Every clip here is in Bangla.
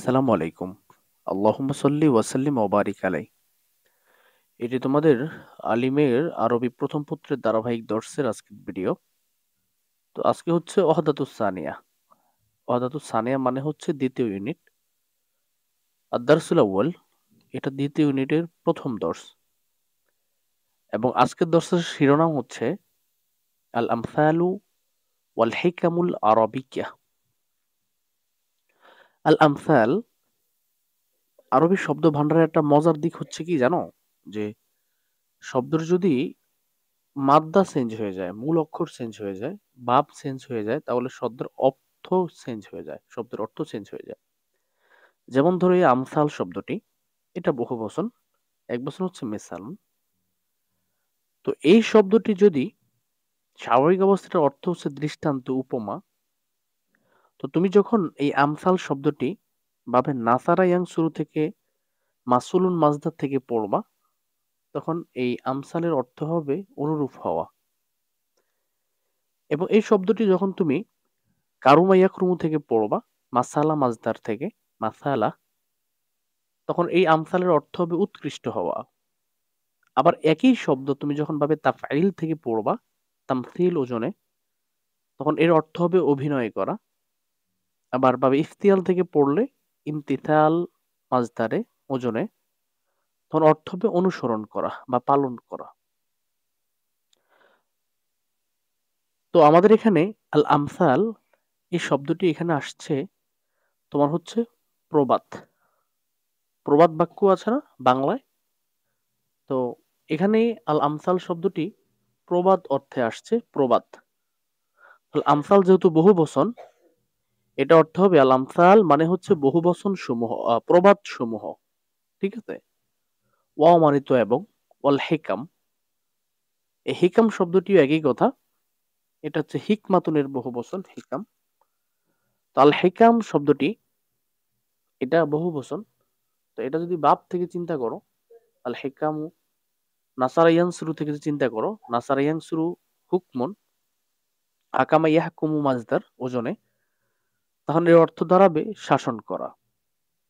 আসসালামু আলাইকুম। আল্লাহুম্মা সাল্লি ওয়া সাল্লিম ওয়া বারিক আলাই। এটি তোমাদের আলিমের আরবি প্রথম পত্রের ধারাবাহিক দর্সের আজকের ভিডিও। তো আজকে হচ্ছে ওয়াহদাতুস সানিয়া। ওয়াহদাতুস সানিয়া মানে হচ্ছে দ্বিতীয় ইউনিট। আদ-দারসুল আউয়াল এটা দ্বিতীয় ইউনিটের প্রথম দর্স। এবং আজকের দর্সের শিরোনাম হচ্ছে আল আমসালু ওয়াল হিকামুল আরাবিয়্যাহ। আল আমসাল আরবি শব্দ ভান্ডারের একটা মজার দিক হচ্ছে কি জানো? যে শব্দের যদি মাদ্দা চেঞ্জ হয়ে যায়, মূল অক্ষর চেঞ্জ হয়ে যায়, ভার্ব চেঞ্জ হয়ে যায়, তাহলে শব্দের অর্থ চেঞ্জ হয়ে যায়, শব্দের অর্থ চেঞ্জ হয়ে যায়। যেমন ধরো এই আমসাল শব্দটি, এটা বহুবচন, একবচন হচ্ছে মেসালুন। তো এই শব্দটি যদি স্বাভাবিক অবস্থার অর্থ হচ্ছে দৃষ্টান্ত, উপমা, তো তুমি যখন এই আমসাল শব্দটি ভাবে নাসারা ইয়াং শুরু থেকে মাসুলুন মাজদার থেকে পড়বা, তখন এই আমসালের অর্থ হবে অনুরূপ হওয়া। এবং এই শব্দটি যখন তুমি কারুমা ইয়াকরুমু থেকে পড়বা, মাসালা মাজদার থেকে, মাসালা, তখন এই আমসালের অর্থ হবে উৎকৃষ্ট হওয়া। আবার একই শব্দ তুমি যখন ভাবে তাফঈল থেকে পড়বা, তামসিল ওজনে, তখন এর অর্থ হবে অভিনয় করা। আবার ভাবে ইফতিয়াল থেকে পড়লে, ইমতিসাল মাজদারে ওজনে, তখন অর্থ হবে অনুসরণ করা বা পালন করা। তো আমাদের এখানে আল আমসাল এই শব্দটি এখানে আসছে তোমার হচ্ছে প্রবাদ। প্রবাদ বাক্য আছে না বাংলায়? তো এখানে আল আমসাল শব্দটি প্রবাদ অর্থে আসছে, প্রবাদ। আল আমসাল যেহেতু বহু বচন, এটা অর্থ হবে আল আমসাল মানে হচ্ছে বহু বচন সমূহ, প্রবাদ সমূহ। ঠিক আছে? ওয়াও মানিত এবং ওয়াল হিকাম, এই হিকাম শব্দটিও একই কথা, এটা হচ্ছে হিকমাতুনের বহু বচন হিকাম। তো আল হিকাম শব্দটি এটা বহু বচন। তো এটা যদি বাপ থেকে চিন্তা করো, আল হিকাম নাসারায়ান শুরু থেকে যদি চিন্তা করো, নাসারায়ান শুরু হুকমন, আকামা ইয়াহকুমু মাজদার ওজনে, তাহলে এর অর্থ দাঁড়াবে শাসন করা।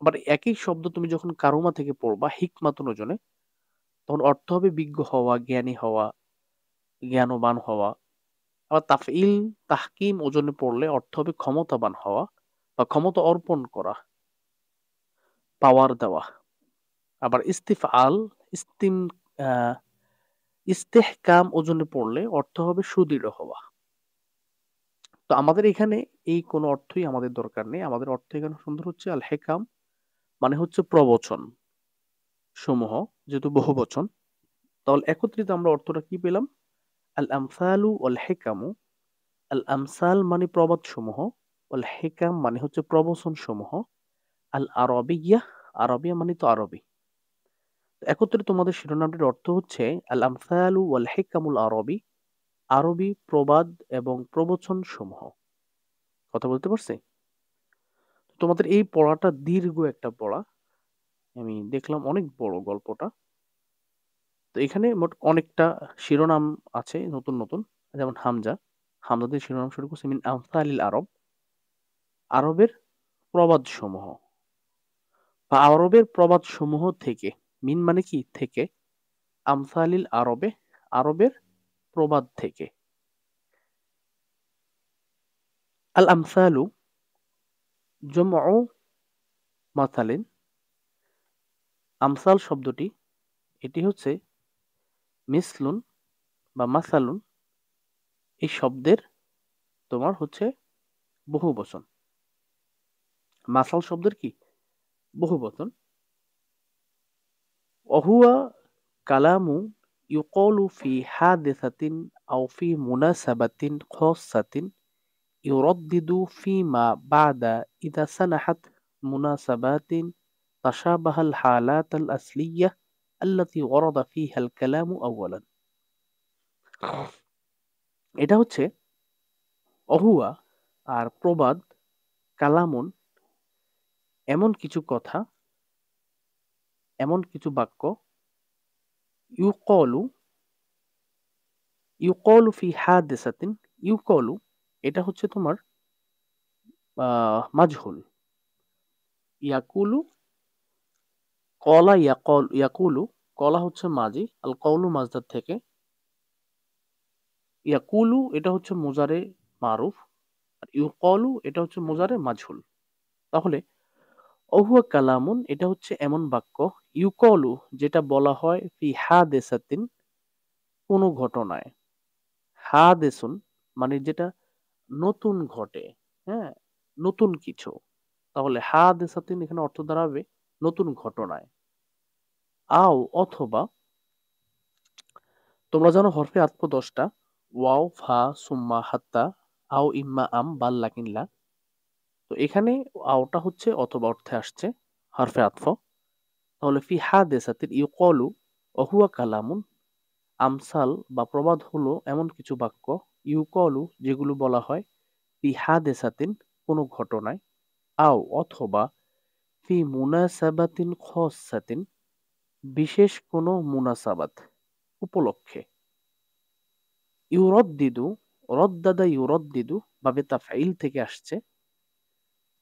আবার একই শব্দ তুমি যখন কারুমা থেকে পড়বা হিকমাতুন ওজনে, তখন অর্থ হবে বিজ্ঞ হওয়া, জ্ঞানী হওয়া, জ্ঞানবান হওয়া। আবার তাফইল তাহকিম ওজনে পড়লে অর্থ হবে ক্ষমতাবান হওয়া বা ক্ষমতা অর্পণ করা, পাওয়ার দেওয়া। আবার ইস্তিফআল ইস্তিম আহ, ইস্তেহকাম ওজনে পড়লে অর্থ হবে সুদৃঢ় হওয়া। তো আমাদের এখানে এই কোনো অর্থই আমাদের দরকার নেই, আমাদের অর্থ এখানে সুন্দর হচ্ছে আল হেকাম মানে হচ্ছে প্রবচন সমূহ, যেহেতু বহু বচন, তাহলে একত্রিত আমরা অর্থটা কি পেলাম? আল আমসালু ওয়াল হিকামু। আল আমসাল মানে প্রবাদ সমূহ, ওয়াল হিকাম মানে হচ্ছে প্রবচন সমূহ, আল আরবিয়া, আরবিয়া মানে তো আরবি। একত্রে তোমাদের শিরোনামটির অর্থ হচ্ছে আল আমসালু ওয়াল হিকামুল আরবি, আরবি প্রবাদ এবং প্রবচন সমূহ। কথা বলতে পারছি? তোমাদের এই পড়াটা দীর্ঘ একটা পড়া, আমি দেখলাম অনেক বড় গল্পটা। তো এখানে মোট অনেকটা শিরোনাম আছে নতুন নতুন, যেমন হামজা, হামজা দিয়ে শিরোনাম শুরু করছে মিন আমসালিল আরব, আরবের প্রবাদ সমূহ বা আরবের প্রবাদ সমূহ থেকে। মিন মানে কি? থেকে। আমসালিল আরবে, আরবের প্রবাদ থেকে। আল আমসালু জমউ মাসালিন, আমসাল শব্দটি এটি হচ্ছে মিসলুন বা মাসালুন এই শব্দের তোমার হচ্ছে বহু বচন। মাসাল শব্দের কি বহু বচন। وهو كلام يقال في حادثة أو في مناسبة خاصة يردد فيما بعد إذا سنحت مناسبات تشابه الحالات الأصلية التي ورد فيها الكلام أولا। এটা হচ্ছে অহুয়া আর প্রবাদ, কালামুন এমন কিছু কথা, এমন কিছু বাক্য, ইউকলু, ইউকলু ফি হাদিসাতিন, ইউকলু এটা হচ্ছে তোমার মাজহুল, ইয়াকুলু, কলা ইয়াকুলু, কলা হচ্ছে মাজি, আল কওলু মাজদার থেকে, ইয়াকুলু এটা হচ্ছে মুজারে মারুফ, আর ইউকলু এটা হচ্ছে মুজারে মাজহুল। তাহলে অহুয়া কালামুন এটা হচ্ছে এমন বাক্য, ইউকলু যেটা বলা হয় ফি হাদেসাতিন কোনো ঘটনায়, হাদেসুন মানে যেটা নতুন ঘটে, হ্যাঁ, নতুন কিছু। তাহলে হাদেসাতিন এখানে অর্থ দাঁড়াবে নতুন ঘটনায়। আও অথবা, তোমরা জানো হরফে আতফ 10টা, ওয়াও, ফা, সুম্মা, হাত্তা, আও, ইম্মা, আম, বাল, লাকিন, লা। তো এখানে আওটা হচ্ছে অথবা অর্থে আসছে, হরফে আতফ। তাহলে ফি হাদেসাতিন ইউকলু অহুয়া কালামুন, আমসাল বা প্রবাদ হলো এমন কিছু বাক্য, ইউকলু যেগুলো বলা হয় ফি হাদেসাতিন কোনো ঘটনায়, আও অথবা ফি মুনাসাবাতিন খসাতিন বিশেষ কোনো মুনাসাবাত উপলক্ষে। ইউরদ্দিদু, রদ্দাদা ইউরদ্দিদু বাবে তাফঈল থেকে আসছে।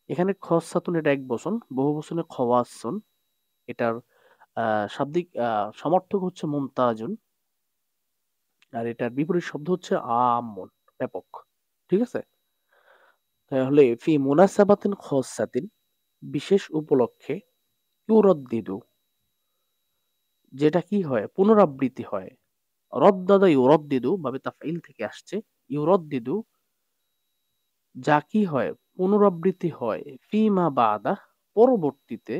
এখানে খসাতুন এটা এক বচন, বহু বচনে খওয়াসুন। এটার শাব্দিক সমর্থক হচ্ছে মুমতাজুন, আর এটার বিপরীত শব্দ হচ্ছে আমুন, ব্যাপক। ঠিক আছে? তাহলে ফি মুনাসাবাতিন খসাতিন বিশেষ উপলক্ষে, ইউরদ্দিদু যেটা কি হয় পুনরাবৃত্তি হয়, রদ্দাদা ইউরদ্দিদু বাবে তাফঈল থেকে আসছে। ইউরদ্দিদু যা কি হয় পুনরাবৃত্তি হয়, ফিমা বাদা পরবর্তীতে,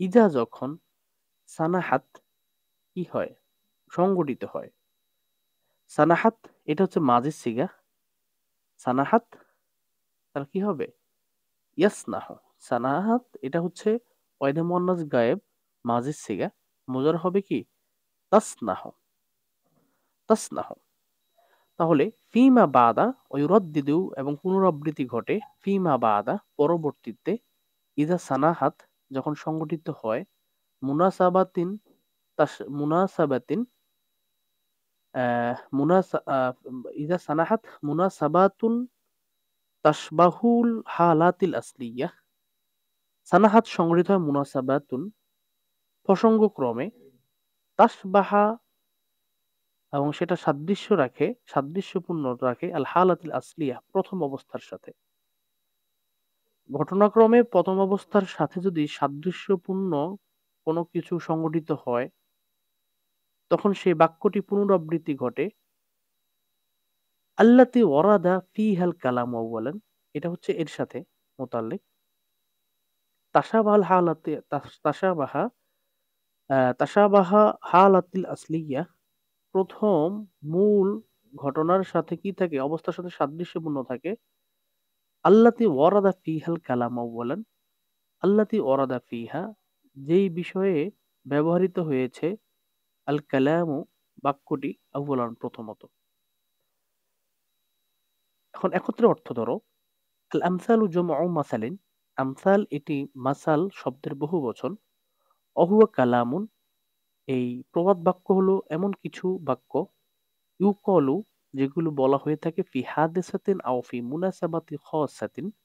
ইজা যখন, সানাহাত কি হয় সংগঠিত হয়। সানাহাত এটা হচ্ছে মাজির সিগা, সানাহাত তার কি হবে ইয়াসনাহ। সানাহাত এটা হচ্ছে ওয়াইদে মুয়ান্নাস গায়েব, মাজির সিগা, মুজার হবে কি তাসনাহ, তাসনাহ। তাহলে ফিমা বাদা ওয়ুরাদ্দিদু এবং পুনরাবৃত্তি ঘটে, ফিমা বাদা পরবর্তীতে, ইজা সানাহাত যখন সংগঠিত হয়, মুনাসাবাতিন মুনাসাবাতিন ইজা সানাহাত মুনাসাবাতুন তাশবাহুল হালাতিল আসলিয়াহ। সানাহাত সংগঠিত হয় মুনাসাবাতুন প্রসঙ্গক্রমে, তাশবাহা এবং সেটা সাদৃশ্যপূর্ণ রাখে, আল হালাতিল আসলিয়াহ প্রথম অবস্থার সাথে। ঘটনাক্রমে প্রথম অবস্থার সাথে যদি সাদৃশ্যপূর্ণ কোনো কিছু সংগঠিত হয়, তখন সেই বাক্যটি পুনরাবৃত্তি ঘটে। আল্লাতি ওয়ারাদা ফিহাল কালাম আউয়ালান এটা হচ্ছে এর সাথে মোতাল্লিক। তাশাবাহাল হালাতি তাশাবাহা তাশাবাহা হালাতিল আসলিয়া প্রথম মূল ঘটনার সাথে কি থাকে অবস্থার সাথে সাদৃশ্যপূর্ণ থাকে। আল্লাতি ওয়ারাদা ফিহাল কালাম আউয়ালান, আল্লাতি ওয়ারাদা ফিহা যেই বিষয়ে ব্যবহৃত হয়েছে, আল কালামু বাক্যটি, আউয়ালান প্রথমত। এখন একত্রে অর্থ ধরো, আল আমসালু জামউ মাসালিন, আমসাল এটি মাসাল শব্দের বহু বচন, অহুয়া কালামুন এই প্রবাদ বাক্য হলো এমন কিছু বাক্য, ইউকলু যেগুলো বলা হয়ে থাকে, ফি হাদেসাতিন আও ফি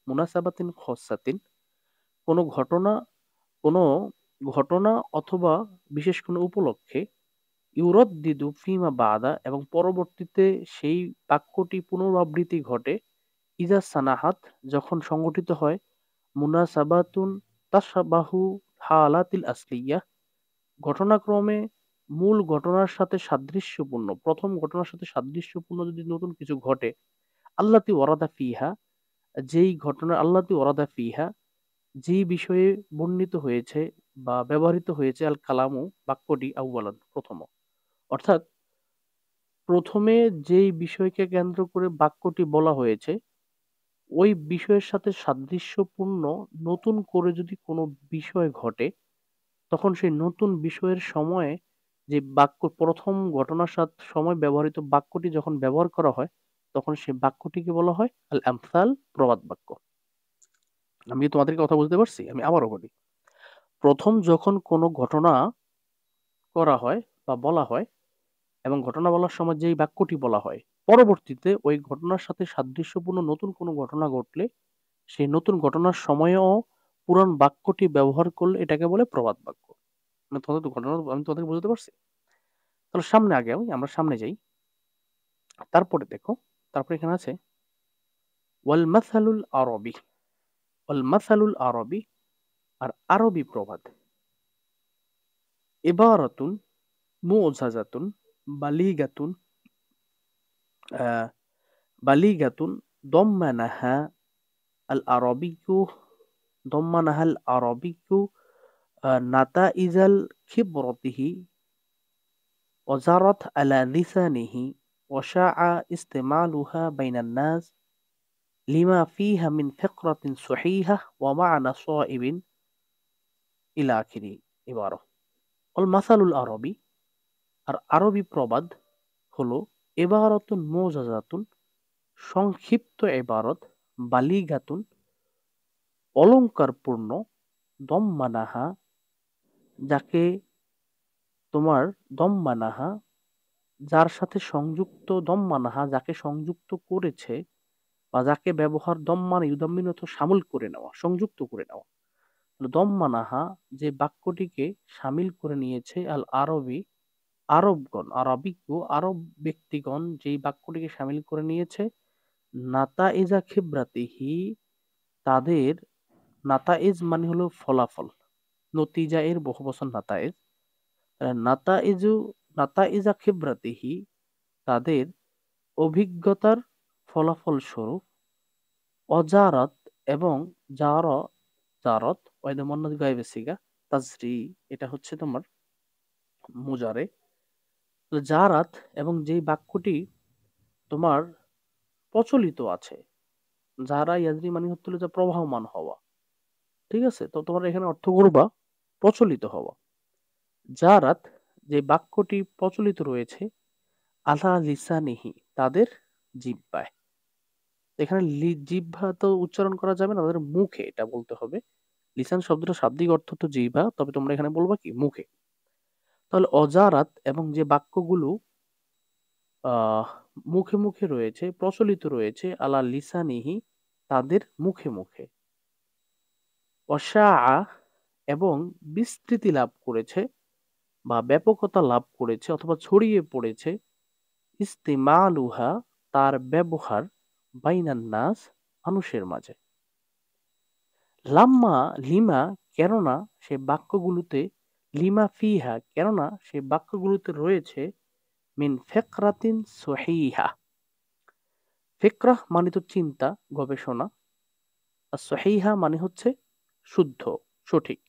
মুনাসাবাতিন খসাতিন কোনো ঘটনা, কোনো ঘটনা অথবা বিশেষ কোনো উপলক্ষে, ইউরদ্দিদু ফিমা বাদা এবং পরবর্তীতে সেই বাক্যটি পুনরাবৃত্তি ঘটে, ইজা সানাহাত যখন সংগঠিত হয়, মুনাসাবাতুন তাশবাহু হালাতিল আসলিয়া ঘটনাক্রমে মূল ঘটনার সাথে সাদৃশ্যপূর্ণ, প্রথম ঘটনার সাথে সাদৃশ্যপূর্ণ যদি নতুন কিছু ঘটে, আল্লাতি ওয়ারাদা ফিহা যেই ঘটনা, আল্লাতি ওয়ারাদা ফিহা যেই বিষয়ে বর্ণিত হয়েছে বা ব্যবহৃত হয়েছে, আল কালামু বাক্যটি, আউয়ালান প্রথম। অর্থাৎ প্রথমে যেই বিষয়কে কেন্দ্র করে বাক্যটি বলা হয়েছে, ওই বিষয়ের সাথে সাদৃশ্যপূর্ণ নতুন করে যদি কোনো বিষয় ঘটে, তখন সেই নতুন বিষয়ের সময়ে যে বাক্য প্রথম ঘটনার সাথে সময় ব্যবহৃত বাক্যটি যখন ব্যবহার করা হয়, তখন সেই বাক্যটিকে বলা হয় আল আমসাল, প্রবাদ বাক্য। আমি কি তোমাদেরকে কথা বুঝতে পারছি? আমি আবারও বলি, প্রথম যখন কোনো ঘটনা করা হয় বা বলা হয়, এবং ঘটনা বলার সময় যেই বাক্যটি বলা হয়, পরবর্তীতে ওই ঘটনার সাথে সাদৃশ্যপূর্ণ নতুন কোনো ঘটনা ঘটলে সেই নতুন ঘটনার সময়েও পুরান বাক্যটি ব্যবহার করলে এটাকে বলে প্রবাদ বাক্য। আমি তোমাদেরকে বুঝতে পারছি? তাহলে সামনে আগে আমরা সামনে যাই। তারপরে দেখো, তারপরে এখানে আছে ওয়াল মাসালুল আরবি। ওয়াল মাসালুল আরবি, আর আরবি প্রবাদ। ইবারাতুন মুজাজাতুন বালিগাতুন বালিগাতুন দম্মানাহা আল আরবিয়্যু ضمنها العربي نتائج خبرته وجرت على لسانه وشاع استعمالها بين الناس لما فيها من فقرة صحيحة ومعنى صائب إلى آخره عبارة والمثل العربي আর আরবি প্রবাদ হলো ইবারাতুন মুজাজাতুন সংক্ষিপ্ত ইবারত বালিগাতুন অলংকারপূর্ণ দম্মানাহা যাকে তোমার দম্মানাহা যার সাথে সংযুক্ত দম্মানাহা যাকে সংযুক্ত করেছে বা যাকে ব্যবহার দম্মান ইউদাম্মিনত শামিল করে নেওয়া সংযুক্ত করে নেওয়া দম্মানাহা যে বাক্যটিকে শামিল করে নিয়েছে আল আরবি আরবগণ আরবিকু আরব ব্যক্তিগণ যেই বাক্যটিকে শামিল করে নিয়েছে নাতাইজা খিবরাতিহি তাদের নাতাইজ মানে হলো ফলাফল নতিজা এর বহুবচন নাতাইজ নাতাইজু নাতাইজা খিবরাতিহি তাদের অভিজ্ঞতার ফলাফল স্বরূপ অজারত এবং জারত ওয়াইদা মুন্নাথ গায়েবে সিগা তাজরি এটা হচ্ছে তোমার মুজারে জারাত এবং যেই বাক্যটি তোমার প্রচলিত আছে যারা ইয়াজরি মানে হচ্ছে যা প্রবাহমান হওয়া ঠিক আছে তো তোমার এখানে অর্থ করবা প্রচলিত হওয়া জারাত যে বাক্যটি প্রচলিত রয়েছে আলা লিসানিহি তাদের জিহ্বায় এখানে জিহ্বা তো উচ্চারণ করা যাবে না তাদের মুখে এটা বলতে হবে লিসান শব্দটা শাব্দিক অর্থ তো জিহ্বা তবে তোমরা এখানে বলবা কি মুখে তাহলে অজারাত এবং যে বাক্যগুলো আহ মুখে মুখে রয়েছে প্রচলিত রয়েছে আলা লিসানিহি তাদের মুখে মুখে অশাআ এবং বিস্তৃতি লাভ করেছে বা ব্যাপকতা লাভ করেছে অথবা ছড়িয়ে পড়েছে ইস্তেমালুহা তার ব্যবহার বাইনান নাস মানুষের মাঝে লাম্মা লিমা কেননা সে বাক্যগুলোতে লিমা ফিহা কেননা সে বাক্যগুলোতে রয়েছে মিন ফিকরাতিন সহিহা ফিকরাহ মানে তো চিন্তা গবেষণা আর সহিহা মানে হচ্ছে শুদ্ধ সঠিক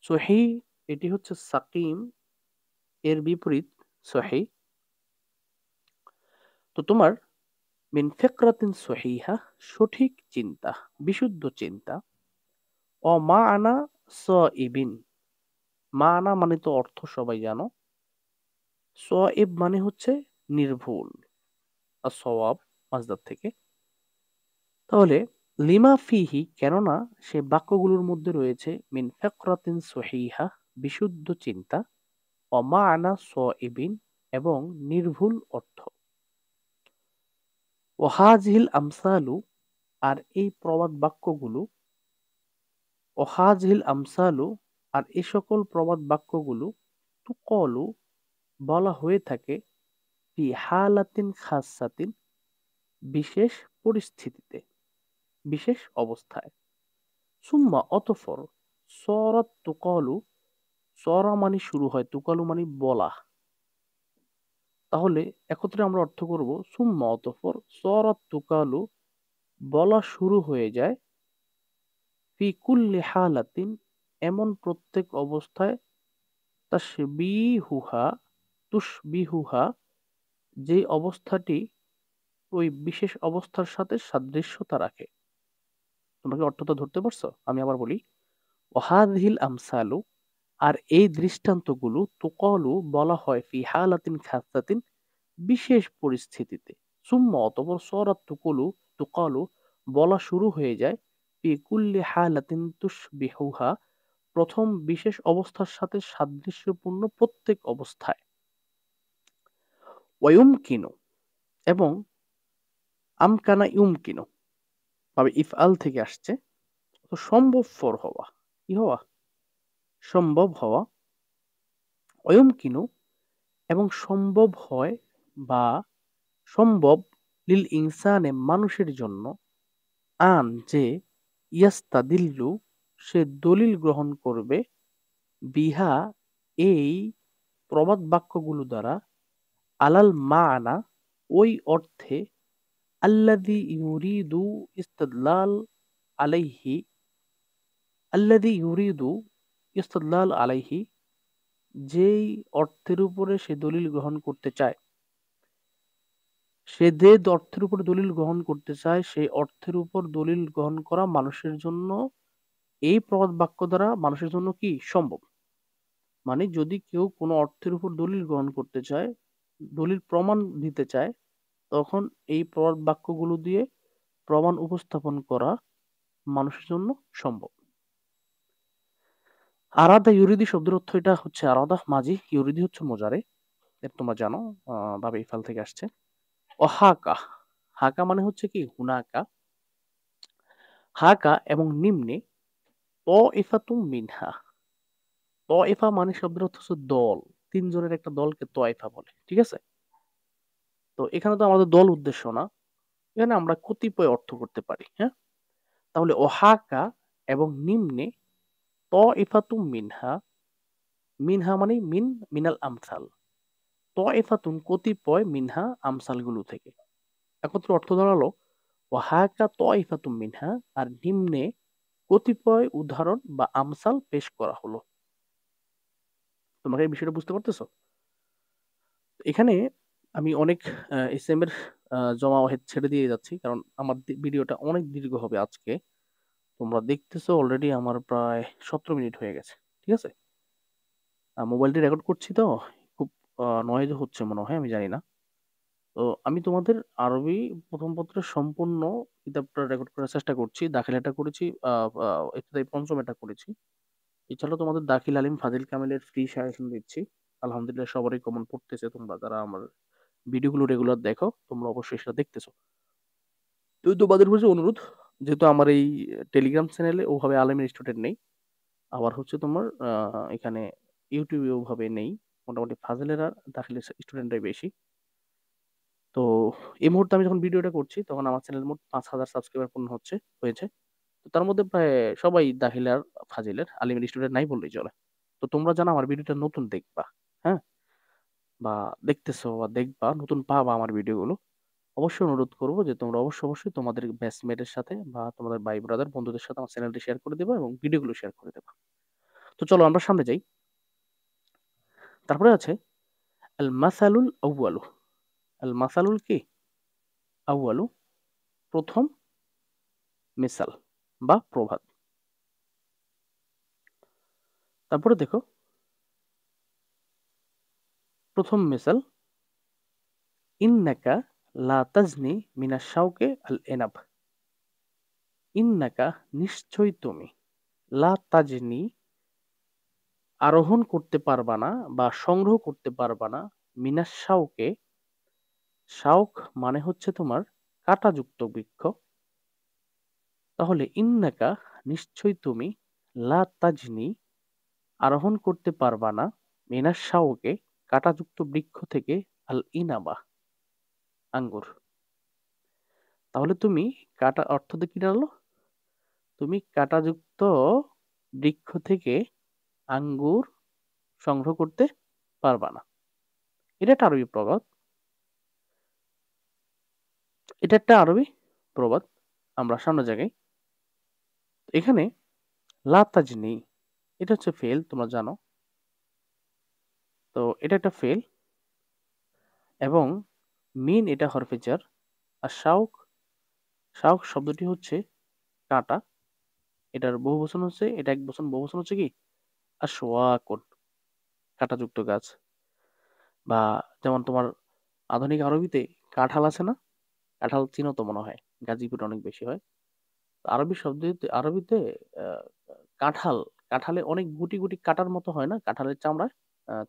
সহি এটি হচ্ছে সাকিম এর বিপরীত সহি তো তোমার মিন ফিকরাতিন সহিহা সঠিক চিন্তা বিশুদ্ধ চিন্তা ও মা আনা সইবিন মা আনা মানে তো অর্থ সবাই জানো সইব মানে হচ্ছে নির্ভুল আর সওয়াব মাজদার থেকে তাহলে লিমা ফিহি কেননা সে বাক্যগুলোর মধ্যে রয়েছে মিন ফিকরাতিন সহিহা বিশুদ্ধ চিন্তা ও মা আনা সইবিন এবং নির্ভুল অর্থ ওহাজহিল আমসালু আর এই প্রবাদ বাক্যগুলো ওহাজহিল আমসালু আর এই সকল প্রবাদ বাক্যগুলো তুকলু বলা হয়ে থাকে ফি হালাতিন খাসাতিন বিশেষ পরিস্থিতিতে বিশেষ অবস্থায় সুম্মা অতঃপর সরাত তুকলু সরা মানে শুরু হয় তুকালু মানে বলা তাহলে একত্রে আমরা অর্থ করব সুম্মা অতঃপর সরাত তুকালু বলা শুরু হয়ে যায় ফি কুল্লি হালাতিন এমন প্রত্যেক অবস্থায় তাসবিহুহা তুসবিহুহা যে অবস্থাটি ওই বিশেষ অবস্থার সাথে সাদৃশ্যতা রাখে তোমরা কি অর্থটা ধরতে পারছো আমি আবার বলি ওয়াহাদিল আমসালু আর এই দৃষ্টান্তগুলো তুকলু বলা হয় ফি হালাতিন খাসাতিন বিশেষ পরিস্থিতিতে সুম্মা অতঃপর সরাত তুকালু বলা শুরু হয়ে যায় ফি কুল্লি হালাতিন তুসবিহুহা প্রথম বিশেষ অবস্থার সাথে সাদৃশ্যপূর্ণ প্রত্যেক অবস্থায় ওয়ায়ুমকিনু এবং আমকানা ইউমকিনু তবে ইফআল থেকে আসছে তো সম্ভবপর হওয়া, কি হওয়া? সম্ভব হওয়া, অয়মকিনু এবং সম্ভব হয় বা সম্ভব লিল ইনসানে মানুষের জন্য আন যে ইয়াস্তাদিল্লু সে দলিল গ্রহণ করবে বিহা এই প্রবাদ বাক্যগুলো দ্বারা আলাল মা'না ওই অর্থে আল্লাযী ইউরিদু ইস্তিদলাল আলাইহি আল্লাযী ইউরিদু ইস্তিদলাল আলাইহি যেই অর্থের উপরে সে দলিল গ্রহণ করতে চায়, সে যে অর্থের উপর দলিল গ্রহণ করতে চায় সেই অর্থের উপর দলিল গ্রহণ করা মানুষের জন্য এই প্রবাদ বাক্য দ্বারা মানুষের জন্য কি সম্ভব। মানে যদি কেউ কোনো অর্থের উপর দলিল গ্রহণ করতে চায়, দলিল প্রমাণ দিতে চায়, তখন এই প্রবাদ বাক্যগুলো দিয়ে প্রমাণ উপস্থাপন করা মানুষের জন্য সম্ভব। আরাদা ইউরিদি শব্দের অর্থ এটা হচ্ছে আরাদা মাজি, ইউরিদি হচ্ছে মোজারে, এটা তোমরা জানো, বাবে ইফাল থেকে আসছে। ও হাকা, হাকা মানে হচ্ছে কি হুনাকা, হাকা এবং নিম্নে ত ইফাতুম মিনহা, ত ইফা মানে শব্দের অর্থ হচ্ছে দল, তিনজনের একটা দলকে ত ইফা বলে, ঠিক আছে। তো এখানে তো আমাদের দল উদ্দেশ্য না, এখানে আমরা কতিপয় অর্থ করতে পারি, হ্যাঁ। তাহলে ওহাকা এবং নিম্নে ত ইফাতুম মিনহা, মিনহা মানে মিন মিনাল আমসাল, ত ইফাতুন কতিপয় মিনহা আমসাল গুলো থেকে, একত্র অর্থ দাঁড়ালো ওয়াহাকা ত ইফাতুম মিনহা, আর নিম্নে কতিপয় উদাহরণ বা আমসাল পেশ করা হলো। তোমরা এই বিষয়টা বুঝতে পারতেছো? এখানে আমি অনেক এসএম এর জমা ছেড়ে দিয়ে যাচ্ছি, কারণ আমার ভিডিওটা অনেক দীর্ঘ হবে আজকে। তোমরা দেখতেছো অলরেডি আমার প্রায় 17 মিনিট হয়ে গেছে, ঠিক আছে। মোবাইলটি রেকর্ড করছি তো খুব নয়েজ হচ্ছে মনে হয়, আমি জানি না। তো আমি তোমাদের আরবি প্রথম পত্রের সম্পূর্ণ কিতাবটা রেকর্ড করার চেষ্টা করছি। দাখিলাটা করেছি, ইবতেদায়ী পঞ্চম এটা করেছি। এছাড়াও তোমাদের দাখিল আলিম ফাজিল কামিলের ফ্রি সাজেশন দিচ্ছি। আলহামদুলিল্লাহ সবারই কমন পড়তেছে, তোমরা যারা আমার ভিডিওগুলো রেগুলার দেখো তোমরা অবশ্যই সেটা দেখতেছো। তো তোমাদের কাছে অনুরোধ, যেহেতু আমার এই টেলিগ্রাম চ্যানেলে ওভাবে আলেমের স্টুডেন্ট নেই, আবার হচ্ছে তোমার এখানে ইউটিউবে ওভাবে নেই, মোটামুটি ফাজিলের আর দাখিলের স্টুডেন্টরাই বেশি। তো এই মুহূর্তে আমি যখন ভিডিওটা করছি তখন আমার চ্যানেল মোট 5,000 সাবস্ক্রাইবার পূর্ণ হয়েছে। তো তার মধ্যে প্রায় সবাই দাখিলার ফাজিলের, আলিমের স্টুডেন্ট নাই বললেই চলে। তো তোমরা জানো আমার ভিডিওটা নতুন দেখবা, হ্যাঁ, বা দেখতেছো বা দেখবা, নতুন পাবা আমার ভিডিওগুলো, অবশ্যই অনুরোধ করবো যে তোমরা অবশ্যই তোমাদের ব্যাচমেটের সাথে বা তোমাদের ভাই ব্রাদার বন্ধুদের সাথে আমার চ্যানেলটি শেয়ার করে দেবা এবং ভিডিওগুলো শেয়ার করে দেবা। তো চলো আমরা সামনে যাই। তারপরে আছে আল মাসালুল আউয়ালু, আল মাসালুল কি আউয়ালু, প্রথম, মিসাল বা প্রভাত। তারপরে দেখো প্রথম মিসাল, ইন্নাকা লা তাজনি মিনাশ শাওকে আল এনাব, ইন্নাকা নিশ্চয়ই তুমি, লা তাজনি আরোহণ করতে পারবা না বা সংগ্রহ করতে পারবা না, মিনাশ শাওকে, শাওক মানে হচ্ছে তোমার কাঁটাযুক্ত বৃক্ষ। তাহলে ইন্নাকা নিশ্চয়ই তুমি, লা তাজনি আরোহণ করতে পারবা না, মিনাশ শাওকে কাঁটাযুক্ত বৃক্ষ থেকে, আল ইনাবা আঙ্গুর। তাহলে তুমি কাটা অর্থ দিয়ে কি দাঁড়ালো? তুমি কাঁটাযুক্ত বৃক্ষ থেকে আঙ্গুর সংগ্রহ করতে পারবা না। এটা একটা আরবি প্রবাদ, এটা একটা আরবি প্রবাদ। আমরা সামনে জায়গায় এখানে লা তাজনি, এটা হচ্ছে ফেল, তোমরা জানো। তো এটা একটা ফেল এবং মিন এটা হরফে জার, আর শাউক, শাউক শব্দটি হচ্ছে কাঁটা, এটার বহুবচন হচ্ছে, এটা এক বচন, বহুবচন হচ্ছে কি আশওয়াকুন, কাঁটাযুক্ত গাছ। বা যেমন তোমার আধুনিক আরবিতে কাঁঠাল আছে না, কাঁঠাল চিনো তো মনে হয়, গাজীপুরে অনেক বেশি হয়। আরবি শব্দ, আরবিতে আহ, কাঁঠাল, কাঁঠালে অনেক গুটি গুটি কাটার মতো হয় না কাঁঠালের চামড়ায়,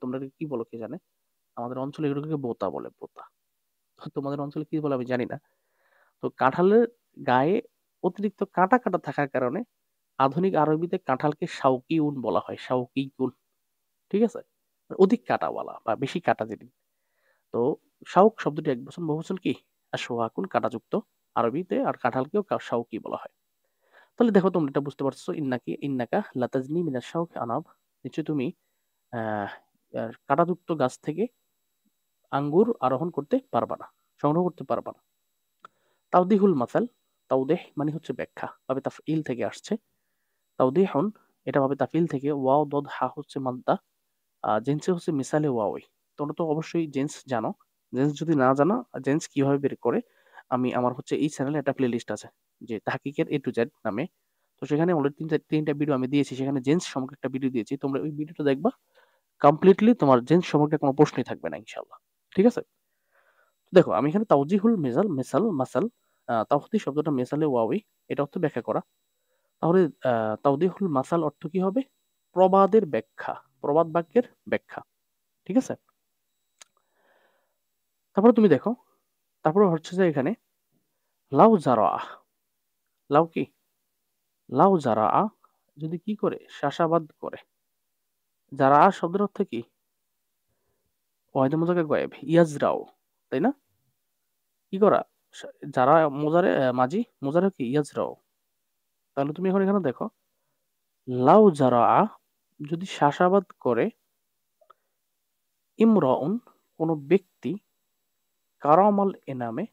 তোমরা এটাকে কি বলো কে জানে, আমাদের অঞ্চলে এগুলোকে বোতা বলে, বোতা। তো তোমাদের অঞ্চলে কি বলে আমি জানি না। তো কাঁঠালের গায়ে অতিরিক্ত কাঁটা কাটা থাকার কারণে আধুনিক আরবিতে কাঁঠালকে শাওকিউন বলা হয়, শাওকিউন। ঠিক আছে? অধিক কাঁটাওয়ালা বা বেশি কাঁটা যেটি। তো শাউক শব্দটি একবচন বহুবচন কি? আশওয়াকুন, কাঁটাযুক্ত আরবিতে। আর কাঁঠালকেও শাউকি বলা হয়। তাহলে দেখো তোমরা এটা বুঝতে পারছো, ইন্নাকা লাতাজনি মিনাশ শাউকি আনাব, নিশ্চয়ই তুমি কাঁটাযুক্ত গাছ থেকে আঙ্গুর আরোহণ করতে পারবা না, সংগ্রহ করতে পারবা না। তাওদিহুল মাসাল, তাওদেহ মানে হচ্ছে ব্যাখ্যা, ভাবে তাফইল থেকে আসছে। তাওদিহুন এটা ভাবে তাফইল থেকে, ওয়াও দদ হা হচ্ছে মাদ্দা, জেন্সে হচ্ছে মিসালে ওয়াওই। তোমরা তো অবশ্যই জেন্স জানো। জেন্স যদি না জানো, জেন্স কিভাবে বের করে, আমি আমার হচ্ছে এই চ্যানেলে একটা প্লে লিস্ট আছে যে তাহকিকের এ টু জেড নামে। তো সেখানে অলরেডি তিনটা ভিডিও আমি দিয়েছি, সেখানে জেন্স সম্পর্কে একটা ভিডিও দিয়েছি, তোমরা ওই ভিডিওটা দেখবা। কমপ্লিটলি তোমার জেন্স সম্পর্কে কোনো প্রশ্নই থাকবে না ইনশাল্লাহ। ঠিক আছে? দেখো আমি এখানে তাওজিহুল মেসাল মাসাল, তাওহদি শব্দটা মেসালে ওয়াওই, এটা অর্থ ব্যাখ্যা করা। তাহলে তাওদিহুল মাসাল অর্থ কি হবে? প্রবাদের ব্যাখ্যা, প্রবাদ বাক্যের ব্যাখ্যা। ঠিক আছে? তারপরে তুমি দেখো, তারপরে হচ্ছে যে এখানে লাউ জারা, লাউ কি? লাউ জারা যদি কি করে? চাষাবাদ করে। যারা শব্দের অর্থ কি? ওয়াহিদে মোজাকে গয়েব, ইয়াজরাও, তাই না? কি করা? যারা মোজারে মাঝি, মোজারে কি? ইয়াজরাও। তাহলে তুমি এখন এখানে দেখো, লাউ জারা যদি চাষাবাদ করে, ইমরাউন কোন ব্যক্তি, কারামাল এনামে,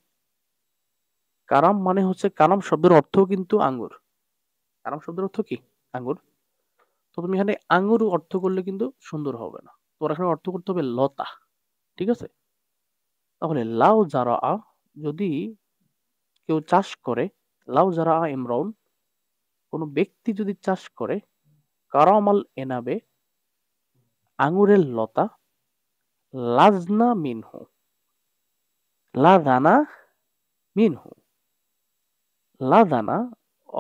কারাম মানে হচ্ছে, কারাম শব্দের অর্থ কিন্তু আঙ্গুর। কারাম শব্দের অর্থ কি? আঙ্গুর। তো তুমি এখানে আঙ্গুর অর্থ করলে কিন্তু সুন্দর হবে না, তোমার এখানে অর্থ করতে হবে লতা। ঠিক আছে? তাহলে লাউ জারা যদি কেউ চাষ করে, লাউ জারা ইমরাউন কোন ব্যক্তি যদি চাষ করে, কারামাল এনাবে আঙ্গুরের লতা, লাজনা মিনহু, লাদানা মিনহু, লাদানা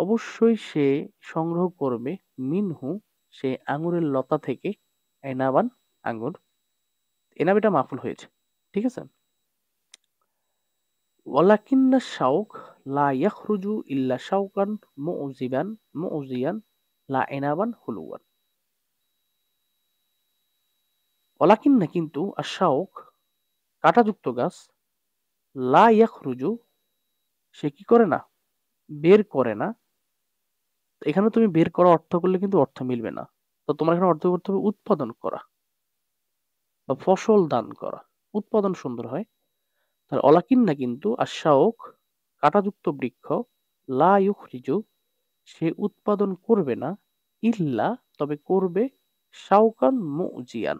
অবশ্যই সে সংগ্রহ করবে, মিনহু সে আঙ্গুরের লতা থেকে, এনাবান আঙ্গুর, এনাবিটা মাফুল হয়েছে। ঠিক আছে? ওয়ালাকিন্না শাউক লা ইয়াখরুজু ইল্লা শাউকান মুজিয়ান লা এনাবান হুলুয়ান। ওয়ালাকিন্না কিন্তু, আর শাউক কাঁটাযুক্ত গাছ, লা ইয়াখরুজু সে কি করে না? বের করে না। এখানে তুমি বের করা অর্থ করলে কিন্তু অর্থ মিলবে না। তো তোমার এখানে অর্থ করতে হবে উৎপাদন করা বা ফসল দান করা, উৎপাদন সুন্দর হয়। তাহলে অলাকিন্না কিন্তু, আর শাউক কাঁটাযুক্ত বৃক্ষ, লা ইউখরিজু সে উৎপাদন করবে না, ইল্লা তবে করবে, শাওকান মুজিয়ান,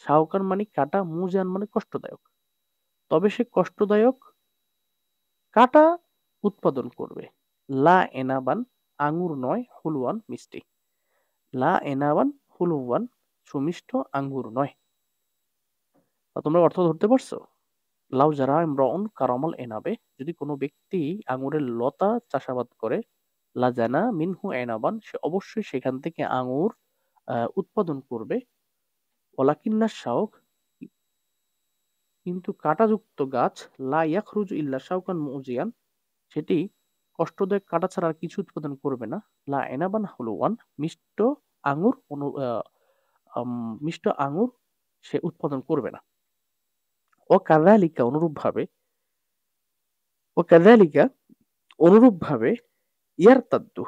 শাওকান মানে কাটা, মুজিয়ান মানে কষ্টদায়ক, তবে সে কষ্টদায়ক কাটা উৎপাদন করবে। লা এনাবান আঙ্গুর নয়, হুলওয়ান মিষ্টি। লা এনাবান হুলওয়ান সুমিষ্ট আঙ্গুর নয়। তোমরা অর্থ ধরতে পারছো? লাউ যারা ইমরাউন কারামাল এনাবে, যদি কোনো ব্যক্তি আঙ্গুরের লতা চাষাবাদ করে, লাজানা মিনহু এনাবান সে অবশ্যই সেখান থেকে আঙ্গুর উৎপাদন করবে। ওয়ালাকিন্না শাউক কিন্তু কাঁটাযুক্ত গাছ, লা ইয়াখরুজু ইল্লা শাউকান মুজিয়ান সেটি কষ্টদায়ক কাটা ছাড়া আর কিছু উৎপাদন করবে না। লা এনাবান হুলুয়ান মিষ্ট আঙ্গুর মিষ্ট আঙ্গুর সে উৎপাদন করবে না। ও কাযালিকা অনুরূপভাবে, ও কাযালিকা অনুরূপভাবে, ইয়ারতাদ্দু,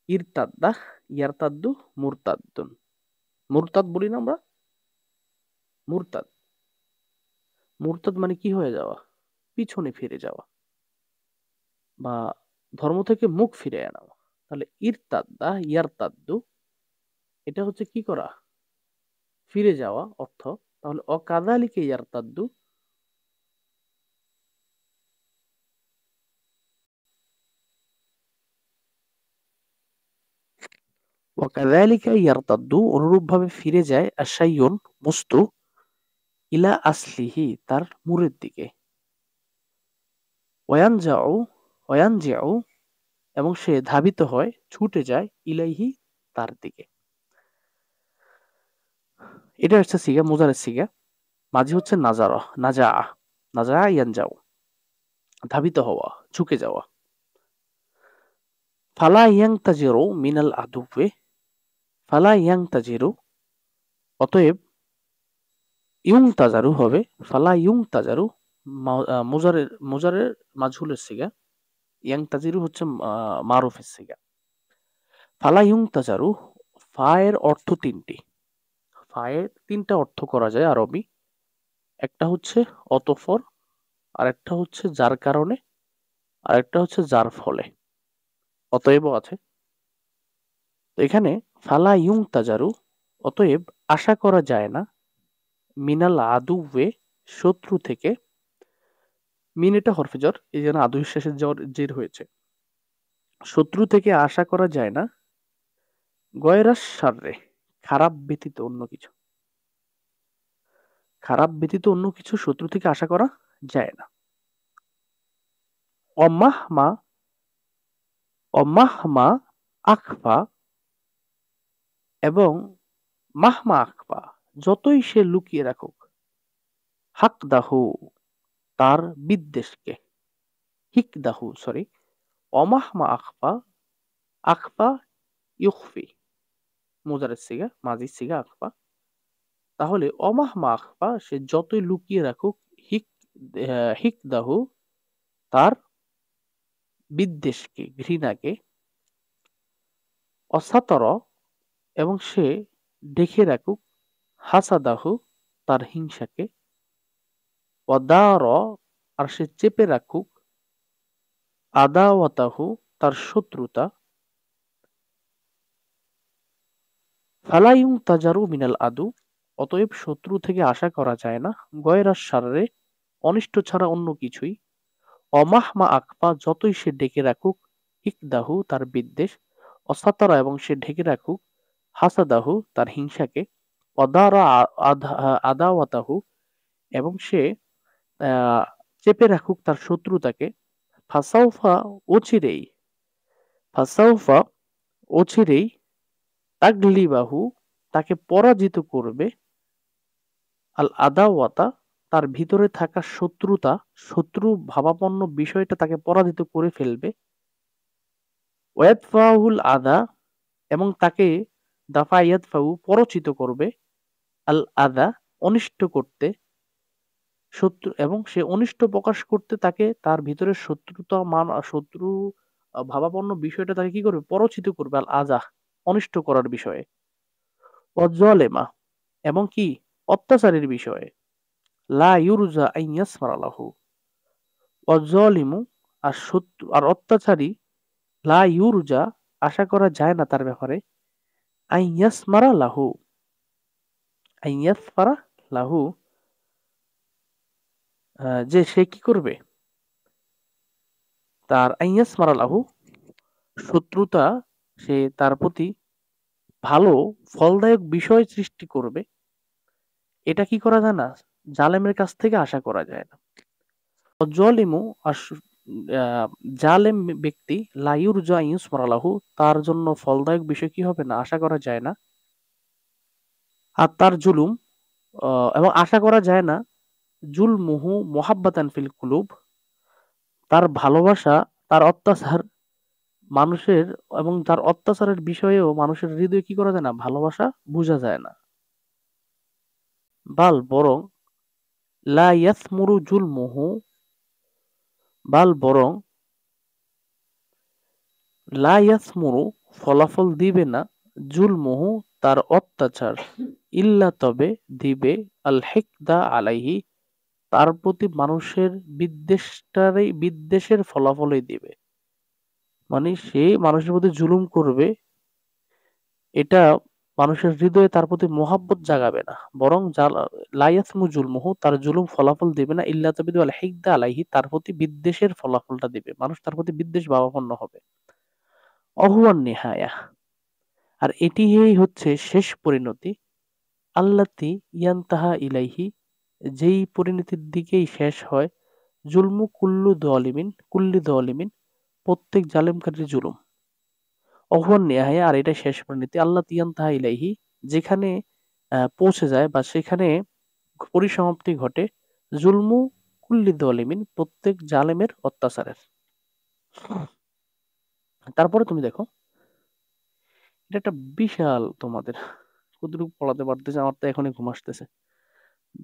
ইরতাদ্দা, ইয়ারতাদ্দু, মুরতাদ্দুন, মুরতাদ বলি না আমরা? মুরতাদ, মুরতাদ মানে কি হয়ে যাওয়া? পিছনে ফিরে যাওয়া বা ধর্ম থেকে মুখ ফিরে আনা। তাহলে ইরতাদ্দা ইয়ারতাদ্দু এটা হচ্ছে কি করা? ফিরে যাওয়া অর্থ। তাহলে অকাযালিকা ইয়ারতাদ্দু, ওয়াকাযালিকা ইয়ারতাদ্দু অনুরূপভাবে ফিরে যায়, আশাইউন বস্তু, ইলা আসলিহি তার মূলের দিকে, ওয়ানজাউ ওয়ানজিউ এবং সে ধাবিত হয়, ছুটে যায়, ইলাইহি তার দিকে। এটা হচ্ছে সিগা, মুজারের সিগা। মাঝি হচ্ছে নাজারা, নাজা, নাজা ইয়ানজাউ ধাবিত হওয়া, ঝুঁকে যাওয়া। ফালা ইয়াংতাজিরু মিনাল আদুওয়ে, ফালা ইয়াংতাজিরু, অতএব ইউংতাজারু হবে ফালা ইউংতাজারু, মুজারের মাজহুলের সিগা, ইয়াংতাজিরু হচ্ছে মারুফের সিগা। ফালা ইউংতাজারু, ফায়ের অর্থ তিনটি। ফায়ের তিনটা অর্থ করা যায় আরবি। একটা হচ্ছে অতঃপর, আরেকটা হচ্ছে যার কারণে, আরেকটা হচ্ছে যার ফলে, অতএব আছে। তো এখানে ফালা ইউংতাজারু, অতএব আশা করা যায় না, মিনাল আদুওয়ে, শত্রু থেকে। মিন এটা হরফে জ্বর, এই জন্য আদু শেষের জ্বর জের হয়েছে। শত্রু থেকে আশা করা যায় না, গয়রাস শাররে, খারাপ ব্যতীত অন্য কিছু। খারাপ ব্যতীত অন্য কিছু শত্রু থেকে আশা করা যায় না। অমাহমা, অমাহমা আখফা, এবং মাহমা আখফা, যতই সে লুকিয়ে রাখুক, হাকদাহু, তার বিদ্বেষকে, হিকদাহু সরি, অমাহমা আখফা, আখফা ইউখফি, মুজারের সিগা, মাজির সিগা আখফা। তাহলে অমাহমা আখফা, সে যতই লুকিয়ে রাখুক, হিক হিকদাহু, তার বিদ্বেষকে, ঘৃণাকে, অসাতর, এবং সে ঢেকে রাখুক, হাসাদাহু, তার হিংসাকে, অদার, আর সে চেপে রাখুক, আদাওয়াতাহু, তার শত্রুতা, ফালাইউং তাজারু মিনাল আদু, অতএব শত্রু থেকে আশা করা যায় না, গয়রাস সারে, অনিষ্ট ছাড়া অন্য কিছুই, অমাহমা আকফা, যতই সে ঢেকে রাখুক, হিকদাহু, তার বিদ্বেষ, অসাতারা, এবং সে ঢেকে রাখুক, হাসাদাহু, তার হিংসাকে, অদারা, আদাওয়াতাহু, এবং সে চেপে রাখুক তার শত্রুতাকে, ফাসাউফা, অচিরেই, ফাসাউফা, অচিরেই, তাগলিবাহু, তাকে পরাজিত করবে, আল আদাওয়াতা, তার ভিতরে থাকা শত্রুতা, শত্রু ভাবাপন্ন বিষয়টা তাকে পরাজিত করে ফেলবে, ওয়াদফাহুল আদা, এবং তাকে দাফা ইয়াদফাউ, পরচিত করবে, আল আদা, অনিষ্ট করতে, শত্রু, এবং সে অনিষ্ট প্রকাশ করতে তাকে তার ভিতরে শত্রুতা শত্রু ভাবাপন্ন বিষয়টা তাকে কি করবে, পরচিত করবে, আল আজা, অনিষ্ট করার বিষয়ে, অজলেমা, এবং কি অত্যাচারের বিষয়ে, লা ইউরজা আন ইয়াসমারা লাহু, অজলিমু, আর শত্রু আর অত্যাচারী, লা ইউরজা, আশা করা যায় না তার ব্যাপারে, আন ইয়াসমারা লাহু, আন ইয়াসমারা লাহু, যে সে কি করবে, তার আন ইয়াসমারা লাহু, শত্রুতা, সে তার প্রতি ভালো ফলদায়ক বিষয় সৃষ্টি করবে, এটা কি করা যায় না, জালেমের কাছ থেকে আশা করা যায় না। অজলিমু, আর জালেম ব্যক্তি, লা ইউরজা আন ইউসমারা লাহু, তার জন্য ফলদায়ক বিষয় কি হবে না, আশা করা যায় না। আর তার জুলুম, এবং আশা করা যায় না, জুলমুহু মুহাব্বাতান ফিল কুলুব, তার ভালোবাসা, তার অত্যাচার মানুষের, এবং তার অত্যাচারের বিষয়েও মানুষের হৃদয়ে কি করা যায় না, ভালোবাসা বোঝা যায় না। বাল, বরং, লা ইয়াসমুরু জুলমুহু, বাল, বরং, লা ইয়াসমুরু, ফলাফল দিবে না, জুলমুহু, তার অত্যাচার, ইল্লা, তবে দিবে, আল হিকদা আলাইহি, তার প্রতি মানুষের বিদ্বেষের ফলাফলই দিবে। মানে সে মানুষের প্রতি জুলুম করবে, এটা মানুষের হৃদয়ে তার প্রতি মোহাব্বত জাগাবে না, বরং লাইয়াসমু জুলমুহু, তার জুলুম ফলাফল দিবে না, ইল্লা তবে আল হিকদা আলাইহি, তার প্রতি বিদ্বেষের ফলাফলটা দিবে, মানুষ তার প্রতি বিদ্বেষ ভাবাপন্ন হবে। অহুয়ান নিহায়া, আর এটিই হচ্ছে শেষ পরিণতি, আল্লাতি ইয়ান্তাহা ইলাইহি, যেই পরিণতির দিকেই শেষ হয়, জুলমু কুল্লি দলিমিন, প্রত্যেক জালেমকারীর জুলুম, অহুয়ান নেহায়া, আর এটা শেষ পরিণতি, আল্লাহ ইয়ান্তাহা ইলাইহি, যেখানে পৌঁছে যায় বা সেখানে পরিসমাপ্তি ঘটে, জুলমু কুল্লি দলিমিন, প্রত্যেক জালেমের অত্যাচারের। তারপরে তুমি দেখো, এটা একটা বিশাল তোমাদের, কতটুকু পড়াতে পারতেছে, আমার তো এখনই ঘুম আসতেছে।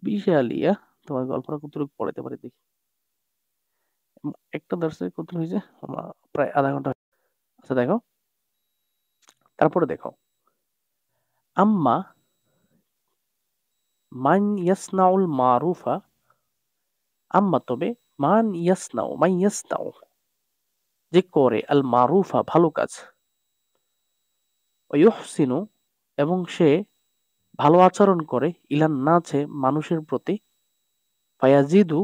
বিশাল ইয়া, তোমার গল্পটা কতটুকু পড়াতে পারি দেখি। একটা দর্শক কত হয়েছে, আমার প্রায় আধা ঘন্টা। আচ্ছা দেখো, তারপরে দেখো, আম্মা মান ইয়াসনাউল মারুফা, আম্মা তবে, মান ইয়াসনাউ যে করে, আল মারুফা ভালো কাজ, ইউহসিনু এবং সে ভালো আচরণ করে, ইলান নাছে মানুষের প্রতি, ফায়াজিদু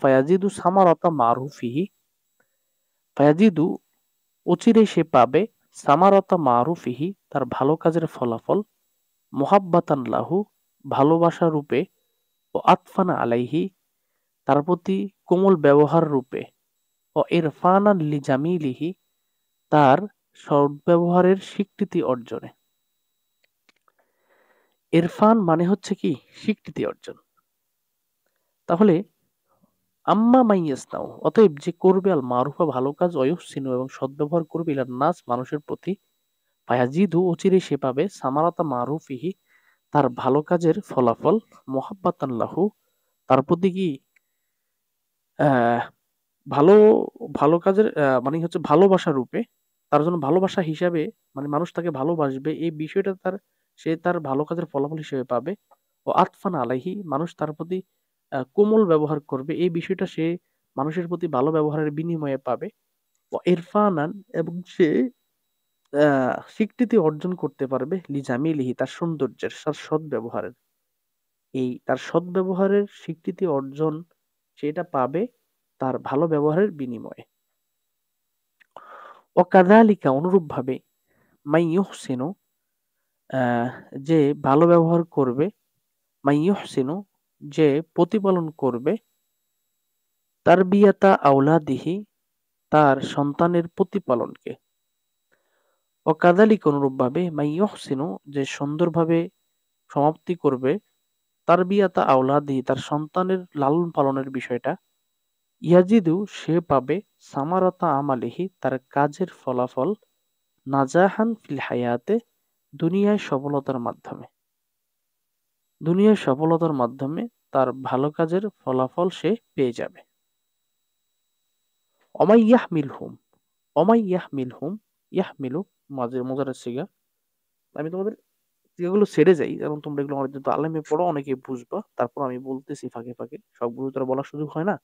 ফায়াজিদু সামারাতা মারুফিহি, ফায়াজিদু অচিরেই সে পাবে, সামারাতা মারুফিহি তার ভালো কাজের ফলাফল, মুহাব্বাতান লাহু ভালোবাসা রূপে, ও আতফানা আলাইহি তার প্রতি কোমল ব্যবহার রূপে, ও ইরফানান লিজামিলিহি তার সদ্ব্যবহারের স্বীকৃতি অর্জনে। ইরফান মানে হচ্ছে কি, স্বীকৃতি অর্জন। তাহলে আম্মা মাইয়াসনাউ অতএব যে করবে, আল মারুফা ভালো কাজ, অয়ুহসিনু এবং সদ্ব্যবহার করবে, ইলান নাস মানুষের প্রতি, ফায়াজিদু অচিরে সে পাবে, সামারাতা মারুফিহি তার ভালো কাজের ফলাফল, মুহাব্বাতান লাহু তার প্রতি কি আহ ভালো ভালো কাজের মানে হচ্ছে ভালোবাসা রূপে, তার জন্য ভালোবাসা হিসাবে, মানে মানুষ তাকে ভালোবাসবে এই বিষয়টা তার, সে তার ভালো কাজের ফলাফল হিসেবে পাবে। ও আতফান আলাইহি মানুষ তার প্রতি কোমল ব্যবহার করবে এই বিষয়টা সে মানুষের প্রতি ভালো ব্যবহারের বিনিময়ে পাবে। ও ইরফানান এবং সে স্বীকৃতি অর্জন করতে পারবে, লিজামিলিহি তার সৌন্দর্যের, তার সৎ ব্যবহারের, এই তার সৎ ব্যবহারের স্বীকৃতি অর্জন সেটা পাবে তার ভালো ব্যবহারের বিনিময়ে। ও কাযালিকা অনুরূপভাবে, মাই ইউহসিনু আহ, যে ভালো ব্যবহার করবে, মাই ইউহসিনু যে প্রতিপালন করবে, তারবিয়াতা আওলাদিহি তার সন্তানের প্রতিপালনকে, ও কাযালিকা অনুরূপভাবে, মাই ইউহসিনু যে সুন্দরভাবে সমাপ্তি করবে, তারবিয়াতা আওলাদিহি তার সন্তানের লালন পালনের বিষয়টা, ইয়াজিদু সে পাবে, সামারাতা আমালিহি তার কাজের ফলাফল, নাজাহান ফিল হায়াতে দুনিয়ায় সফলতার মাধ্যমে, দুনিয়ার সফলতার মাধ্যমে তার ভালো কাজের ফলাফল সে পেয়ে যাবে। অমাইয়াহ মিলহুম, অমাইয়াহ মিলহুম, ইয়াহমিলু মাঝে মোজারের সিগা। আমি তোমাদের যেগুলো ছেড়ে যাই, এবং তোমরা এগুলো আমার যেহেতু আলেমে পড়ো অনেকে বুঝবা, তারপর আমি বলতেছি ফাঁকে ফাঁকে, সবগুলো তো আর বলার সুযোগ হয় না,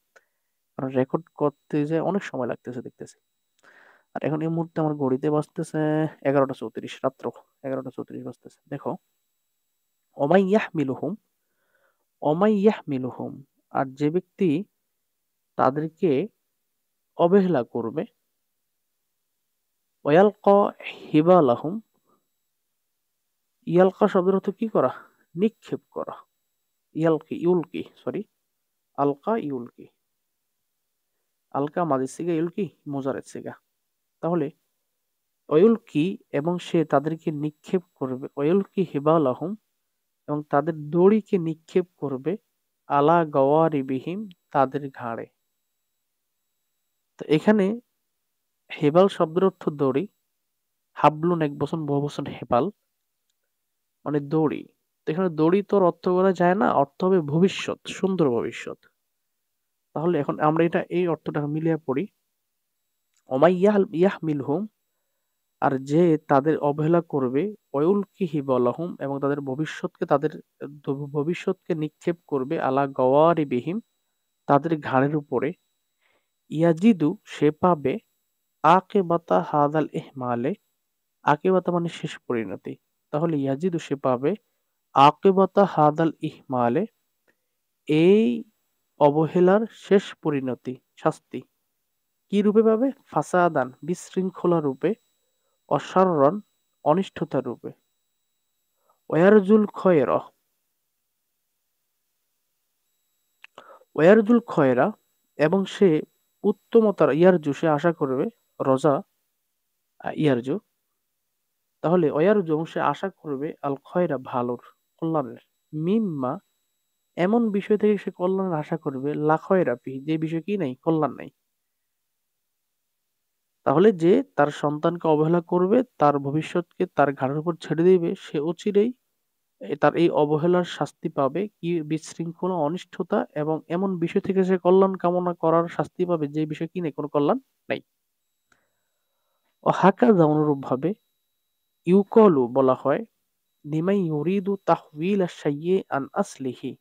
কারণ রেকর্ড করতে যে অনেক সময় লাগতেছে দেখতেছি। আর এখন এই মুহূর্তে আমার ঘড়িতে বাজতেছে 11টা 34, রাত্র 11টা 34 বাজতেছে। দেখো, অমাইয়াহ মিলহুম, অমাইয়াহ মিলহুম আর যে ব্যক্তি তাদেরকে অবহেলা করবে, ওয়ালকা হিবালাহুম, ইয়ালকা শব্দের অর্থ কি করা, নিক্ষেপ করা, ইয়ালকি ইউলকি সরি, আলকা ইউলকি, আলকা মাঝের সিগা, ইউলকি মোজারের সিগা। তাহলে অয়ুলকি এবং সে তাদেরকে নিক্ষেপ করবে, অয়ুলকি হিবালাহুম এবং তাদের দড়িকে নিক্ষেপ করবে, আলা গওয়ারিবিহিম তাদের ঘাড়ে। তো এখানে হেবাল শব্দের অর্থ দড়ি, হাবলুন এক বচন বহু বচন হেবাল মানে দড়ি। তো এখানে দড়ি তোর অর্থ করা যায় না, অর্থ হবে ভবিষ্যৎ, সুন্দর ভবিষ্যৎ। তাহলে এখন আমরা এটা এই অর্থটা মিলিয়ে পড়ি, অমাই ইয়াহ মিলহুম আর যে তাদের অবহেলা করবে, অয়ুলকি হিবলহুম এবং তাদের ভবিষ্যৎকে, তাদের ভবিষ্যৎকে নিক্ষেপ করবে, আলা গওয়ারি বিহিম তাদের ঘাড়ের উপরে, ইয়াজিদু সে পাবে, আকেবাতা হাদাল ইহমালে, আকেবাতা মানে শেষ পরিণতি। তাহলে ইয়াজিদু সে পাবে, আকেবাতা হাদাল ইহমালে এই অবহেলার শেষ পরিণতি, শাস্তি। কি রূপে পাবে, ফাসাদান বিশৃঙ্খলা রূপে, অসাররন অনিষ্ঠতা রূপে, ওয়ারজুল খয়রা, ওয়ারজুল খয়রা এবং সে উত্তমতার, ইয়ারজু সে আশা করবে, রজা ইয়ারজু, তাহলে ওয়ারজু এবং সে আশা করবে, আল খয়রা ভালোর, কল্যাণের, মিম্মা এমন বিষয় থেকে সে কল্যাণের আশা করবে, লা খয়রা ফিহি যে বিষয় কি নাই, কল্যাণ নাই। তাহলে যে তার সন্তানকে অবহেলা করবে, তার ভবিষ্যৎকে তার ঘাড়ের উপর ছেড়ে দিবে, সে অচিরেই তার এই অবহেলার শাস্তি পাবে। কি বিশৃঙ্খলা, অনিষ্ঠতা এবং এমন বিষয় থেকে সে কল্যাণ কামনা করার শাস্তি পাবে যে বিষয় কি নেই, কোনো কল্যাণ নাই। ও হাকাযা অনুরূপভাবে ইউকলু বলা হয় লিমান ইউরিদু তাহউইল আশ-শাইয়্যি আন আসলিহি।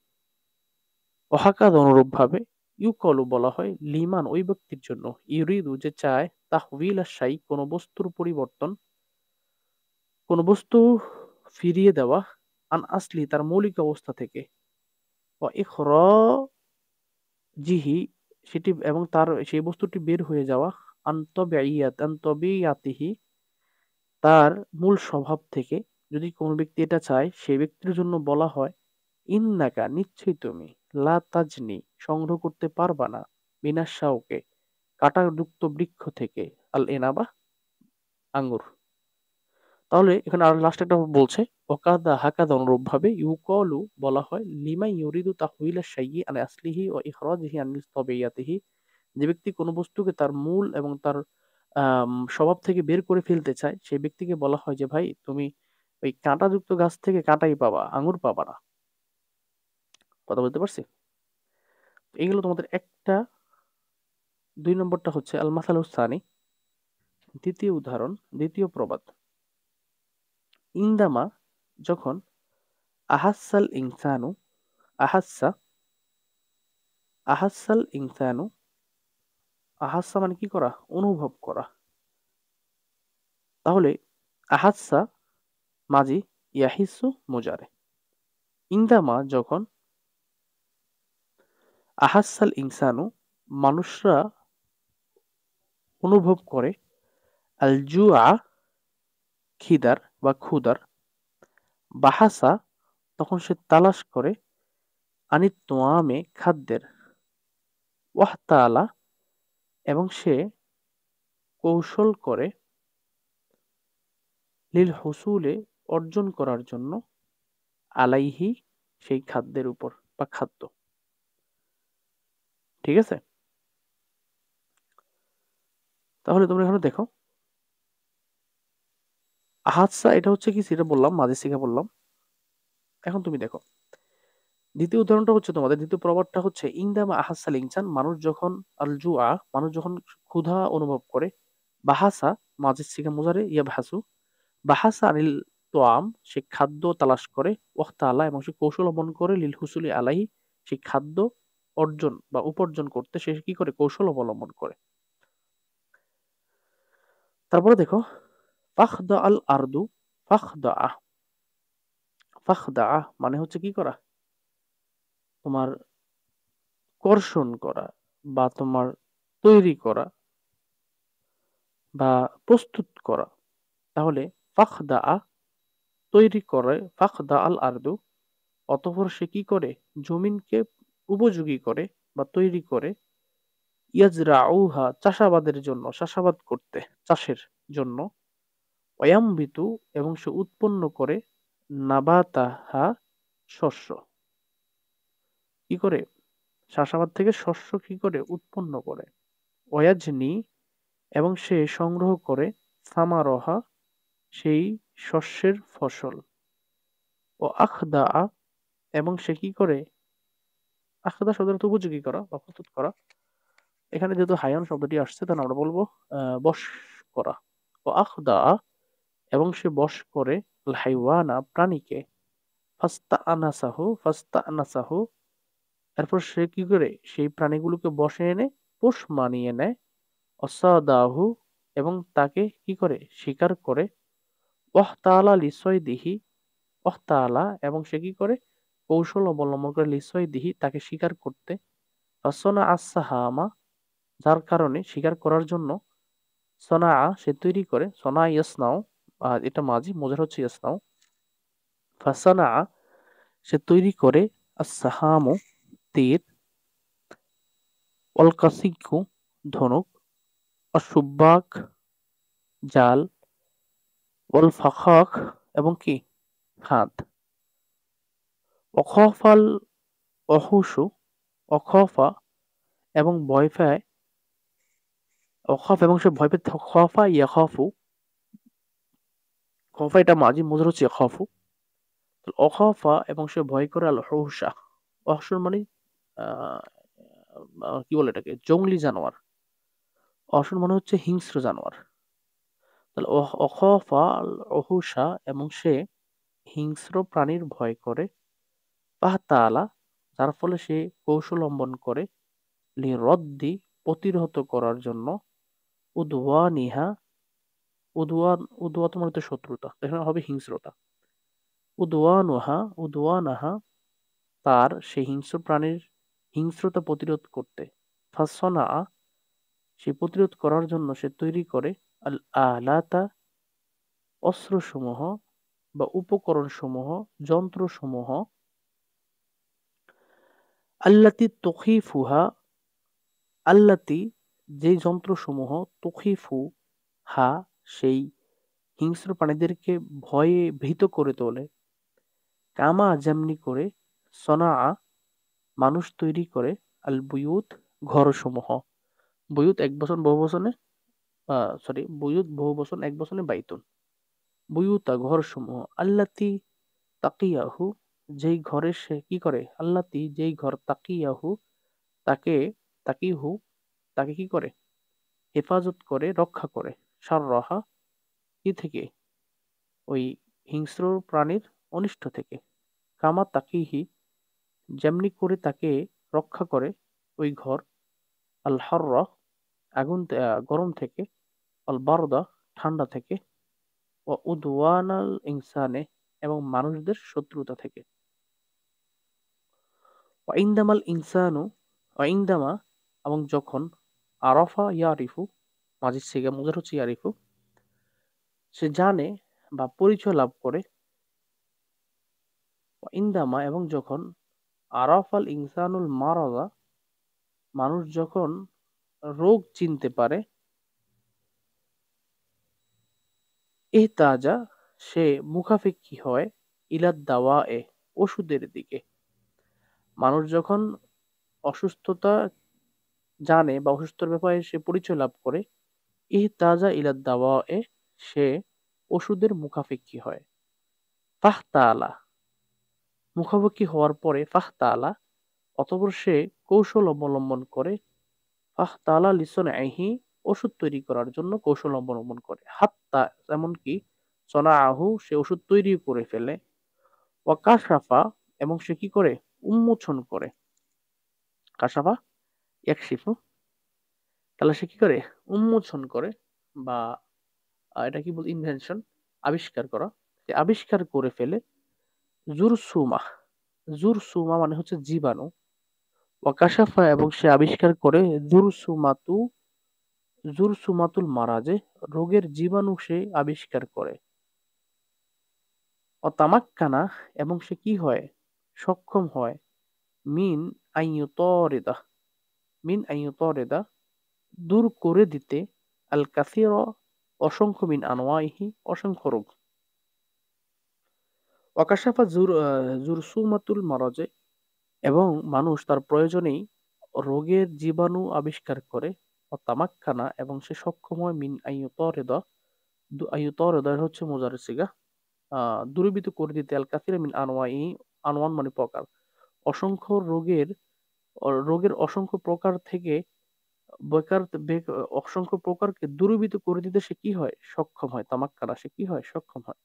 ও হাকাযা অনুরূপভাবে ইউকলু বলা হয় লিমান ওই ব্যক্তির জন্য ইউরিদু যে চায় তাহউইল আশ-শাই কোনো বস্তুর পরিবর্তন, কোনো বস্তু ফিরিয়ে দেওয়া, আন আসলি তার মৌলিক অবস্থা থেকে, ও ইখরাজিহি সেটি এবং তার সেই বস্তুটি বের হয়ে যাওয়া, আন তবিয়াতিহি তার মূল স্বভাব থেকে। যদি কোনো ব্যক্তি এটা চায়, সেই ব্যক্তির জন্য বলা হয় ইন্নাকা নিশ্চয়ই তুমি লা তাজনি সংগ্রহ করতে পারবা না মিনাশ শাওকে কাঁটাযুক্ত বৃক্ষ থেকে, আল এনাবা আঙ্গুর। তাহলে এখানে আর লাস্ট একটা বলছে ওকাদা হাকাদা অনুরূপভাবে ইউকলু বলা হয় লিমা ইউরিদু তাহউইলা শাইয়্যি আন আসলিহি ওয়া ইখরাজিহি আন তাবিয়াতিহি। যে ব্যক্তি কোনো বস্তুকে তার মূল এবং তার স্বভাব থেকে বের করে ফেলতে চায়, সেই ব্যক্তিকে বলা হয় যে ভাই তুমি ওই কাঁটাযুক্ত গাছ থেকে কাঁটাই পাবা, আঙ্গুর পাবা না। কথা বলতে পারছি? এইগুলো তোমাদের একটা। ২ নম্বরটা হচ্ছে আল মাসালুস সানি, দ্বিতীয় উদাহরণ, দ্বিতীয় প্রবাদ। ইনদামা যখন আহাসাল ইনসানু, আহাসা, আহাসাল ইনসানু, আহাসা মানে কি করা? অনুভব করা। তাহলে আহাসা মাজি, ইয়াহিসু মুজারে। ইনদামা যখন আহাসাল ইনসানু মানুষরা অনুভব করে, আল জুআ খিদার বা ক্ষুদার, বাহাসা তখন সে তালাশ করে, আনিত তোয়ামে খাদ্যের, ওয়াহতালা এবং সে কৌশল করে, লিল হুসুলে অর্জন করার জন্য, আলাইহি সেই খাদ্যের উপর বা খাদ্য। ঠিক আছে? তাহলে তোমরা এখানে দেখো আহাদসা এটা হচ্ছে কি, সেটা বললাম, মাঝে শিখা বললাম। এখন তুমি দেখো দ্বিতীয় উদাহরণটা হচ্ছে, তোমাদের দ্বিতীয় প্রবাদটা হচ্ছে ইনদামা আহাসাল ইনসান মানুষ যখন, আল জুআ মানুষ যখন ক্ষুধা অনুভব করে, বাহাসা মাঝে শিখা মুজারে ইয়া ভাসু, বাহাসা আনিল তোয়াম সে খাদ্য তালাশ করে, ওয়াক্তা আলা এবং সে কৌশল অবলম্বন করে, লিল হুসুলি আলাহি সেই খাদ্য অর্জন বা উপার্জন করতে সে কি করে? কৌশল অবলম্বন করে। তারপরে দেখো ফাখদা আল আরদু, ফাখদা, ফাখদা মানে হচ্ছে কি করা? তোমার কর্ষণ করা বা তোমার তৈরি করা বা প্রস্তুত করা। তাহলে ফাখদা তৈরি করে, ফাখদা আল আরদু অতঃপর সে কি করে? জমিনকে উপযোগী করে বা তৈরি করে, ইয়াজরাউহা চাষাবাদের জন্য, চাষাবাদ করতে, চাষের জন্য, অয়ামবিতু এবং সে উৎপন্ন করে, নাবাতাহা শস্য কি করে? চাষাবাদ থেকে শস্য কি করে? উৎপন্ন করে। ওয়াজনি এবং সে সংগ্রহ করে, সামারহা সেই শস্যের ফসল। ও আখদা এবং সে কি করে? আখদা শব্দটা উপযোগী করা বা প্রস্তুত করা। এখানে যেহেতু হায়ান শব্দটি আসছে, তাহলে আমরা বলবো বশ করা। ও আখদা এবং সে বশ করে, আল হাইওয়ানা প্রাণীকে, ফাস্তা আনাসাহু, ফাস্তা আনাসাহু এরপর সে কি করে? সেই প্রাণীগুলোকে বশে এনে পোষ মানিয়ে নেয়, অসাদাহু এবং তাকে কি করে? শিকার করে, ওয়াহতালা লিসয়দিহি, ওয়াহতালা এবং সে কি করে? কৌশল অবলম্বন করে, লিসয়দিহি তাকে শিকার করতে, ফাসনা আস-সাহামা যার কারণে শিকার করার জন্য, সনা সে তৈরি করে, সনা ইয়াসনাও এটা মাজি, মোজার হচ্ছে ইয়াসনাও, ফাসানা সে তৈরি করে, আস-সাহামু তীর, অল কাসিকু ধনুক, অসুব্বাক জাল, ওয়াল ফাখাক এবং কি? ফাঁদ, অখফাল অহুসু, অখফা এবং ভয় পায়, অখাফ এবং সে ভয় পেতে খফা ইয়াখাফু, খফা এটা মাজি মুজার হচ্ছে ইয়াখাফু। অখাফা এবং সে ভয় করে আল হুশা, অহসুর মানে আহ, কি বলে এটাকে, জংলি জানোয়ার। অহসুর মানে হচ্ছে হিংস্র জানোয়ার। তাহলে অখাফা আল অহুসা এবং সে হিংস্র প্রাণীর ভয় করে, পাহতালা যার ফলে সে কৌশল অবলম্বন করে, লিরদ্দি প্রতিহত করার জন্য, উদওয়ানিহা, উদওয়াত মানে হচ্ছে শত্রুতা, এখানে হবে হিংস্রতা। উদওয়ানাহা তার সেই হিংস্র প্রাণীর হিংস্রতা প্রতিরোধ করতে, ফাসনা সে প্রতিরোধ করার জন্য সে তৈরি করে আল আলাতা অস্ত্রসমূহ বা উপকরণসমূহ, যন্ত্রসমূহ, আল্লাতি তখিফুহা, আল্লাতি যেই যন্ত্রসমূহ, তখিফু হা সেই হিংস্র প্রাণীদেরকে ভয়ে ভীত করে তোলে, কামা যেমনি করে, সনা মানুষ তৈরি করে, আল বুয়ুত ঘরসমূহ। বুয়ুত এক বচন বহু বচনে, বুয়ুত বহু বচন এক বচনে বাইতুন। বুয়ুতা ঘরসমূহ, আল্লাতি তাকিয়াহু যেই ঘরে সে কি করে, আল্লাতি যেই ঘর, তাকিয়াহু তাকে, তাকিহু তাকে কি করে, হেফাজত করে, রক্ষা করে, সাররাহা কি থেকে, ওই হিংস্র প্রাণীর অনিষ্ট থেকে, কামা তাকিহি যেমনি করে তাকে রক্ষা করে ওই ঘর, আল হাররা আগুন গরম থেকে, আল বারদা ঠান্ডা থেকে, ও উদওয়ানাল ইনসানে এবং মানুষদের শত্রুতা থেকে। ওয়াইন্দামাল ইনসানু, ওয়াইন্দামা এবং যখন, আরাফা ইয়ারিফু মাঝির সিগা মুজার হচ্ছে ইয়ারিফু, সে জানে বা পরিচয় লাভ করে, ওয়াইন্দামা এবং যখন, আরাফাল ইনসানুল মারাদা মানুষ যখন রোগ চিনতে পারে, তাজা সে মুখাপেক্ষী হয়, ইলাদ দাওয়া এ ওষুধের দিকে। মানুষ যখন অসুস্থতা জানে বা অসুস্থতার ব্যাপারে সে পরিচয় লাভ করে, তাজা ইলাদ দাওয়া এ সে ওষুধের মুখাপেক্ষী হয়। ফাহতালা মুখাপেক্ষী হওয়ার পরে, ফাহতালা অতঃপর সে কৌশল অবলম্বন করে, ফাহতালা লিসন আহি ওষুধ তৈরি করার জন্য কৌশল অবলম্বন করে, হাত্তা এমনকি, সনা আহু সে ওষুধ তৈরি করে ফেলে, ওয়াকাশাফা এবং সে কি করে, উন্মোচন করে, কাশাফা ইয়াকশিফু তাহলে সে কি করে, উন্মোচন করে, বা এটা কি বল, ইনভেনশন, আবিষ্কার করা, সে আবিষ্কার করে ফেলে, জুরসুমা, জুরসুমা মানে হচ্ছে জীবাণু, ওয়াকাশাফা এবং সে আবিষ্কার করে, জুরসুমাতু, জুরসুমাতুল মারাজে রোগের জীবাণু সে আবিষ্কার করে, অতামাক্কানা এবং সে কি হয়, সক্ষম হয়, মিন আইয়ুতরিদা, মিন আইয়ুতরিদা দূর করে দিতে, আল কাসির অসংখ্য, মিন আনওয়াইহি অসংখ্য রোগ, ওয়াকাশাফা জুরসুমাতুল মারাজে এবং মানুষ তার প্রয়োজনেই রোগের জীবাণু আবিষ্কার করে, অতামাক্কানা এবং সে সক্ষম হয়, মিন আইয়ুতরিদা, আইয়ুতরিদা হচ্ছে মুজার সিগা, দূরীভূত করে দিতে, আল কাসির মিন আনওয়াইহি, আনওয়ান মানে প্রকার, অসংখ্য রোগের অসংখ্য প্রকার থেকে, বেকার অসংখ্য প্রকারকে দূরীভূত করে দিতে সে কি হয়, সক্ষম হয়, তামাক্কানা সে কি হয়, সক্ষম হয়,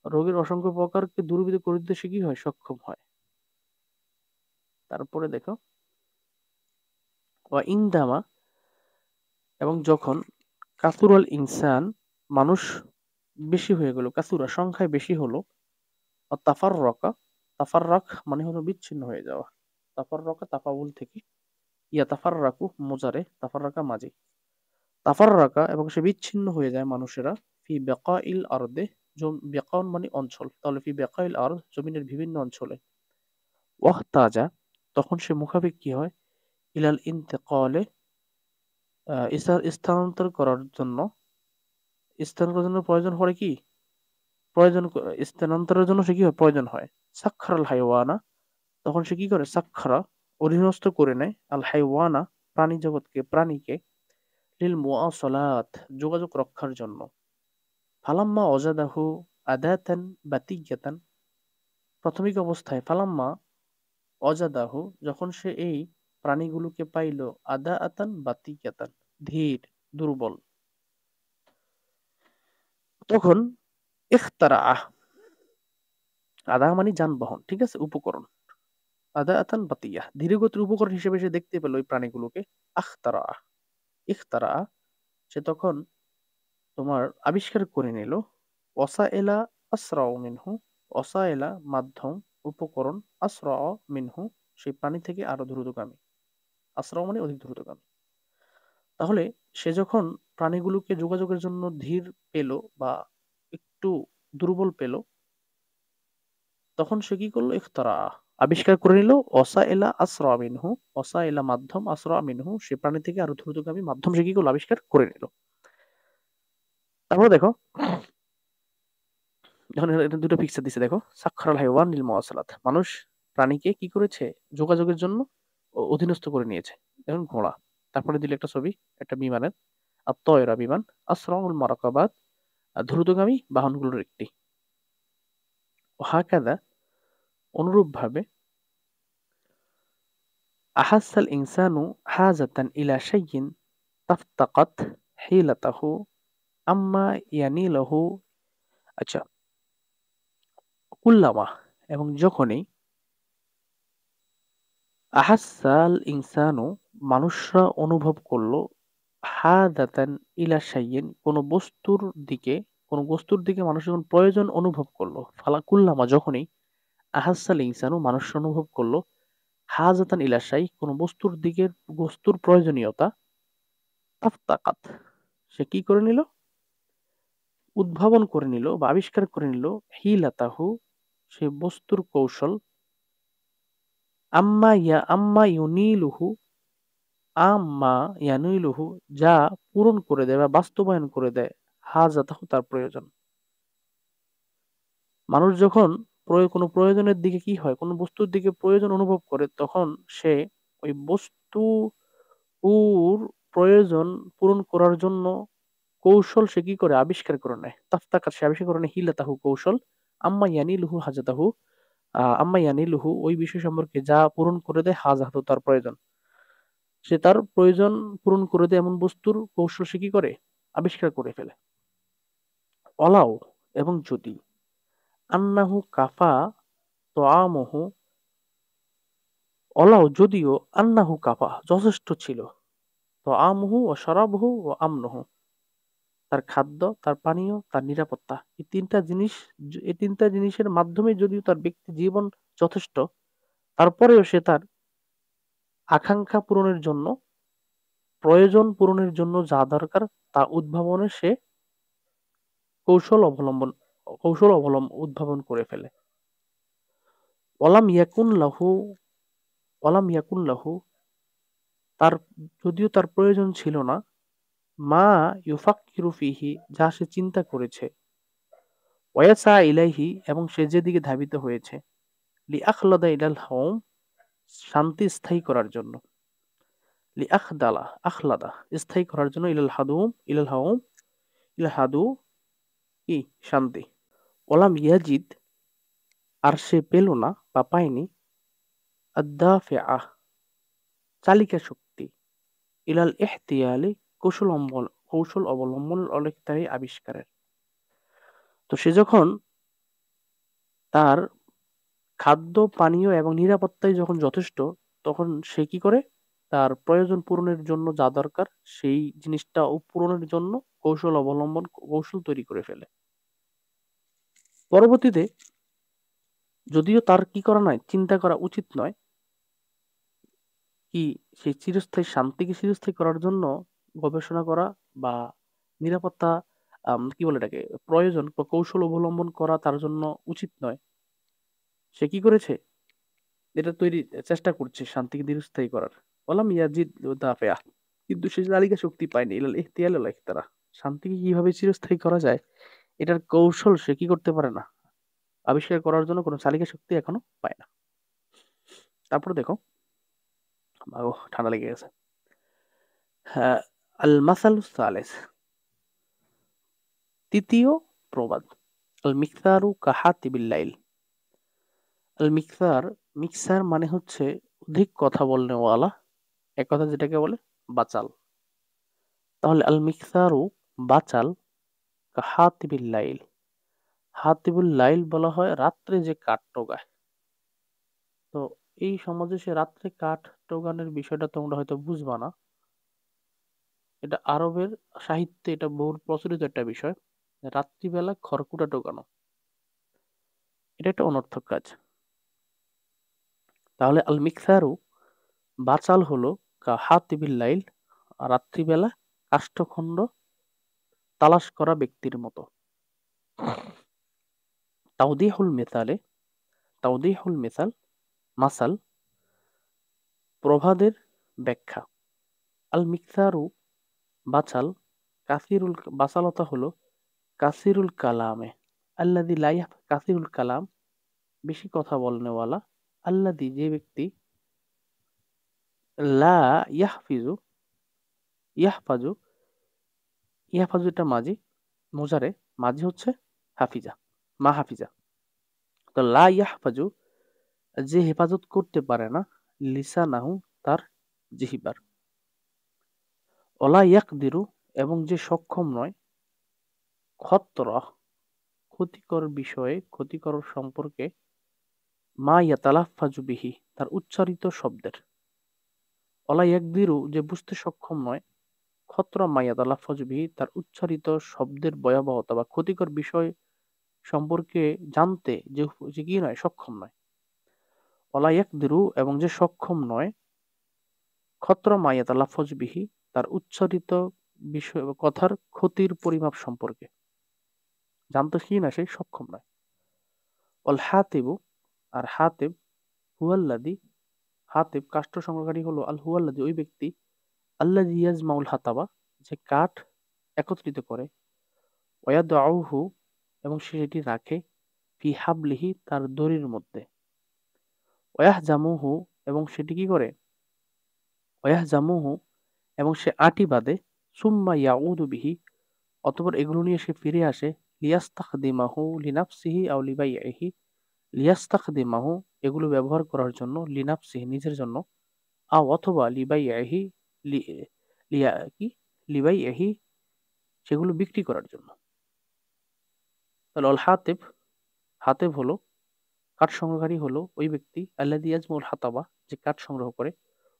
রোগের অসংখ্য প্রকারকে দূরীভূত করে দিতে সে কি হয়, সক্ষম হয়। তারপরে দেখো, ওয়া ইনদামা এবং যখন, কাসুরাল ইনসান মানুষ বেশি হয়ে গেল, কাসুরা সংখ্যায় বেশি হলো, তাফার রকা, তাফার রাক মানে হলো বিচ্ছিন্ন হয়ে যাওয়া, তাফার রকা তাফাউল থেকে, ইয়া তাফার রাকু মোজারে, তাফার রাকা মাঝি, তাফাররাকা এবং সে বিচ্ছিন্ন হয়ে যায় মানুষেরা, ফি বেকাইল আরদে, বেকাউন মানে অঞ্চল, তাহলে ফি বেকাইল আরদ জমিনের বিভিন্ন অঞ্চলে, ওয়াহতাজা তখন সে মুখাপেক্ষী হয়, ইলাল ইন্তেকালে স্থানান্তর করার জন্য, স্থানান্তর করার জন্য প্রয়োজন পড়ে কি, প্রয়োজন স্থানান্তরের জন্য সে কি হয়, প্রয়োজন হয়, সাক্ষরাল হাইওয়ানা তখন সে কি করে, সাক্ষরা অধীনস্থ করে নেয়, আল হাইওয়ানা প্রাণী জগৎকে, প্রাণীকে, লিল মুওয়াসালাত, যোগাযোগ রক্ষার জন্য। ফালাম্মা ওয়াজাদাহু আদাতান বাতিয়াতান, প্রাথমিক অবস্থায় ফালাম্মা অজাদাহু, যখন সে এই প্রাণীগুলোকে পাইল, আদা আতান বাতিয়াতান, ধীর, দুর্বল, তখন ইখতারা, আদা মানে যানবাহন, ঠিক আছে, উপকরণ, আদা আতান বাতিয়া, ধীরগতির উপকরণ হিসেবে সে দেখতে পেল ওই প্রাণীগুলোকে। আখতারা, ইখতারা, সে তখন তোমার আবিষ্কার করে নিল। ওয়াসাইলা আসরাউ মিনহু, ওয়াসাইলা মাধ্যম, উপকরণ, আসরাউ মিনহু সেই প্রাণী থেকে আরো দ্রুতগামী। আসরাউ মানে অধিক দ্রুতগামী। তাহলে সে যখন প্রাণীগুলোকে যোগাযোগের জন্য ধীর পেল বা একটু দুর্বল পেল, তখন সে কি করলো? ইখতারা, আবিষ্কার করে নিল। ওয়াসাইলা আসরা মিনহু, ওয়াসাইলা মাধ্যম, আসরা মিনহু সে প্রাণী থেকে আরো দ্রুতগামী মাধ্যম সে কি করলো? আবিষ্কার করে নিল। তারপরে দেখো, যখন এটা দুটো পিকচার দিছে, দেখো, সাক্ষরাল হাইওয়ান লিল মুওয়াসালাত, মানুষ প্রাণীকে কি করেছে? যোগাযোগের জন্য অধীনস্থ করে নিয়েছে। যেমন ঘোড়া। তারপরে দিল একটা ছবি, একটা বিমানের, আত-তায়রা বিমান, আসরাউল মারাকাবাত, দ্রুতগামী বাহনগুলোর একটি। হাকাদা, অনুরূপভাবে, আহাসাল ইনসানু হাজাতান ইলা শাইইন তাফতাকাত হিলাতাহু আম্মা ইয়ানিলাহু। আচ্ছা, কুল্লামা, এবং যখনই, আহাসাল ইনসানু মানুষরা অনুভব করলো, হাদাতান ইলা শাইইন দিকে কোনো বস্তুর দিকে মানুষ যখন প্রয়োজন অনুভব করলো, ফালা কুল্লামা যখনই, আহাসাল ইনসানু মানুষরা অনুভব করলো, হাজাতান ইলা শাই কোনো বস্তুর দিকে, বস্তুর প্রয়োজনীয়তা, তাফতাকাত সে কি করে নিল? উদ্ভাবন করে নিল বা আবিষ্কার করে নিল, হিলাতাহু সে বস্তুর কৌশল, আম্মা ইউনিলুহু, আম্মা ইয়ানুইলুহু যা পূরণ করে দেয় বা বাস্তবায়ন করে দেয়, হাজাতাহু তার প্রয়োজন। মানুষ যখন কোনো প্রয়োজনের দিকে কি হয়, কোনো বস্তুর দিকে প্রয়োজন অনুভব করে, তখন সে ওই বস্তুর প্রয়োজন পূরণ করার জন্য কৌশল সে কি করে? আবিষ্কার করে নেয়। তাফতাকাত সে আবিষ্কার করে নেয়, হিলাতাহু কৌশল, আম্মা ইয়ানিলুহু হাজাতাহু, আম্মা ইয়ানিলুহু ওই বিষয় সম্পর্কে যা পূরণ করে দেয়, হাজাতাহু তার প্রয়োজন। সে তার প্রয়োজন পূরণ করে দেয় এমন বস্তুর কৌশল সে কি করে? আবিষ্কার করে ফেলে। অলাও, এবং যদি, আন্নাহু কাফা তোয়ামহু, অলাও যদিও, আন্নাহু কাফা যথেষ্ট ছিল, তোয়ামহু ও শরাবহু ও আমনহু তার খাদ্য, তার পানীয়, তার নিরাপত্তা, এই তিনটা জিনিসের মাধ্যমে যদিও তার ব্যক্তি জীবন যথেষ্ট, তারপরেও সে তার আকাঙ্ক্ষা পূরণের জন্য, প্রয়োজন পূরণের জন্য যা দরকার তা উদ্ভাবনে সে উদ্ভাবন করে ফেলে। ওয়ালাম ইয়াকুন লাহু, ওয়ালাম ইয়াকুন লাহু তার, যদিও তার প্রয়োজন ছিল না, মা ইউফাক্কিরু ফিহি যা সে চিন্তা করেছে, ওয়াসা ইলাইহি এবং সে যেদিকে ধাবিত হয়েছে, লি আখলাদা ইলাল হাওম শান্তি স্থায়ী করার জন্য, লি আখদালা আখলাদা স্থায়ী করার জন্য, ইলাল হাদুম ইলাল হাওম, ইলাল হাদু কি? শান্তি। ওলাম ইয়াজিদ আর সে পেল না বা পায়নি, আদ্দাফিআ চালিকা শক্তি, ইলাল ইহতিয়ালি কৌশল অবলম্বন অনেকটাই আবিষ্কারের। তো সে যখন তার খাদ্য, পানীয় এবং নিরাপত্তায় যখন যথেষ্ট, তখন সে কি করে? তার প্রয়োজন পূরণের জন্য যা দরকার সেই জিনিসটা পূরণের জন্য কৌশল তৈরি করে ফেলে। পরবর্তীতে যদিও তার কি করা নয়, চিন্তা করা উচিত নয় কি সেই চিরস্থায়ী শান্তিকে চিরস্থায়ী করার জন্য গবেষণা করা বা নিরাপত্তা, কি বলে এটাকে, প্রয়োজন বা কৌশল অবলম্বন করা তার জন্য উচিত নয়। সে কি করেছে? এটা চেষ্টা করছে শান্তিকে দীর্ঘস্থায়ী করার। বললাম ইয়াজিদ দাফেয়া, কিন্তু সে চালিকা শক্তি পায়নি, ইলাল ইহতিয়াল ওয়াল ইখতিরা শান্তিকে কিভাবে চিরস্থায়ী করা যায় এটার কৌশল সে কি করতে পারে না, আবিষ্কার করার জন্য কোনো চালিকা শক্তি এখনো পায় না। তারপরে দেখো, ঠান্ডা লেগে গেছে। হ্যাঁ, আল মাসালুস সালেস, তৃতীয় প্রবাদ, আল মিকসারু কাহাতিবিল লাইল। আল মিকসার, মিক্সার মানে হচ্ছে অধিক কথা বলনেওয়ালা, এক কথা যেটাকে বলে বাচাল। তাহলে আল মিকসারু বাচাল, কাহাতিবিল লাইল, হাতিবুল লাইল বলা হয় রাত্রে যে কাঠ টোগায়। তো এই সমাজে সে রাত্রে কাঠ টোগানোর বিষয়টা তোমরা হয়তো বুঝবা না। এটা আরবের সাহিত্যে এটা বহু প্রচলিত একটা বিষয়। রাত্রিবেলা খড়কুটা টোকানো, এটা একটা অনর্থক কাজ। তাহলে আল মিকসারু বাচাল হলো কা হাতিবিল লাইল, রাত্রিবেলা কাষ্ঠখণ্ড তালাশ করা ব্যক্তির মতো। তাওদিহুল মিসালে, তাওদিহুল মিসাল, মাসাল, প্রভাদের ব্যাখ্যা। আল মিকসারু বাচাল, কাসিরুল বাচালতা হলো কাসিরুল কালামে, আল্লাদি লাইয়া কাসিরুল কালাম, বেশি কথা বলনেওয়ালা, আল্লাদি যে ব্যক্তি, লা ইয়াহফিজু, ইয়াহফাজু, ইয়াহফাজু এটা মাজি, মোজারে, মাজি হচ্ছে হাফিজা, মা হাফিজা। তো লা ইয়াহফাজু যে হেফাজত করতে পারে না, লিসানাহু তার জিহিবার, ওলা ইয়াকদিরু এবং যে সক্ষম নয়, খতরা ক্ষতিকর বিষয়ে, ক্ষতিকর সম্পর্কে, মা ইয়াতালাফাজু বিহি তার উচ্চারিত শব্দের, ওলা ইয়াকদিরু যে বুঝতে সক্ষম নয়, খতরা মা ইয়াতালাফাজু বিহি তার উচ্চারিত শব্দের ভয়াবহতা বা ক্ষতিকর বিষয় সম্পর্কে জানতে যে যে কি নয়, সক্ষম নয়। ওলা ইয়াকদিরু এবং যে সক্ষম নয়, খতরা মা ইয়াতালাফাজু বিহি তার উচ্চারিত বিষয় কথার ক্ষতির পরিমাপ সম্পর্কে জানতে কি না, সেই সক্ষম নয়। অল হাতিবু আর হাতিব, হুয়াল্লাদি, হাতিব কাষ্ঠ সংগ্রহকারী হলো আল হুয়াল্লাদি ওই ব্যক্তি, আল্লাযী ইয়াজমাউল হাতাবা যে কাঠ একত্রিত করে, ওয়ায়াদউহু এবং সে সেটি রাখে, ফি হাবলিহি তার দড়ির মধ্যে, ওয়াহজামুহু এবং সেটি কি করে, ওয়াহজামুহু এবং সে আটি বাঁধে, সুম্মা ইয়াউদু বিহি অতঃপর এগুলো নিয়ে সে ফিরে আসে, লিয়াস্তাখদিমাহু লিনাফসিহি আও লিবাইইহি, লিয়াস্তাখদিমাহু এগুলো ব্যবহার করার জন্য, লিনাফসিহি নিজের জন্য, আও অথবা লিবাইইহি লিয়া কি লিবাইইহি সেগুলো বিক্রি করার জন্য। তাহলে অল হাতেব, হাতেব হলো কাঠ সংগ্রহকারী হলো ওই ব্যক্তি, আল্লাযী ইয়াজমুল হাতাবা যে কাঠ সংগ্রহ করে,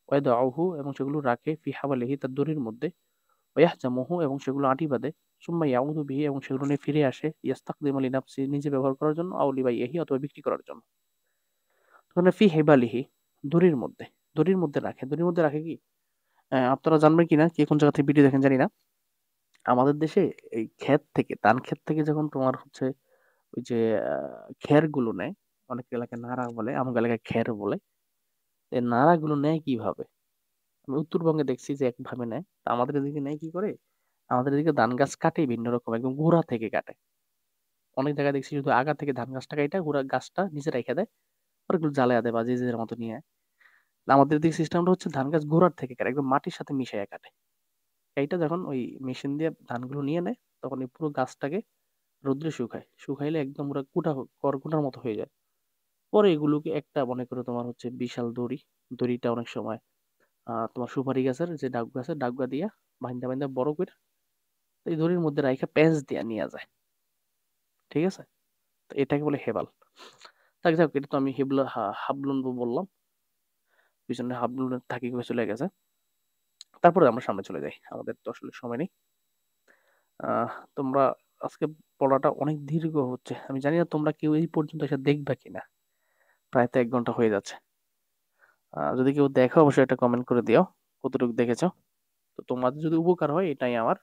ওয়াদাউহু এবং সেগুলো রাখে, ফি হাবালিহি তার দড়ির মধ্যে, ওয়াহজামুহু এবং সেগুলো আঁটি বাঁধে, সুম্মা ইয়াউদু বিহি এবং সেগুলো নিয়ে ফিরে আসে, ইয়াস্তাখদিমু লিনাফসি নিজে ব্যবহার করার জন্য, আও লিবাইইহি অথবা বিক্রি করার জন্য। তখন ফি হেবালিহি দড়ির মধ্যে, দড়ির মধ্যে রাখে, দড়ির মধ্যে রাখে কি, আপনারা জানবেন কিনা, কে কোন জায়গা থেকে ভিডিও দেখেন জানি না, আমাদের দেশে এই ক্ষেত থেকে, ধান ক্ষেত থেকে যখন তোমার হচ্ছে ওই যে খের গুলো নেয়, অনেক এলাকায় নাড়া বলে, আমার এলাকায় খের বলে, এই নাড়া গুলো নেয় কিভাবে, আমি উত্তরবঙ্গে দেখছি যে একভাবে নেয়, তা আমাদের এদিকে নেয় কি করে, আমাদের এদিকে ধান গাছ কাটে ভিন্ন রকম, একদম গোড়া থেকে কাটে। অনেক জায়গায় দেখছি শুধু আগা থেকে ধান গাছটা কাটা গোড়া গাছটা নিচে রেখে দেয়, পরে এগুলো জ্বালায় দেয় বা যে যার মতো নিয়ে। আমাদের দিকে সিস্টেমটা হচ্ছে ধান গাছ গোড়ার থেকে কাটে, একদম মাটির সাথে মিশিয়ে কাটে। এইটা যখন ওই মেশিন দিয়ে ধানগুলো নিয়ে নেয়, তখন এই পুরো গাছটাকে রোদ্রে শুকায়, শুকাইলে একদম পুরো কুটা করকুটার মতো হয়ে যায়। পরে এগুলোকে একটা মনে করো তোমার হচ্ছে বিশাল দড়ি, দড়িটা অনেক সময় তোমার সুপারি গাছের যে ডাব গাছের ডাবগা দিয়া বাইন্দা বাইন্দা বড় করে এই দড়ির মধ্যে রাইখা প্যাঁচ দিয়া নিয়ে যায়। ঠিক আছে, তো এটাকে বলে হেবাল। তাকে যাক, এটা তো আমি হেবলা হাবলুন বললাম, পিছনে হাবলুন থাকি হয়ে চলে গেছে। তারপরে আমরা সামনে চলে যাই, আমাদের তো আসলে সময় নেই। তোমরা আজকে পড়াটা অনেক দীর্ঘ হচ্ছে, আমি জানি না তোমরা কেউ এই পর্যন্ত এসে দেখবা কিনা, প্রায় তো 1 ঘন্টা হয়ে যাচ্ছে। যদি কেউ দেখো অবশ্যই একটা কমেন্ট করে দিও কতটুকু দেখেছো। তো তোমাদের যদি উপকার হয় এটাই আমার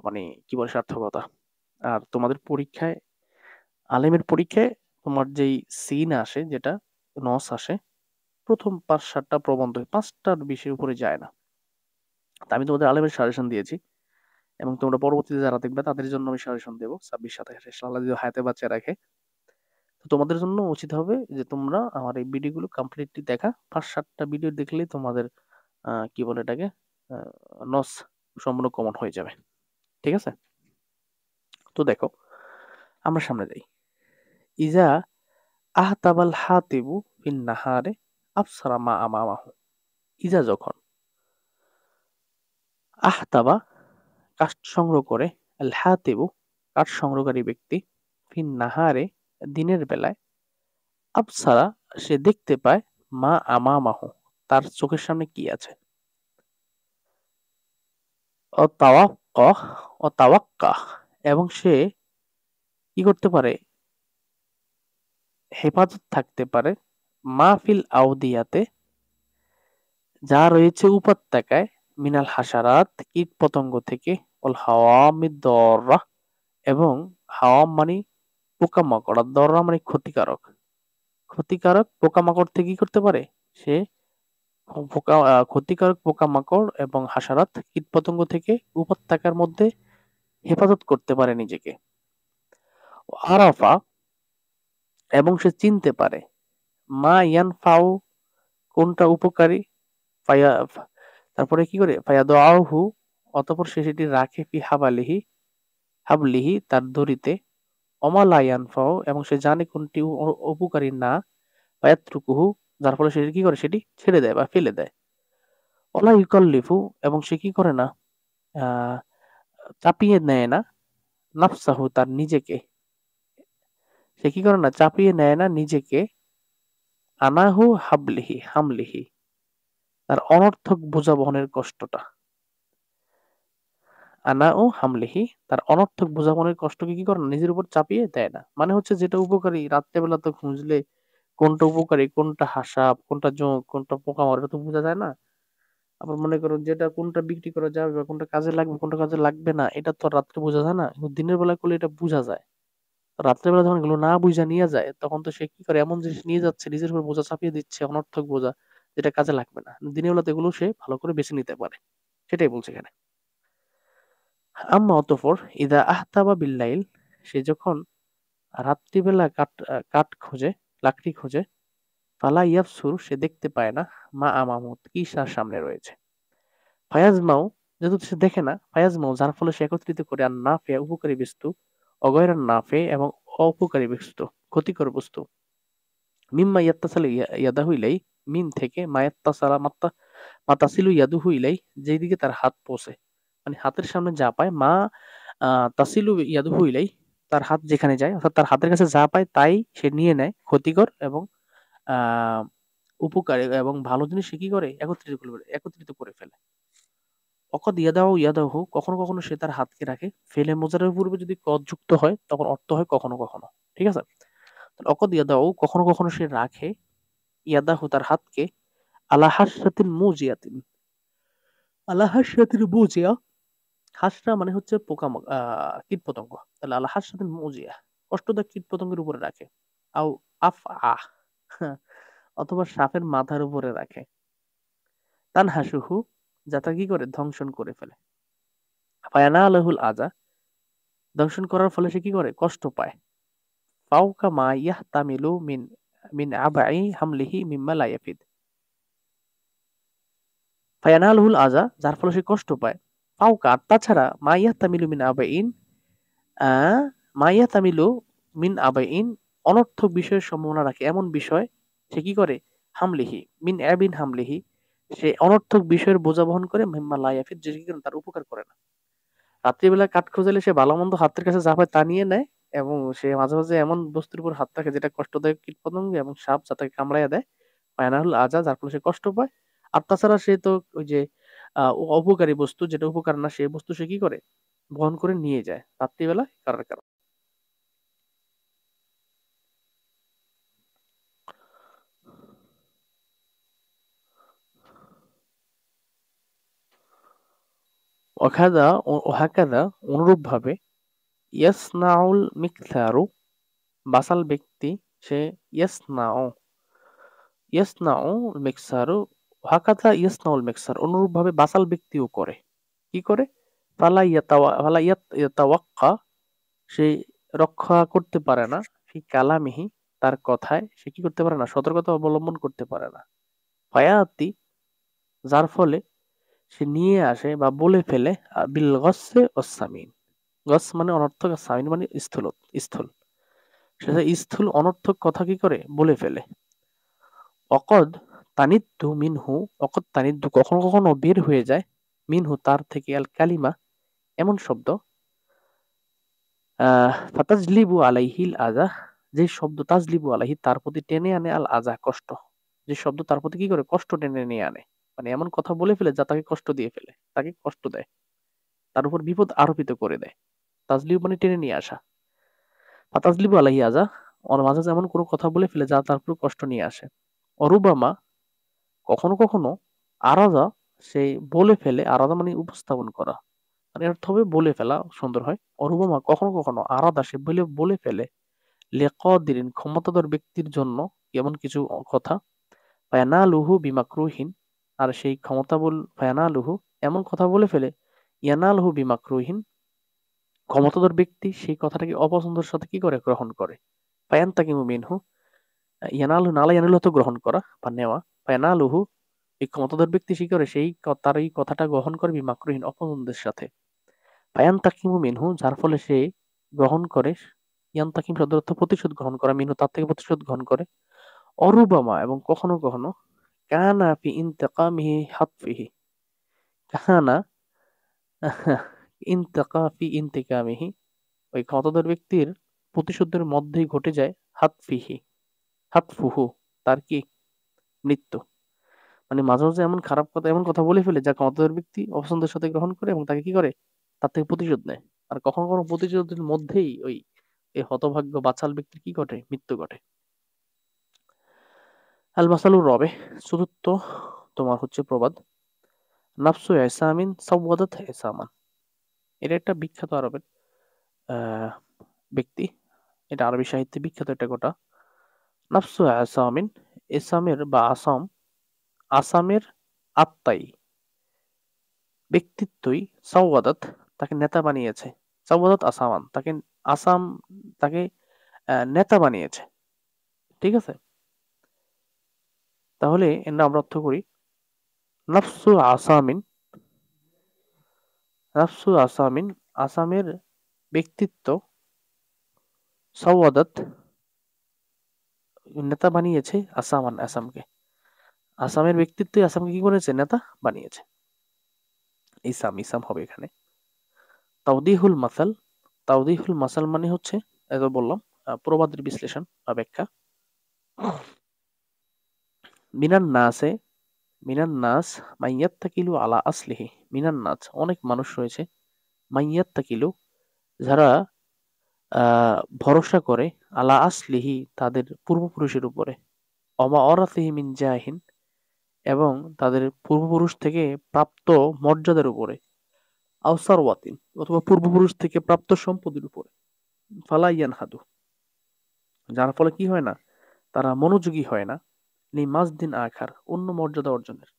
মানে কি বলে সার্থকতা। আর তোমাদের পরীক্ষায়, আলেমের পরীক্ষায় তোমার যেই সিন আসে, যেটা নস আসে, প্রথম 5-7টা প্রবন্ধ, 5টার বেশি উপরে যায় না। তা আমি তোমাদের আলেমের সাজেশন দিয়েছি, এবং তোমরা পরবর্তীতে যারা দেখবে তাদের জন্য আমি সাজেশন দেবো 26-27 আল্লাহ যদি হায়াতে বাঁচিয়ে রাখে। তো তোমাদের জন্য উচিত হবে যে তোমরা আমার এই ভিডিওগুলো কমপ্লিটলি দেখা, 5-7টা ভিডিও দেখলেই তোমাদের কি বলে এটাকে, নস সম্পূর্ণ কমন হয়ে যাবে। ঠিক আছে? তো দেখো আমরা সামনে যাই। ইজা আহতাবাল হাতিবু ফিন নাহারে আফসারা মা আমামাহু। ইজা যখন আহতাবা কাঠ সংগ্রহ করে, আল হাতিবু কাঠ সংগ্রহকারী ব্যক্তি, ফিন নাহারে দিনের বেলায়, আবসারা সে দেখতে পায়, মা আমামাহু তার চোখের সামনে কি আছে, অতাওয়াক্কাহ অতাওয়াক্কাহ এবং সে কি করতে পারে, হেফাজত থাকতে পারে, মাহফিল আউদিয়াতে যা রয়েছে উপত্যকায়, মিনাল হাসারাত কীট পতঙ্গ থেকে, অল হাওয়ামিদ দররা এবং হাওয়াম মানে পোকামাকড়, আর দররা মানে ক্ষতিকারক, ক্ষতিকারক পোকামাকড় থেকে কি করতে পারে সে, ক্ষতিকারক পোকামাকড় এবং হাসারাত কীটপতঙ্গ থেকে উপত্যকার মধ্যে হেফাজত করতে পারে নিজেকে। আরাফা এবং সে চিনতে পারে, মা ইয়ানফাউ কোনটা উপকারী, ফায়া তারপরে কি করে, ফায়াদাহু অতঃপর সে সেটি রাখে, ফি হাবালিহি হাবলিহি তার দড়িতে, অমা লা ইয়ানফাউ এবং সে জানে কোনটি উপকারী না, ফায়াত্রুকুহু যার ফলে সে কি করে সেটি ছেড়ে দেয় বা ফেলে দেয়। অলা ইউকাল্লিফু এবং সে কি করে না, আহ চাপিয়ে নেয় না, নাফসাহু তার নিজেকে, সে কি করে না চাপিয়ে নেয় না নিজেকে, আনাহু হাবলিহি হামলিহি তার অনর্থক বোঝা বহনের কষ্টটা, আনা ও হামলিহি তার অনর্থক বোঝা বহনের কষ্টকে কি করে না নিজের উপর চাপিয়ে দেয় না। মানে হচ্ছে যেটা উপকারী রাত্রেবেলা তো খুঁজলে কোনটা উপকারী, কোনটা হাসাব, কোনটা জোঁক, কোনটা পোকামাকড় এটা তো বোঝা যায় না। আবার মনে করো যেটা কোনটা বিক্রি করা যাবে বা কোনটা কাজে লাগবে কোনটা কাজে লাগবে না, এটা তো আর রাত্রে বোঝা যায় না, কিন্তু দিনের বেলা করলে এটা বোঝা যায়। রাত্রের বেলা যখন এগুলো না বুঝা নিয়ে যায় তখন তো সে কি করে এমন জিনিস নিয়ে যাচ্ছে, নিজের উপর বোঝা চাপিয়ে দিচ্ছে, অনর্থক বোঝা যেটা কাজে লাগবে না। দিনের বেলাতে এগুলো সে ভালো করে বেছে নিতে পারে, সেটাই বলছে এখানে। আম্মা অতঃপর ইদা আহতাবা বিল্লাইল সে যখন রাত্রিবেলা কাঠ খোঁজে, লাকড়ি খোঁজে, ফালা ইয়াবসুর সে দেখতে পায় না, মা আমামত কি তার সামনে রয়েছে, ফায়াজমাও যেহেতু সে দেখে না, ফায়াজমাও যার ফলে সে একত্রিত করে, আর নাফে উপকারী বস্তু, অগয়রার নাফে এবং অপকারী বস্তু ক্ষতিকর বস্তু, মিম্মা ইয়াত্তাসালু ইয়াদাহু ইলাই মিন থেকে, মায়াত্তাসালা মাতাসিলু ইয়াদুহু ইলাই যেদিকে তার হাত পৌঁছে, মানে হাতের সামনে যা পায়, মা তাসিলু ইয়াদুহু ইলাই তার হাত যেখানে যায়, অর্থাৎ তার হাতের কাছে যা পায় তাই সে নিয়ে নেয়, ক্ষতিকর এবং আহ উপকারী এবং ভালো জিনিস সে কি করে একত্রিত করে ফেলে। অকদ ইয়াদাহু ইয়াদাহু কখনো কখনো সে তার হাতকে রাখে, ফেলে মোজারের পূর্বে যদি কদ যুক্ত হয় তখন অর্থ হয় কখনো কখনো। ঠিক আছে? অকদ ইয়াদাহু কখনো কখনো সে রাখে, ইয়াদাহু তার হাতকে, আলা হাসরাতিন মুজিয়াতিন, আলা হাসরাতিন মুজিয়া, হাসরা মানে হচ্ছে কীট পতঙ্গ, তাহলে আলা হাসরাতিন মুজিয়া কষ্টদায়ক কীট পতঙ্গের উপরে রাখে, আও আফ আহ অথবা সাপের মাথার উপরে রাখে, তান হাসুহু যাতা কি করে ধ্বংসন করে ফেলে, ফায়ানা আলাহুল আজা দংশন করার ফলে সে কি করে কষ্ট পায়, ফাওকা মা ইয়াহতামিলু মিন মিন আবাই হামলিহি মিম্মা লা ইয়াফিদ, ফায়ানালহুল আজা যার ফলে সে কষ্ট পায়, ফাওকা আর তাছাড়া মা ইয়াহতামিলু মিন আবাইন মা ইয়াহতামিলু মিন আবাইন অনর্থক বিষয়ের সম্ভাবনা রাখে, এমন বিষয় সে কি করে, হামলিহি মিন আবিন হামলিহি সে অনর্থক বিষয়ের বোঝা বহন করে, মিম্মা লা ইয়াফিদ যে কি করে তার উপকার করে না। রাত্রিবেলা কাঠ খোঁজালে সে ভালো মন্দ হাতের কাছে যা পায় তা নিয়ে নেয়, এবং সে মাঝে মাঝে এমন বস্তুর উপর হাত রাখে যেটা কষ্টদায়ক কীটপতঙ্গ এবং সাপ যা তাকে কামড়াইয়া দেয়, ফায়নাহুল আজা যার ফলে সে কষ্ট পায়। আর তাছাড়া সে তো ওই যে অপকারী বস্তু যেটা উপকার না সেই বস্তু সে কি করে বহন করে নিয়ে যায় রাত্রিবেলা কারোর কারণ। ওহাকাদা অনুরূপ ভাবে, ইয়াসনাউল মিকথারু বাসাল ব্যক্তি সে, ইয়াসনাউ ইয়াসনাউল মিকসারু ওহাকাদা ইয়াসনাউল মিকসার অনুরূপ ভাবে বাসাল ব্যক্তিও করে, কি করে, ফালা ইয়াতাওয়াক্কা সে রক্ষা করতে পারে না, ফি কালামিহি তার কথায় সে কি করতে পারে না সতর্কতা অবলম্বন করতে পারে না, ফায়াতি যার ফলে সে নিয়ে আসে বা বলে ফেলে বিল গস্সে ওয়াস-সামিন। গস মানে অনর্থক আর সামিন মানে স্থূল। সে স্থূল অনর্থক কথা কি করে বলে ফেলে। অকদ তানিদ্দু মিনহু, অকদ তানিদ্দু কখনো কখনো বের হয়ে যায়, মিনহু তার থেকে আল কালিমা এমন শব্দ, ফাতাজলিবু আলাইহিল আযা, যে শব্দ তাজলিবু আলাইহি তার প্রতি টেনে আনে আল আযা কষ্ট, যে শব্দ তার প্রতি কি করে কষ্ট টেনে নিয়ে আনে, মানে এমন কথা বলে ফেলে যা তাকে কষ্ট দিয়ে ফেলে, তাকে কষ্ট দেয়, তার উপর বিপদ আরোপিত করে দেয়। তাজলিব মানে টেনে নিয়ে আসা। ফাতাজলিবু আলাইহি আযা, ওর মাঝে এমন কোনো কথা বলে ফেলে যা তার উপর কষ্ট নিয়ে আসে। অরুবামা কখনো কখনো, আরাদা সে বলে ফেলে, আরাদা মানে উপস্থাপন করা, মানে অর্থ হবে বলে ফেলা সুন্দর হয়। অরুবামা কখনো কখনো আরাদা সে বলে বলে ফেলে লিকাদিরিন ক্ষমতাধর ব্যক্তির জন্য এমন কিছু কথা, ফায়ানালুহু বিমাকরুহিন, আর সেই ফায়ানালুহু এমন কথা বলে ফেলে, ইয়ানালহু বিমাকরুহিন ক্ষমতাধর ব্যক্তি সেই কথাটাকে অপছন্দের সাথে কি করে গ্রহণ করে। ফায়ান্তাকিমু মিনহু, ইয়ানালহু নালা ইয়ানালহু তো গ্রহণ করা বা নেওয়া, ফায়ানালুহু এই ক্ষমতাধর ব্যক্তি কি করে সেই তার এই কথাটা গ্রহণ করে বিমাকরুহিন অপছন্দের সাথে। ফায়ান্তাকিমু মিনহু যার ফলে সে গ্রহণ করে, ইয়ান্তাকিম শব্দের অর্থ প্রতিশোধ গ্রহণ করা, মিনহু তার থেকে প্রতিশোধ গ্রহণ করে। অরুবামা এবং কখনো কখনো, কানা ফি ইন্তেকামিহি হাতফিহি, কানা ইন্তেকা ফি ইন্তেকামিহি ওই ক্ষমতাধর ব্যক্তির প্রতিশোধের মধ্যেই ঘটে যায় হাতফিহি, হাতফুহু তার কি মৃত্যু। মানে মাঝে মাঝে এমন খারাপ কথা এমন কথা বলে ফেলে যা ক্ষমতাধর ব্যক্তি অপছন্দের সাথে গ্রহণ করে এবং তাকে কি করে তার থেকে প্রতিশোধ নেয়। আর কখনো কখনো প্রতিশোধের মধ্যেই ওই এই হতভাগ্য বাচাল ব্যক্তির কি ঘটে মৃত্যু ঘটে। আল মাসালুর রবে, চতুর্থ তোমার হচ্ছে প্রবাদ, নাফসু ইসামিন সাওয়াদাত ইসামান। এটা একটা বিখ্যাত আরবের আহ ব্যক্তি, এটা আরবি সাহিত্যে বিখ্যাত একটা গোটা। নাফসু আসামিন, ইসামের বা আসামের আত্মাই, ব্যক্তিত্বই সাওয়াদাত তাকে নেতা বানিয়েছে, সাওয়াদাত আসামান তাকে, আসাম তাকে নেতা বানিয়েছে। ঠিক আছে, তাহলে এর আমরা অর্থ করি নাফসু আসামিন, নাফসু আসামিন আসামের ব্যক্তিত্ব, সাওয়াদাত নেতা বানিয়েছে আসামকে, আসামের ব্যক্তিত্বই আসামকে কি করেছে নেতা বানিয়েছে। ইসাম হবে এখানে। তাওদিহুল মাসাল, তাওদিহুল মাসাল মানে হচ্ছে এত বললাম প্রবাদের বিশ্লেষণ বা ব্যাখ্যা। মিনান নাসে, মিনান নাস মাইয়াত্তাকিলু আলা আসলিহি, মিনান নাস অনেক মানুষ রয়েছে, মাইয়াত্তাকিলু যারা ভরসা করে, আলা আসলিহি তাদের পূর্বপুরুষের উপরে, অমা অরাতিহি মিন জাহিন এবং তাদের পূর্বপুরুষ থেকে প্রাপ্ত মর্যাদার উপরে, আওসার ওয়াতিন অথবা পূর্বপুরুষ থেকে প্রাপ্ত সম্পদের উপরে, ফালাইয়ান হাদু যার ফলে কি হয় না তারা মনোযোগী হয় না, লিমাজদিন আখার অন্য মর্যাদা অর্জনের,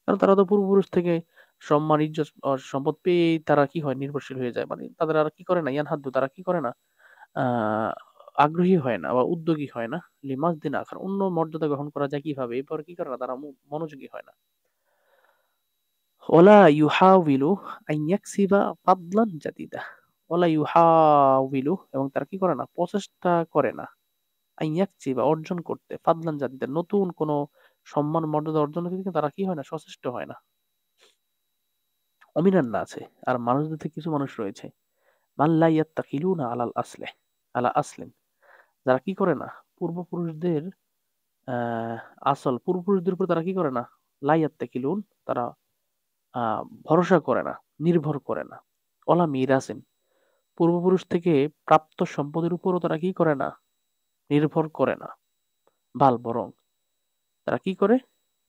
কারণ তারা তো পূর্বপুরুষ থেকে সম্মান ইজ্জত সম্পদ পেয়ে তারা কি হয় নির্ভরশীল হয়ে যায়, মানে তাদের আর কি করে না ইয়ান হাদ্দু তারা কি করে না আহ আগ্রহী হয় না বা উদ্যোগী হয় না, লিমাজদিন আখার অন্য মর্যাদা গ্রহণ করা যায় কিভাবে, এরপর কি করে না তারা মনোযোগী হয় না। ওলা ইউহাউইলু আন ইয়াকসিবা ফাদলান জাদিদা, ওলা ইউহাউইলু এবং তারা কি করে না প্রচেষ্টা করে না, আন ইয়াকসিবা অর্জন করতে, ফাদলান জাদিদা নতুন কোনো সম্মান মর্যাদা অর্জনের দিকে তারা কি হয় না সচেষ্ট হয় না। অমিনান্না আছে আর মানুষদের থেকে কিছু মানুষ রয়েছে, মাল্লা ইয়াত্তাকিলুনা আলাল আসলে, আলা আসলেন যারা কি করে না পূর্বপুরুষদের আহ পূর্বপুরুষদের উপর তারা কি করে না, লাইয়াত্তাকিলুন তারা ভরসা করে না, নির্ভর করে না। অলা মিরাসিন পূর্বপুরুষ থেকে প্রাপ্ত সম্পদের উপরও তারা কি করে না নির্ভর করে না, বাল বরং তারা কি করে,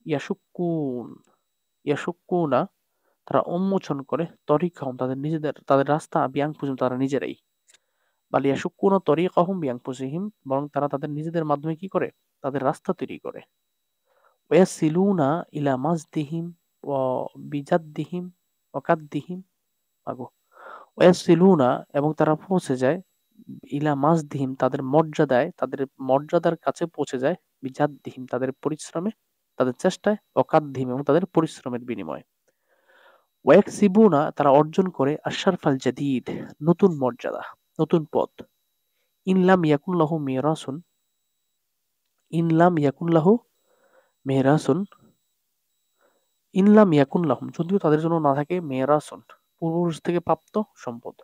ইয়াসুকুন, ইয়াসুকুনা তারা উন্মোচন করে, তরিকাহম তাদের রাস্তা, বিয়াং পর্যন্ত তারা নিজেরাই, বাল ইয়াসুকুনা তরিকাহম বিয়াং পুসিহিম বরং তারা তাদের নিজেদের মাধ্যমে কি করে তাদের রাস্তা তৈরি করে। ওয়াসিলুনা ইলা মাজদিহিম ওয়া বিজাদ্দিহিম ওয়াকাদ্দিহিম আগো, ওয়াসিলুনা এবং তারা পৌঁছে যায়, ইলা মাজদিহিম তাদের মর্যাদায়, তাদের মর্যাদার কাছে পৌঁছে যায়, বিজাদ্দিহিম তাদের পরিশ্রমে, তাদের চেষ্টায়, ওয়াকাদ্দিহিম এবং তাদের পরিশ্রমের বিনিময়ে। ওয়াকসিবুনা তারা অর্জন করে আশরাফাল জাদিদ নতুন মর্যাদা, নতুন পদ। ইনলাম ইয়াকুন লাহু মিরাসুন, ইনলাম ইয়াকুন লাহু মেহরাসুন, ইনলাম ইয়াকুন লাহুম যদিও তাদের জন্য না থাকে মেহরাসুন পূর্বপুরুষ থেকে প্রাপ্ত সম্পদ।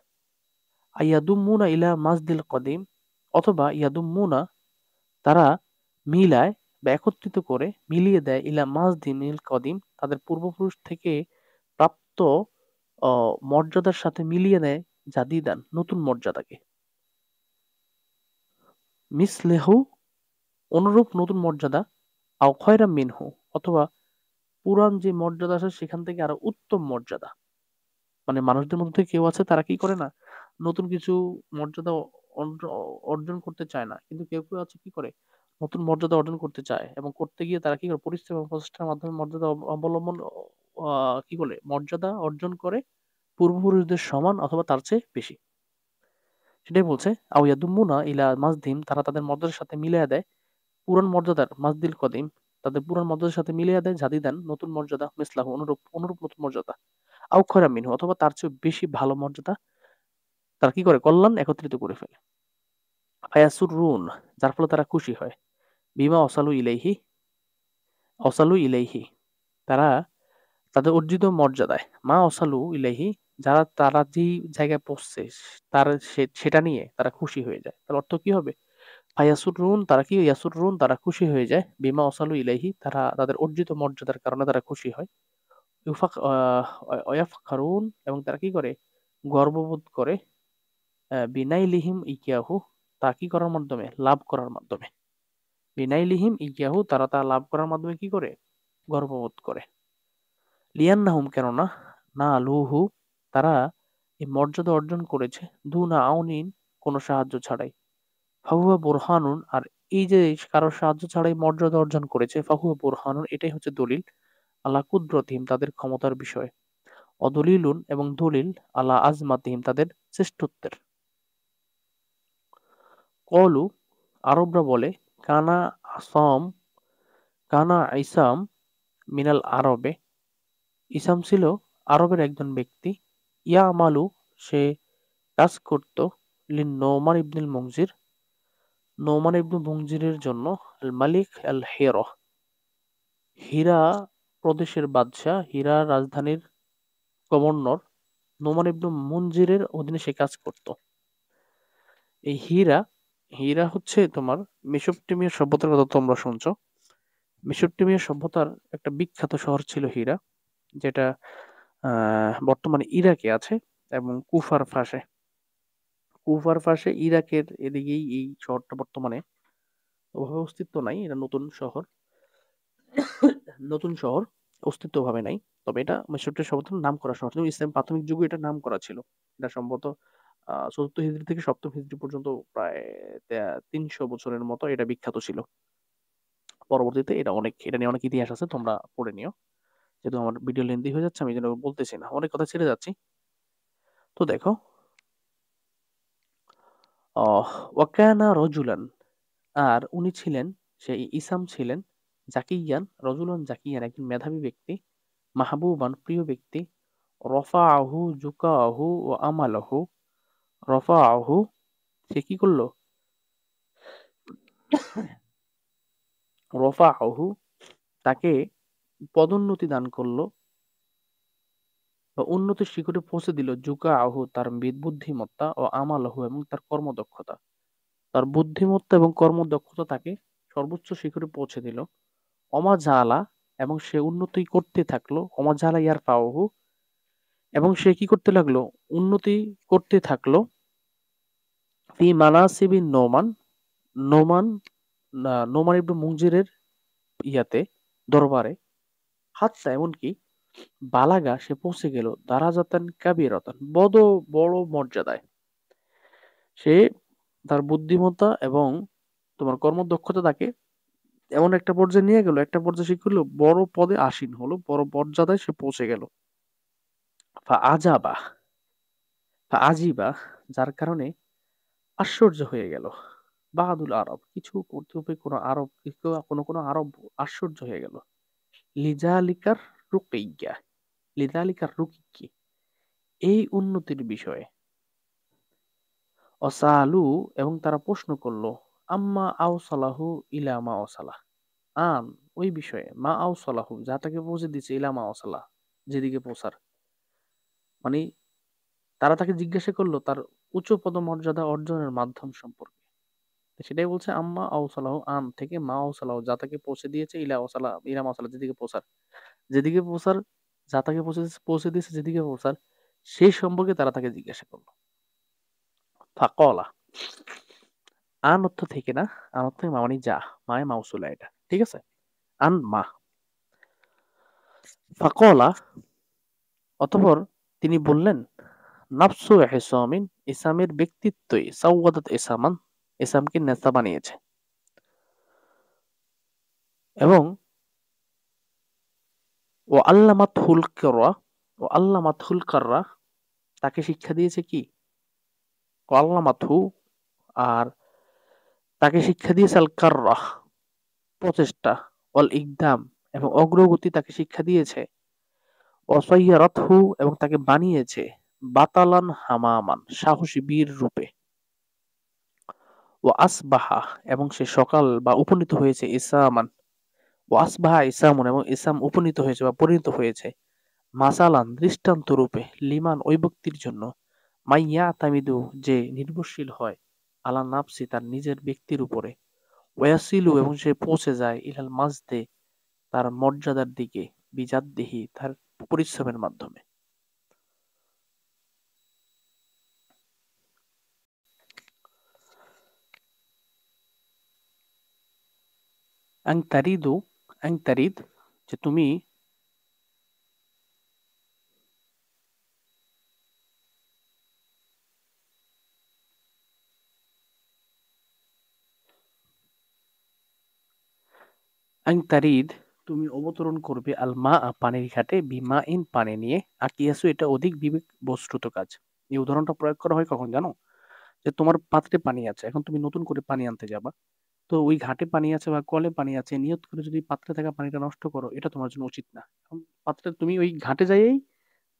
আয়াদুম্মুনা ইলা মাজদিল কদিম অথবা ইয়াদুম্মুনা তারা মিলায় বা একত্রিত করে মিলিয়ে দেয় ইলা মাজদিনিল কদিম তাদের পূর্বপুরুষ থেকে প্রাপ্ত মর্যাদার সাথে মিলিয়ে নেয় জাদিদান নতুন মর্যাদাকে। মিসলেহু অনুরূপ নতুন মর্যাদা, আও খয়রাম মিনহু অথবা পুরান যে মর্যাদা আছে সেখান থেকে আরো উত্তম মর্যাদা। মানে মানুষদের মধ্যে কেউ আছে তারা কি করে না, নতুন কিছু মর্যাদা অর্জন করতে চায় না, কিন্তু কেউ কেউ আছে কি করে নতুন মর্যাদা অর্জন করতে চায় এবং করতে গিয়ে তারা কি করে পরিশ্রম এবং প্রচেষ্টার মাধ্যমে মর্যাদা অবলম্বন কি বলে মর্যাদা অর্জন করে পূর্বপুরুষদের সমান অথবা তার চেয়ে বেশি। সেটাই বলছে আও ইয়াদুম্মুনা ইলা মাজদিম তারা তাদের মর্যাদার সাথে মিলিয়ে দেয় পুরান মর্যাদার মাজদিল কদিম তাদের পুরান মর্যাদার সাথে মিলিয়ে দেয় জাদিদান নতুন মর্যাদা মিসলাহু অনুরূপ অনুরূপ নতুন মর্যাদা, আও খয়রাম মিনহু অথবা তার চেয়ে বেশি ভালো মর্যাদা তারা কি করে কল্যাণ একত্রিত করে ফেলে। ফায়াসুররুন যার ফলে তারা খুশি হয়। বিমা অসালু ইলাইহি তারা তাদের অর্জিত মর্যাদায় মা অসালু ইলাইহি যারা তারা যেই জায়গায় পৌঁছছে তার সেটা নিয়ে তারা খুশি হয়ে যায়। তার অর্থ কি হবে? ফায়াসুররুন তারা কি ইয়াসুররুন তারা খুশি হয়ে যায় বিমা অসালু ইলাইহি তারা তাদের অর্জিত মর্যাদার কারণে তারা খুশি হয়। ওয়াফখারুন এবং তারা কি করে গর্ববোধ করে বিনাইলিহিম ইয়াহু তা কি করার মাধ্যমে লাভ করার মাধ্যমে। বিনাইলিহিম ইয়াহু তারা তা লাভ করার মাধ্যমে কি করে গর্ববোধ করে। লিয়ান্নাহুম কেননা না লুহু তারা এই মর্যাদা অর্জন করেছে দুনা আউনিন কোনো সাহায্য ছাড়াই। ফাহুয়া বুরহানুন আর এই যে কারো সাহায্য ছাড়াই মর্যাদা অর্জন করেছে ফাহুয়া বুরহানুন এটাই হচ্ছে দলিল আলা কুদরতিহিম তাদের ক্ষমতার বিষয়, অদলিলুন এবং দলিল আলা আজমাতিহিম তাদের শ্রেষ্ঠত্বের। কলু আরবরা বলে কানা আসাম কানা ইসাম মিনাল আরবে ইসাম ছিল আরবের একজন ব্যক্তি। ইয়া আমালু সে কাজ করত লিন নোমান ইবনুল মুনজির নোমান ইবনুল মুনজিরের জন্য আল মালিক আল হেরা হীরা প্রদেশের বাদশাহ হীরা রাজধানীর গভর্নর নোমান ইবনুল মুনজিরের অধীনে সে কাজ করত। এই হীরা হীরা হচ্ছে তোমার মেসোপটেমিয়া সভ্যতার কথা তোমরা শুনছো। মেসোপটেমিয়া সভ্যতার একটা বিখ্যাত শহর ছিল হীরা, যেটা বর্তমানে ইরাকে আছে এবং কুফার পাশে ইরাকের এদিকেই এই শহরটা বর্তমানে ওভাবে অস্তিত্ব নাই, এটা নতুন শহর অস্তিত্বভাবে নাই। তবে এটা মেসোপটেমিয়া সভ্যতার নাম করা শহর ছিল, ইসলাম প্রাথমিক যুগে এটা নাম করা ছিল। এটা সম্ভবত চতুর্থ হিজরি থেকে সপ্তম হিজরি পর্যন্ত প্রায় 300 বছরের মতো এটা বিখ্যাত ছিল। পরবর্তীতে এটা নিয়ে অনেক ইতিহাস আছে, তোমরা পড়ে নিও। যেহেতু আমার ভিডিও লেন্দি হয়ে যাচ্ছে আমি যেন বলতেছি না, অনেক কথা ছেড়ে যাচ্ছি। তো দেখো ওয়াকানা রজুলান আর উনি ছিলেন সেই ইসাম ছিলেন জাকিয়ান রজুলান জাকিয়ান একজন মেধাবী ব্যক্তি, মাহবুবান প্রিয় ব্যক্তি, রফাআহু জুকাহু ও আমালাহু রফাআহু সে কি করলো রফাআহু তাকে পদোন্নতি দান করলো বা উন্নতির শিখরে পৌঁছে দিল জুকাআহু তার বুদ্ধিমত্তা ও আমালাহু এবং তার কর্মদক্ষতা। তার বুদ্ধিমত্তা এবং কর্মদক্ষতা তাকে সর্বোচ্চ শিখরে পৌঁছে দিল। অমাজালা এবং সে উন্নতি করতে থাকলো, অমাজালা ইয়ার ফাওহু এবং সে কি করতে লাগলো উন্নতি করতে থাকলো ফি মানাসিবিন নোমান নোমান নোমান ইবনে মুনজিরের ইয়াতে দরবারে, হাত্তা এমনকি বালাগা সে পৌঁছে গেল দারাজাতান কাবিরাতান বড় মর্যাদায়। সে তার বুদ্ধিমত্তা এবং তোমার কর্মদক্ষতা তাকে এমন একটা পর্যায়ে নিয়ে গেল, একটা পর্যায়ে সে করলো বড় পদে আসীন হলো, বড় মর্যাদায় সে পৌঁছে গেল। ফা আজাবা ফা আজিবা যার কারণে আশ্চর্য হয়ে গেল বাহাদুল আরব কিছু কর্তৃপক্ষে কোনো আরব আশ্চর্য হয়ে গেল লিজালিকার রুকাইয়া লিযালিকার রুকি কি, এই উন্নতির বিষয়ে। অসালু, এবং তারা প্রশ্ন করলো, আম্মা আওসালাহু ইলা মা ওয়াসালা, আন, ওই বিষয়ে, মা আওসালাহু, যা তাকে পৌঁছে দিচ্ছে, ইলা মা ওয়াসালা, যেদিকে পৌঁছার। মানে তারা তাকে জিজ্ঞাসা করলো তার উচ্চ পদমর্যাদা অর্জনের মাধ্যম সম্পর্কে। তো সেটাই বলছে, আম্মা আওসালাহু, আন থেকে মা আওসালাহু, যা তাকে পৌঁছে দিয়েছে, ইলা ওয়াসালা, ইলা মা ওয়াসালা, যেদিকে পৌঁছার, যেদিকে পৌঁছার, যা তাকে পৌঁছে দিয়েছে, যেদিকে পৌঁছার, সেই সম্পর্কে তারা তাকে জিজ্ঞাসা করলো। ফাকলা, আন অর্থ থেকে না, আন অর্থ মা মানে যা, মায় মাউসুলা, এটা ঠিক আছে। আন মা। ফাকলা, অতঃপর তিনি বললেন, নাফসু ইহসামিন, ইসামের ব্যক্তিত্বই, সাওয়াদাত ইসামান, ইসামকে নেতা বানিয়েছে। এবং ও আল্লামাতহুল কাররা, ও আল্লামাতহুল কাররা, তাকে শিক্ষা দিয়েছে কি, ও আল্লামাতহু, আর তাকে শিক্ষা দিয়েছে আল কাররা, প্রচেষ্টা, অল ইকদাম, এবং অগ্রগতি তাকে শিক্ষা দিয়েছে, অসাইয়ারাতহু, এবং তাকে বানিয়েছে, বাতালান হামামান, সাহসী বীর রূপে, ও আসবাহা, এবং সে সকাল বা উপনীত হয়েছে, ইসামান, ও আসবাহা ইসামুন, এবং ইসাম উপনীত হয়েছে বা পরিণত হয়েছে, মাসালান, দৃষ্টান্ত রূপে, লিমান, ওই ব্যক্তির জন্য, মাইয়া তামিদু, যে নির্ভরশীল হয়, আলা নাফসি, তার নিজের ব্যক্তির উপরে, ওয়াসিলু, এবং সে পৌঁছে যায়, ইলাল মাজদে, তার মর্যাদার দিকে, বিজাদ্দিহি, তার পরিশ্রমের মাধ্যমে। আং তারিদু, আং তারিদ, যে তুমি, আং তারিদ, তুমি অবতরণ করবে, আল মা, পানির ঘাটে, বিমা ইন, পানি নিয়ে, আকিয়াসু, এটা অধিক বিবেক বস্তুত কাজ। এই উদাহরণটা প্রয়োগ করা হয় কখন জানো? যে তোমার পাত্রে পানি আছে, এখন তুমি নতুন করে পানি আনতে যাবা, তো ওই ঘাটে পানি আছে বা কলে পানি আছে, নিয়ত করে যদি পাত্রে থাকা পানিটা নষ্ট করো, এটা তোমার জন্য উচিত না। এখন পাত্রে তুমি ওই ঘাটে যাইয়েই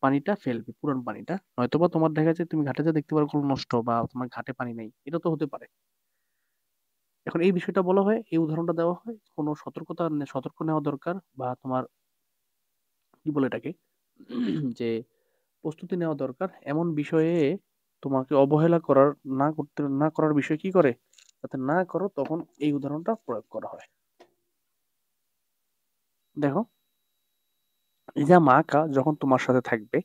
পানিটা ফেলবে, পুরান পানিটা, নয়তোবা তোমার দেখা যাচ্ছে তুমি ঘাটে যা দেখতে পারো কোনো নষ্ট, বা তোমার ঘাটে পানি নেই, এটা তো হতে পারে। এখন এই বিষয়টা বলা হয়, এই উদাহরণটা দেওয়া হয়, কোনো সতর্ক নেওয়া দরকার, বা তোমার কি বলে এটাকে, যে প্রস্তুতি নেওয়া দরকার এমন বিষয়ে, তোমাকে অবহেলা না করার বিষয় কি করে, যাতে না করো, তখন এই উদাহরণটা প্রয়োগ করা হয়। দেখো, ইজা মা কা, যখন তোমার সাথে থাকবে,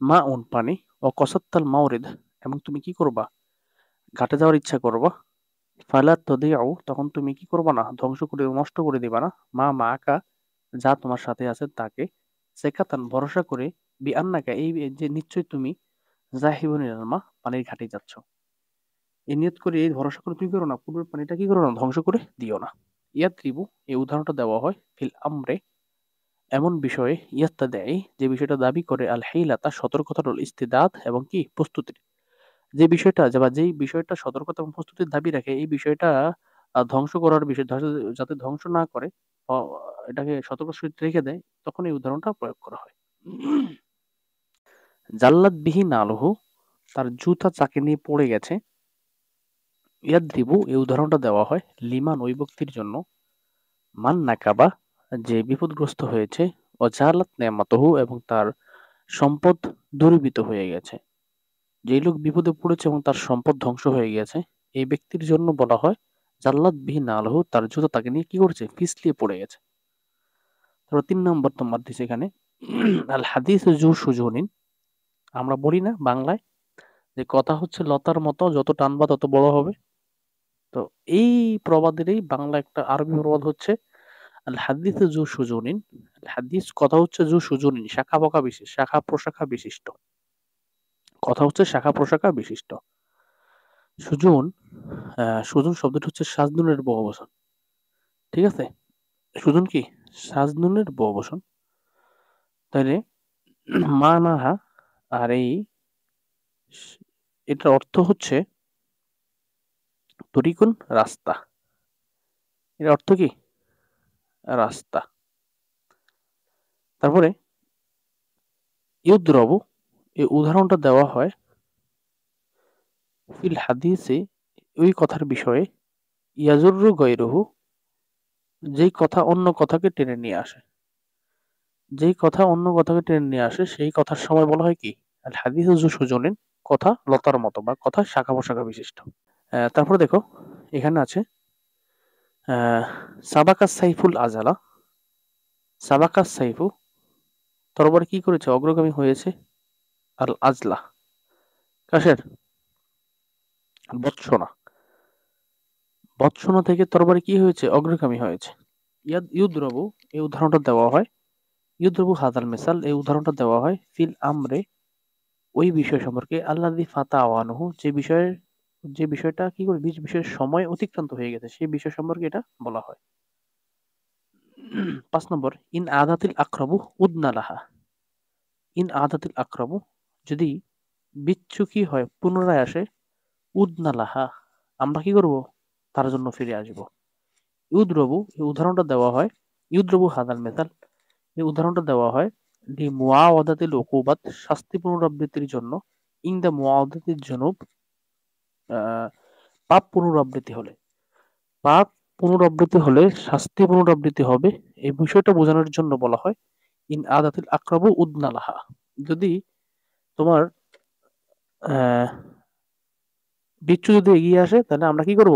মা উন, পানি, ও কসাত্তাল মাওরিদ, এবং তুমি কি করবা, ঘাটে যাওয়ার ইচ্ছা করবা, ফালা তদিয়াও, তখন তুমি কি করবা না, ধ্বংস করে নষ্ট করে দিবা না, মা কা, যা তোমার সাথে আছে তাকে, সেকাতান, ভরসা করে, বি আন্নাকা, এই যে নিশ্চয় তুমি, জাহিবুন ইলাল মা, পানির ঘাটে যাচ্ছ, এই নিয়ত করে, এই ভরসা করে তুমি করো না, পূর্বের পানিটা কি করো না, ধ্বংস করে দিও না। ইয়াত্রিবু, এই উদাহরণটা দেওয়া হয়, ফিল আমরে, এমন বিষয়ে, ইয়াত্তা দেয়, যে বিষয়টা দাবি করে, আল হিলাতা, সতর্কতার, ইস্তিদাদ, এবং কি প্রস্তুতির, যে বিষয়টা, বা যেই বিষয়টা সতর্কতা এবং প্রস্তুতির দাবি রাখে, এই বিষয়টা ধ্বংস করার বিষয়, যাতে ধ্বংস না করে, আহ, এটাকে সতর্ক সহিত রেখে দেয়, তখন এই উদাহরণটা প্রয়োগ করা হয়। জাল্লাদ বিহি নালহু, তার জুতা চাকে নিয়ে পড়ে গেছে, ইয়াদ্রিবু, এই উদাহরণটা দেওয়া হয়, লিমান, ওই ব্যক্তির জন্য, মান নাকাবা, যে বিপদগ্রস্ত হয়েছে, ও জালাত নেমাতহু, এবং তার সম্পদ দূরীভূত হয়ে গেছে, যেই লোক বিপদে পড়েছে এবং তার সম্পদ ধ্বংস হয়ে গেছে, এই ব্যক্তির জন্য বলা হয়, জাল্লাত বিহি নালহু, তার জুতা তাকে নিয়ে কি করছে, পিছলিয়ে পড়ে গেছে। তারপর 3 নম্বর তোমার দিছে এখানে, আল হাদিস জু সুজুনিন, আমরা বলি না বাংলায়, যে কথা হচ্ছে লতার মতো, যত টানবা তত বড় হবে। তো এই প্রবাদেরই বাংলা একটা আরবি প্রবাদ হচ্ছে, আল হাদিস জু সুজুনিন, আল হাদিস, কথা হচ্ছে, জু সুজুনিন, শাখা প্রশাখা বিশিষ্ট, কথা হচ্ছে শাখা প্রশাখা বিশিষ্ট। সুজন, সুজন শব্দটি হচ্ছে সাজনুনের বহুবচন, ঠিক আছে। সুজন কি, সাজনুনের বহুবচন, তাহলে মানাহা, আর এটার অর্থ হচ্ছে তরিকুন, রাস্তা, এর অর্থ কি, রাস্তা। তারপরে ইউদ্রবু এই উদাহরণটা দেওয়া হয় ফিল হাদিসে ওই কথার বিষয়ে ইয়াজুরু গৈরুহু যেই কথা অন্য কথাকে টেনে নিয়ে আসে, যেই কথা অন্য কথাকে টেনে নিয়ে আসে সেই কথার সময় বলা হয় কি আল হাদিসু যু সুজনিন, কথা লতার মতো বা কথা শাখা প্রশাখা বিশিষ্ট। তারপরে দেখো এখানে আছে সাবাকাস সাইফুল আজালা, সাবাকাস সাইফু তরবারি কি করেছে অগ্রগামী হয়েছে, আল আজলা কাশের বৎসনা, বৎসনা থেকে তরবারি কি হয়েছে অগ্রগামী হয়েছে। ইউদ্রবু এই উদাহরণটা দেওয়া হয়, ইউদ্রবু হাদাল মিসাল এই উদাহরণটা দেওয়া হয় ফিল আমরে ওই বিষয় সম্পর্কে আল্লাযী ফাতা আওয়ানুহু যে বিষয়টা কি করে বিষয়ের সময় অতিক্রান্ত হয়ে গেছে সেই বিষয় সম্পর্কে এটা বলা হয়। ৫ নম্বর ইন আদাতিল আকরাবু উদনা লাহা, ইন আদাতিল আকরাবু যদি বিচ্ছু কি হয় পুনরায় আসে, উদনা লাহা আমরা কি করব তার জন্য ফিরে আসব। ইউদ্রবু এই উদাহরণটা দেওয়া হয়, ইউদ্রবু হাদাল মেসাল এই উদাহরণটা দেওয়া হয় লি মুআওয়াদাতিল উকুবাত শাস্তি পুনরাবৃত্তির জন্য, ইনদা মুআওয়াদাতিল জুনুব পাপ পুনরাবৃত্তি হলে, পাপ পুনরাবৃত্তি হলে শাস্তি পুনরাবৃত্তি হবে এই বিষয়টা বোঝানোর জন্য বলা হয় ইন আদাতিল আকরাবু উদনা লাহা। যদি তোমার আহ বিচ্ছু যদি এগিয়ে আসে তাহলে আমরা কি করব,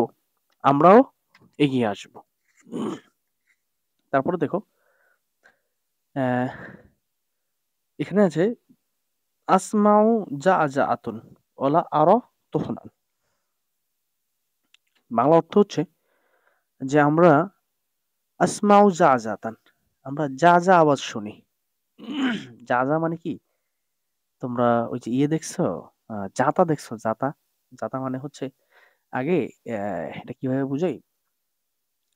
আমরাও এগিয়ে আসব। তারপরে দেখো আহ এখানে আছে আসমাউ যা যা আতুন ওলা আরো তোফনান, বাংলা অর্থ হচ্ছে যে আমরা আসমাউ যা জাতান আমরা যা যা আওয়াজ শুনি। যা যা মানে কি, তোমরা ওই যে ইয়ে দেখছো জাতা দেখছো, জাতা, জাতা মানে হচ্ছে আগে এটা কিভাবে বুঝাই,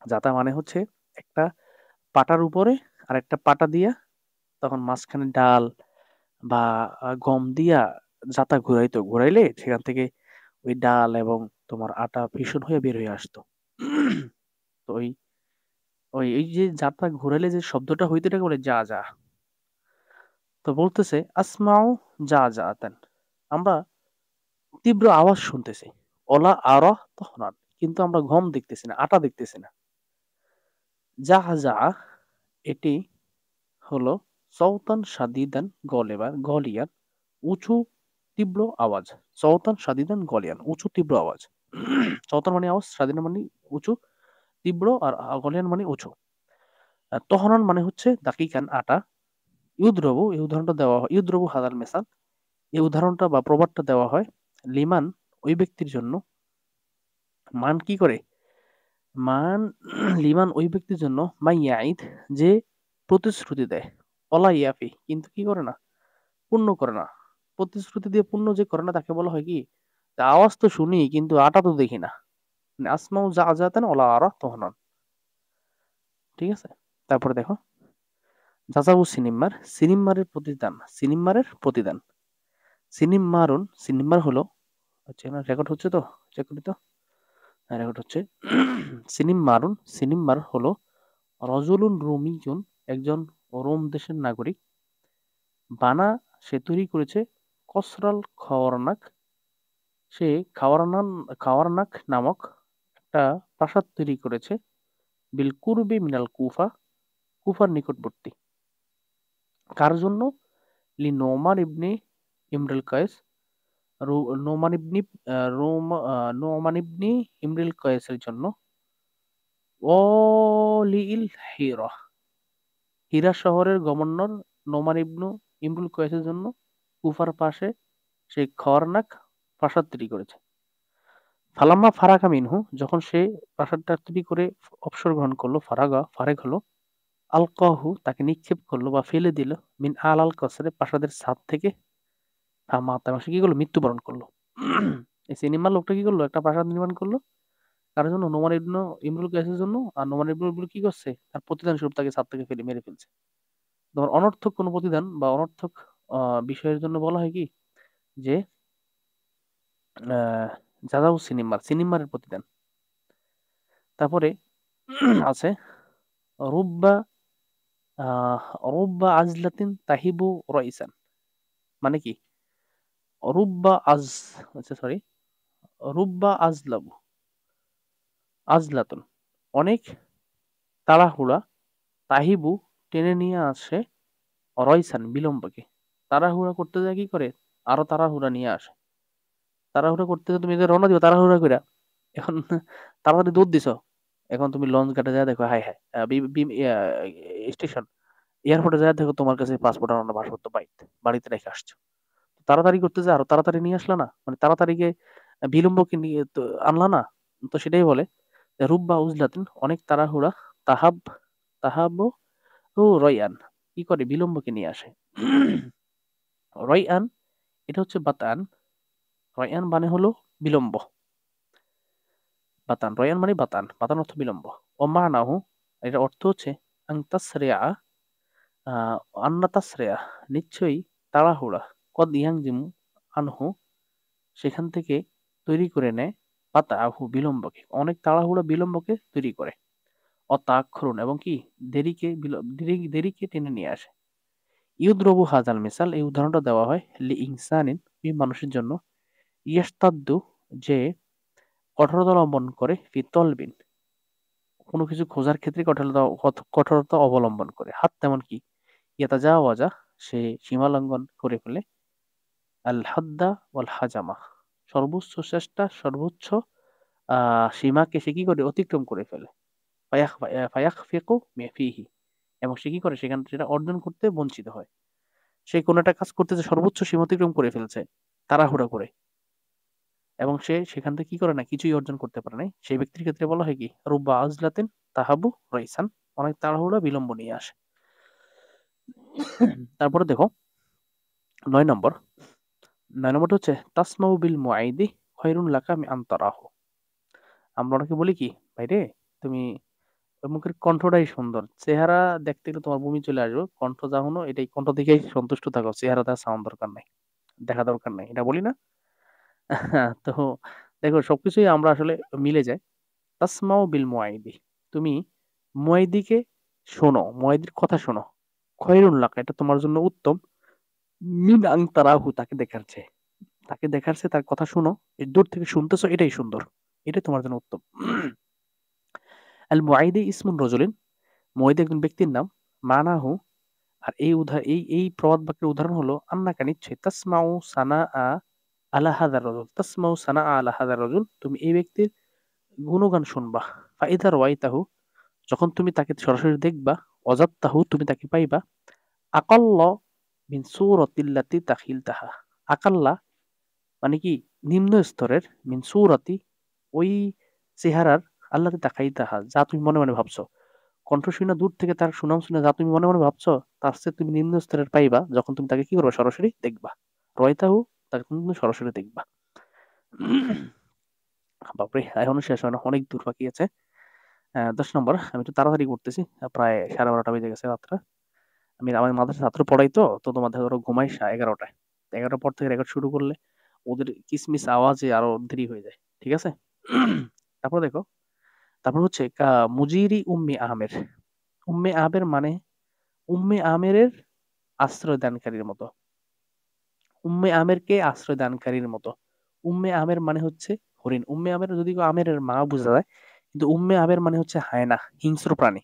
জাতা মানে হচ্ছে একটা পাটার উপরে আর একটা পাটা দিয়া তখন মাঝখানে ডাল বা গম দিয়া জাতা ঘুরাইতো, ঘুরাইলে সেখান থেকে ওই ডাল এবং তোমার আটা ভীষণ হয়ে বের হয়ে আসতো। তো ওই ওই এই যে জাতা ঘুরাইলে যে শব্দটা হইতো এটাকে বলে যা যা। তো বলতেছে আসমাও যা যা আতেন আমরা তীব্র আওয়াজ শুনতেছি, ওলা আরা তহনান কিন্তু আমরা গম দেখতেছি না, আটা দেখতেছি না। যা যা এটি হলো সৌতান সাদিদান গলেবার গলিয়ান উঁচু তীব্র আওয়াজ, সৌতান সাদিদান গলিয়ান উঁচু তীব্র আওয়াজ। সৌতান মানে আওয়াজ, সাদিদান মানে উঁচু, তীব্র আর গলিয়ান মানে উঁচু। তহনান মানে হচ্ছে দাকিকান আটা। ইউদ্রবু এই উদাহরণটা দেওয়া হয়, ইউদ্রবু হাদাল মেসাল এই উদাহরণটা বা প্রবাদটা দেওয়া হয় লিমান ওই ব্যক্তির জন্য, মান কি করে মান লিমান ওই ব্যক্তির জন্য মাইয়াইদ যে প্রতিশ্রুতি দেয়, অলা ইয়াফি কিন্তু কি করে না পূর্ণ করে না, প্রতিশ্রুতি দিয়ে পূর্ণ যে করে না তাকে বলা হয় কি আওয়াজ তো শুনি কিন্তু আটা তো দেখি না, মানে আসমাউ যা যাতেন ওলা আরা তহনান। ঠিক আছে, তারপরে দেখো যাজাবু সিনিম্মার, সিনিম্মারের প্রতিদান, সিনিম্মারের প্রতিদান, সিনিম্মারুন সিনিম্মার হলো হচ্ছে না রেকর্ড হচ্ছে তো, চেক করি তো, হ্যাঁ রেকর্ড হচ্ছে। সিনিম্মারুন সিনিম্মার হলো রজুলুন রুমিয়ুন একজন রোম দেশের নাগরিক, বানা সে তৈরি করেছে কসরাল খাওয়ারনাক সে খাওয়ারনাক নামক একটা প্রাসাদ তৈরি করেছে বিল কুরবি মিনাল কুফা কুফার নিকটবর্তী, কার জন্য লি নোমান ইবনে ইমরুল কয়েস, নোমান ইবনি নোমান ইবনি ইমরুল কয়েসের জন্য, ও লিল হিরা হিরা শহরের গভর্নর নোমান ইবনু ইমরুল কয়েসের জন্য কুফার পাশে সেই খওয়ারনাক প্রাসাদ তৈরি করেছে। ফালাম্মা ফারাকা মিনহু যখন সে প্রাসাদটা তৈরি করে অবসর গ্রহণ করলো, ফারেক হলো, আলকাহু তাকে নিক্ষেপ করলো বা ফেলে দিল মিন আল আল কসরে প্রাসাদের ছাদ থেকে, মাতা সে কি করলো মৃত্যুবরণ করলো। এই সিনেমার লোকটা কি করলো একটা প্রাসাদ নির্মাণ করলো কার জন্য, নোমান ইবনু ইমরুল কয়েসের জন্য, আর নোমান ইবনুল কি করছে তার প্রতিদান স্বরূপ তাকে ছাদ থেকে ফেলে মেরে ফেলছে। তোমার অনর্থক কোনো প্রতিদান বা অনর্থক বিষয়ের জন্য বলা হয় কি যে যাদাউ সিনেমারের প্রতিদান। তারপরে আছে রুব্বা রুব্বা আজলাতিন তাহিবু রইসান, মানে কি? রুব্বা আজ আচ্ছা সরি রুব্বা আজলাবু আজলাতুন অনেক তাড়াহুড়া তাহিবু টেনে নিয়ে আসে রয়সান বিলম্বকে। তাড়াহুড়া করতে যায় কি করে? আরো তাড়াহুড়া নিয়ে আসে। তাড়াহুড়া করতে তুমি যে রওনা দিবা তাড়াহুড়া কইরা এখন তাড়াতাড়ি দৌড় দিছো। এখন তুমি লঞ্চ ঘাটে যায়া দেখো হায় হায় স্টেশন এয়ারপোর্টে যায়া দেখো তোমার কাছে পাসপোর্ট আর অন্য পাসপোর্ট বাড়িতে রেখে আসছো। তাড়াতাড়ি করতে যে আরো তাড়াতাড়ি নিয়ে আসলা না? মানে তাড়াতাড়িকে বিলম্বকে নিয়ে তো আনলা না? তো সেটাই বলে যে, রুব্বা উজলাতিন অনেক তাড়াহুড়া তাহাব তাহাব ও রয়আন কি করে বিলম্বকে নিয়ে আসে। রয়আন এটা হচ্ছে বাতান। রয়আন মানে হলো বিলম্ব। বাতান রয়আন মানে বাতান। বাতান অর্থ বিলম্ব। ও মানাহু এটার অর্থ হচ্ছে আন তাসরিয়া আন্না তাসরিয়া নিশ্চয়ই তাড়াহুড়া কদ ইয়াংজিমু আনহু সেখান থেকে তৈরি করে নেয় বাতাহু বিলম্বকে। অনেক তাড়াহুড়া বিলম্বকে তৈরি করে। অতাক্ষরুন এবং কি দেরিকে টেনে নিয়ে আসে। ইউদ্রবু হাজাল মিসাল এই উদাহরণটা দেওয়া হয় লি ইনসানিন এই মানুষের জন্য ইয়াস্তাদ্দু যে কঠোরতা অবলম্বন করে ফি তলবিন কোনো কিছু খোঁজার ক্ষেত্রে কঠোরতা অবলম্বন করে। হাত তেমন কি ইয়াতা যা ওয়াজা সে সীমা লঙ্ঘন করে ফেলে আল হাদ্দা ওয়াল হাজামা সর্বোচ্চ চেষ্টা সর্বোচ্চ সীমাকে সে কি করে অতিক্রম করে ফেলে। ফায়াখফিকু ফিহি এবং সে কি করে সেখান সেটা অর্জন করতে বঞ্চিত হয়। সে কোনো একটা কাজ করতে যে সর্বোচ্চ সীমা অতিক্রম করে ফেলছে তাড়াহুড়া করে এবং সে সেখান থেকে কি করে না কিছুই অর্জন করতে পারে নাই সেই ব্যক্তির ক্ষেত্রে বলা হয় কি রুব্বা আজলাতেন তাহাবু রাইসান অনেক তাড়াহুড়া বিলম্ব নিয়ে আসে। তারপরে দেখো 9 নম্বর 9 নম্বরটা হচ্ছে তাসমাউ বিল মুআইদি খয়রুন লাকা মিন আন তারাহু। আমরা অনেকে বলি কি ভাইরে তুমি ওর মুখের কণ্ঠটাই সুন্দর চেহারা দেখতে গেলে তোমার বমি চলে আসবে কণ্ঠ যা হলো এটাই কণ্ঠ দেখেই সন্তুষ্ট থাকো চেহারা তার সাউন্ড দরকার নাই দেখা দরকার নাই এটা বলি না। তো দেখো সবকিছুই আমরা আসলে মিলে যায়। তাসমাউ বিল মুআইদি তুমি মুআইদিকে শোনো মুআইদির কথা শোনো খয়রুন লাকা এটা তোমার জন্য উত্তম মিন আং তারাহু তাকে দেখার চেয়ে তার কথা শোনো এই দূর থেকে শুনতেছো এটাই সুন্দর এটাই তোমার জন্য উত্তম। আল মুআইদি ইসমুন রজুলিন মুআইদি একজন ব্যক্তির নাম মানাহু আর এই প্রবাদ বাক্যের উদাহরণ হলো আন্নাকা নিশ্চয়ই তাসমাউ সানা আলা হাদার রজুল তাসমাউ সানা আলা হাদার রজুল তুমি এই ব্যক্তির গুণগান শুনবা ফাইদা রাওয়াইতাহু যখন তুমি তাকে সরাসরি দেখবা অজাত্তাহু তুমি তাকে পাইবা আকাল্ল মিন সূরাতিল্লাতি তাখিলতাহা আকাল্লা মানে কি নিম্ন স্তরের মিন সূরাতি ওই চেহারার আল্লাহতে তাকাইতাহা যা তুমি মনে মনে ভাবছো কণ্ঠ শুনে দূর থেকে তার সুনাম শুনে যা তুমি মনে মনে ভাবছো তার চেয়ে তুমি নিম্ন স্তরের পাইবা যখন তুমি তাকে কি করবে সরাসরি দেখবা রয়তাহু তাকে তুমি সরাসরি দেখবা। বাপরে এখনো শেষ হয় না অনেক দূর বাকি আছে। 10 নম্বর আমি একটু তাড়াতাড়ি করতেছি প্রায় 12:30 বেজে গেছে রাত্রে। আমি আমার মাদ্রাসা ছাত্র পড়াই তো তোমাদের ধরো ঘুমাই 11টায় 11টার পর থেকে রেকর্ড শুরু করলে ওদের কিসমিস আওয়াজে আরো দেরি হয়ে যায় ঠিক আছে। তারপর দেখো তারপর হচ্ছে মুজিরি উম্মে আমের মানে উম্মে আমেরের আশ্রয় দানকারীর মতো উম্মে আমেরকে আশ্রয় দানকারীর মতো উম্মে আমের মানে হচ্ছে হরিণ উম্মে আমের যদি আমেরের মা বোঝা যায় কিন্তু উম্মে আমের মানে হচ্ছে হায়না হিংস্র প্রাণী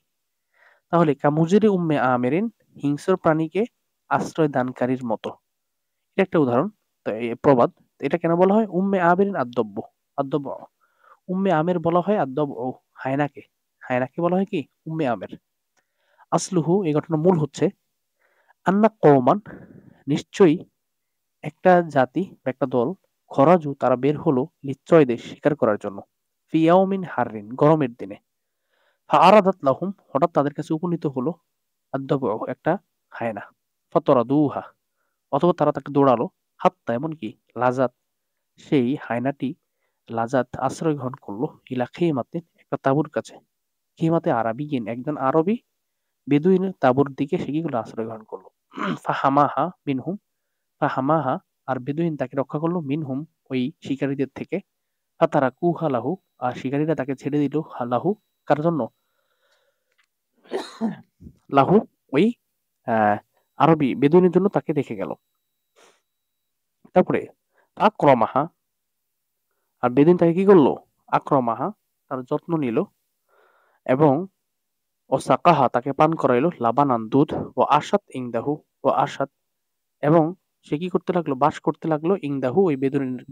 তাহলে কামুজিরি উম্মে আমেরিন হিংস্র প্রাণীকে আশ্রয় দানকারীর মতো এটা একটা উদাহরণ। তো এই প্রবাদ এটা কেন বলা হয় উম্মে আমেরিন আদ্দব্য উম্মে আমের বলা হয় আদ্দব্য হায়নাকে হায়নাকে বলা হয় কি উম্মে আমের। আসলুহু এই ঘটনার মূল হচ্ছে আন্না কওমান নিশ্চয়ই একটা জাতি বা একটা দল খরাজু তারা বের হলো নিশ্চয় দেশ শিকার করার জন্য ফিয়াউমিন হাররিন গরমের দিনে ফাআরাদাত লাহুম হঠাৎ তাদের কাছে উপনীত হলো আদ্দাবু একটা হায়না ফতরাদুহা অথবা তারা তাকে দৌড়ালো হাত্তা এমনকি লাজাত সেই হায়নাটি লাজাত আশ্রয় গ্রহণ করলো ইলা খেমাতিন একটা তাঁবুর কাছে খেমাতে আরাবিয়িন একজন আরবি বেদুইনের তাঁবুর দিকে সে কি করলো আশ্রয় গ্রহণ করলো ফাহামাহা মিনহুম ফাহামাহা আর বেদুইন তাকে রক্ষা করলো মিনহুম ওই শিকারীদের থেকে ফাতারা কুহা লাহু আর শিকারীরা তাকে ছেড়ে দিল লাহু কার জন্য লাহু ওই আহ আরবি বেদুইনের জন্য তাকে রেখে গেল। তারপরে আক্রমাহা, আর বেদুইন তাকে কি করলো? আক্রমাহা, তার যত্ন নিল, এবং ও সাকাহা, তাকে পান করাইলো, লাবানান, দুধ, ও আসাদ ইংদাহু, ও আসাদ, এবং সে কি করতে লাগলো? বাস করতে লাগলো ইংদাহু, ওই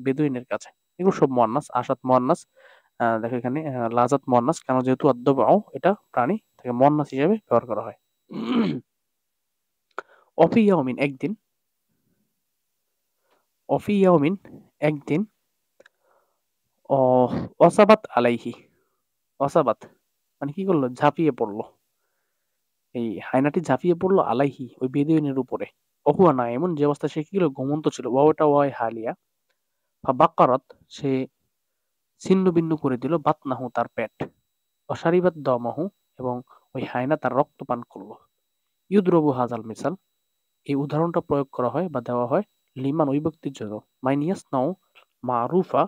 বেদুইনের কাছে। এগুলো সব মুয়ান্নাস, আসাদ মুয়ান্নাস। দেখো এখানে লাজাত মুয়ান্নাস, কেন? যেহেতু আদ্দবাউ এটা প্রাণী, তাকে মুয়ান্নাস হিসেবে ব্যবহার করা হয়। অফি ইয়াউমিন, একদিন, অফি ইয়াউমিন, একদিন, অ অসাবাত আলাইহি, অসাবাত মানে কি করলো? ঝাঁপিয়ে পড়লো, এই হায়নাটি ঝাঁপিয়ে পড়লো, আলাইহি, ওই বেদুইনের উপরে। অহুয়া না, এমন যে অবস্থা সে কি ছিল? ঘুমন্ত ছিল। ওয়াওটা ওয়াই হালিয়া, বাক্কারাত, সে ছিন্ন ভিন্ন করে দিল, বাতনাহু, তার পেট, অসারিবাত দমাহু, এবং ওই হায়না তার রক্ত পান করলো। ইউদ্রবু হাজাল মিসাল, এই উদাহরণটা প্রয়োগ করা হয় বা দেওয়া হয় লিমান, ওই ব্যক্তির জন্য, মাইনিয়াস নাও মারুফা,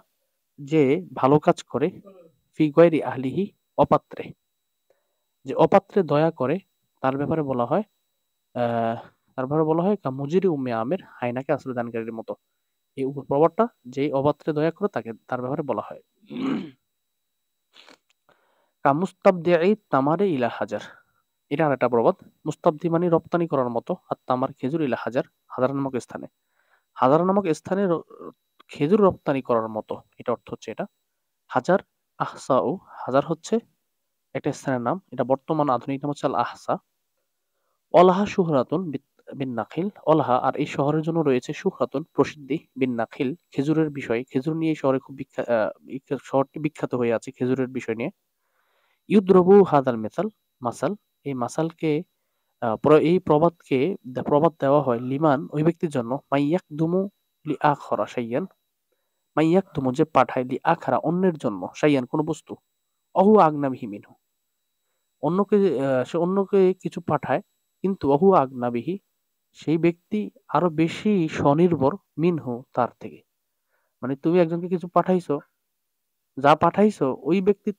যে ভালো কাজ করে, ফি গয়রি আহলিহি, অপাত্রে, যে অপাত্রে দয়া করে, তার ব্যাপারে বলা হয় আহ তার ব্যাপারে বলা হয় কা মুজিরি উম্মে আমের, হায়নাকে আশ্রয় দানকারীর মতো। এই প্রবাদটা, যে অপাত্রে দয়া করে, তাকে তার ব্যাপারে বলা হয়। কা মুস্তাবদিই তামারে ইলা হাজার, এটা আর একটা প্রবাদ। মুস্তাবদি মানে রপ্তানি করার মতো, আর তামার, খেজুর, ইলা হাজার, হাজার নামক স্থানে, হাজার নামক স্থানে খেজুর রপ্তানি করার মতো, এটা অর্থ হচ্ছে এটা। হাজার, আহসাউ, হাজার হচ্ছে একটা স্থানের নাম, এটা বর্তমান আধুনিক নাম হচ্ছে আল আহসা। অলহা শুহরাতুন বিন নাখিল, অলহা, আর এই শহরের জন্য রয়েছে শুহরাতুন, প্রসিদ্ধি, বিন নাখিল, খেজুরের বিষয়, খেজুর নিয়ে এই শহরে খুব বিখ্যাত, শহরটি বিখ্যাত হয়ে আছে খেজুরের বিষয় নিয়ে। ইউদ্রবু হাদাল মেসাল, মাসাল, এই মাসালকে, এই প্রবাদকে, প্রবাদ দেওয়া হয় লিমান, ওই ব্যক্তির জন্য, মাইয়াক দুমু লি আখরা শাইয়ান, মাইয়াক দুমু, যে পাঠায়, লি আখরা, অন্যের জন্য, শাইয়ান, কোন বস্তু, অহু আগনাবিহি মিনহু, অন্যকে, সে অন্যকে কিছু পাঠায়, কিন্তু অহু আগনাবিহি, সেই ব্যক্তি আরো বেশি স্বনির্ভর, মিনহু, তার থেকে। মানে তুমি একজনকে কিছু পাঠাইছো, যা পাঠাইছো ওই ব্যক্তি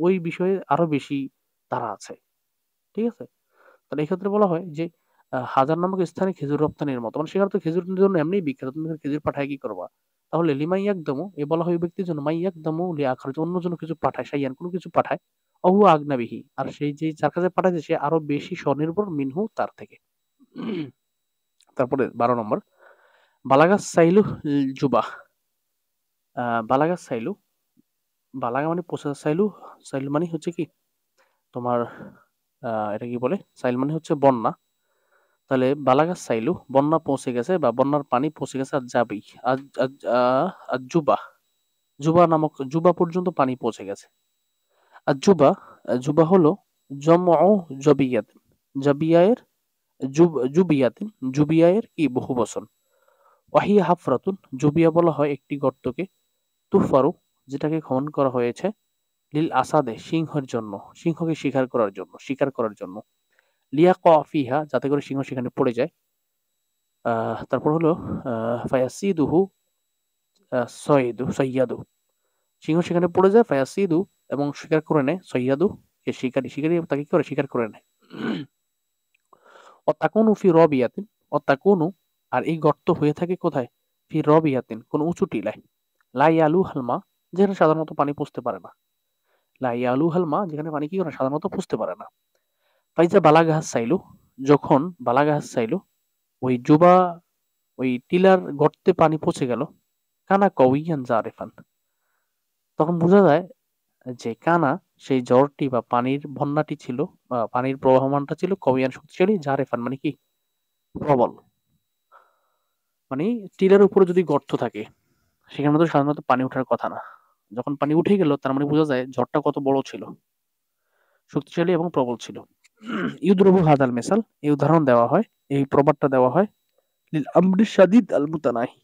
ওই বিষয়ে আরো বেশি তারা আছে। ঠিক আছে? তাহলে এক্ষেত্রে বলা হয় যে হাজার নামক স্থানে খেজুর রপ্তানির মতো, মানে সেখানে তো খেজুরের জন্য এমনিই বিখ্যাত, তুমি খেজুর পাঠায় কি করবা? তাহলে লিমাই একদমও, এ বলা হয় ওই ব্যক্তির জন্য, মাই একদমও লি আখার, অন্য জন্য কিছু পাঠায়, সাইয়ান, কোনো কিছু পাঠায়, অহু আগনাবিহি, আর সেই যে যার কাছে পাঠাইছে সে আরো বেশি স্বনির্ভর, মিনহু, তার থেকে। তারপরে 12 নম্বর, বালাগাস সাইলু জুবাহ, বালাগাস সাইলু, বালাগা মানে পৌঁছা, সাইলু, সাইলু মানে হচ্ছে কি তোমার, এটা কি বলে, সাইল মানে হচ্ছে বন্যা। তাহলে বালাগাস সাইলু, বন্যা পৌঁছে গেছে বা বন্যার পানি পৌঁছে গেছে, আর যাবি, আর জুবা, জুবা নামক, জুবা পর্যন্ত পানি পৌঁছে গেছে। আর জুবা, জুবা হলো জমউ জবিয়াত, জাবিয়ায়ের, জুবিয়াতিন, জুবিয়ায়ের কি বহু বচন। ওয়াহিয়া হাফরাতুন, জুবিয়া বলা হয় একটি গর্তকে, তুফারু, যেটাকে খনন করা হয়েছে, লিল আসাদে, সিংহের জন্য, সিংহকে শিকার করার জন্য, শিকার করার জন্য, লিয়া কফিহা, যাতে করে সিংহ সেখানে পড়ে যায়। তারপর হলো ফায়াসিদুহু, সৈয়দু, সৈয়াদু, সিংহ সেখানে পড়ে যায়, ফায়াসিদু, এবং শিকার করে নেয়, সৈয়াদু, কে শিকারী, শিকারী তাকে কি করে? শিকার করে নেয়। অতাকুনু ফি রবিয়াতিন, অতাকুনু, আর এই গর্ত হয়ে থাকে কোথায়? ফি রবিয়াতিন, কোন উঁচু টিলায়, লাই আলু হালমা, যেখানে সাধারণত পানি পৌঁছতে পারে না, লাই আলু হালমা, যেখানে পানি কি করে? সাধারণত পৌঁছতে পারে না। ফাইজা বালাগাহাস সাইলু, যখন বালাগাহাস সাইলু, ওই জুবা, ওই টিলার গর্তে পানি পৌঁছে গেল, কানা কউইয়ান জারেফান, তখন বোঝা যায় যে কানা, সেই জ্বরটি বা পানির বন্যাটি ছিল, বা পানির প্রবাহমানটা ছিল, কউইয়ান, শক্তিশালী, জারেফান মানে কি? প্রবল। মানে টিলার উপরে যদি গর্ত থাকে, সেখানে তো সাধারণত পানি ওঠার কথা না, যখন পানি উঠে গেল তার মানে বোঝা যায় ঝড়টা কত বড় ছিল, শক্তিশালী এবং প্রবল ছিল। ইউদ্রবু হাদাল মেসাল, এই উদাহরণ দেওয়া হয়, এই প্রবাদটা দেওয়া হয়, লিল আমরি শাদিদ আল মুতানাহি,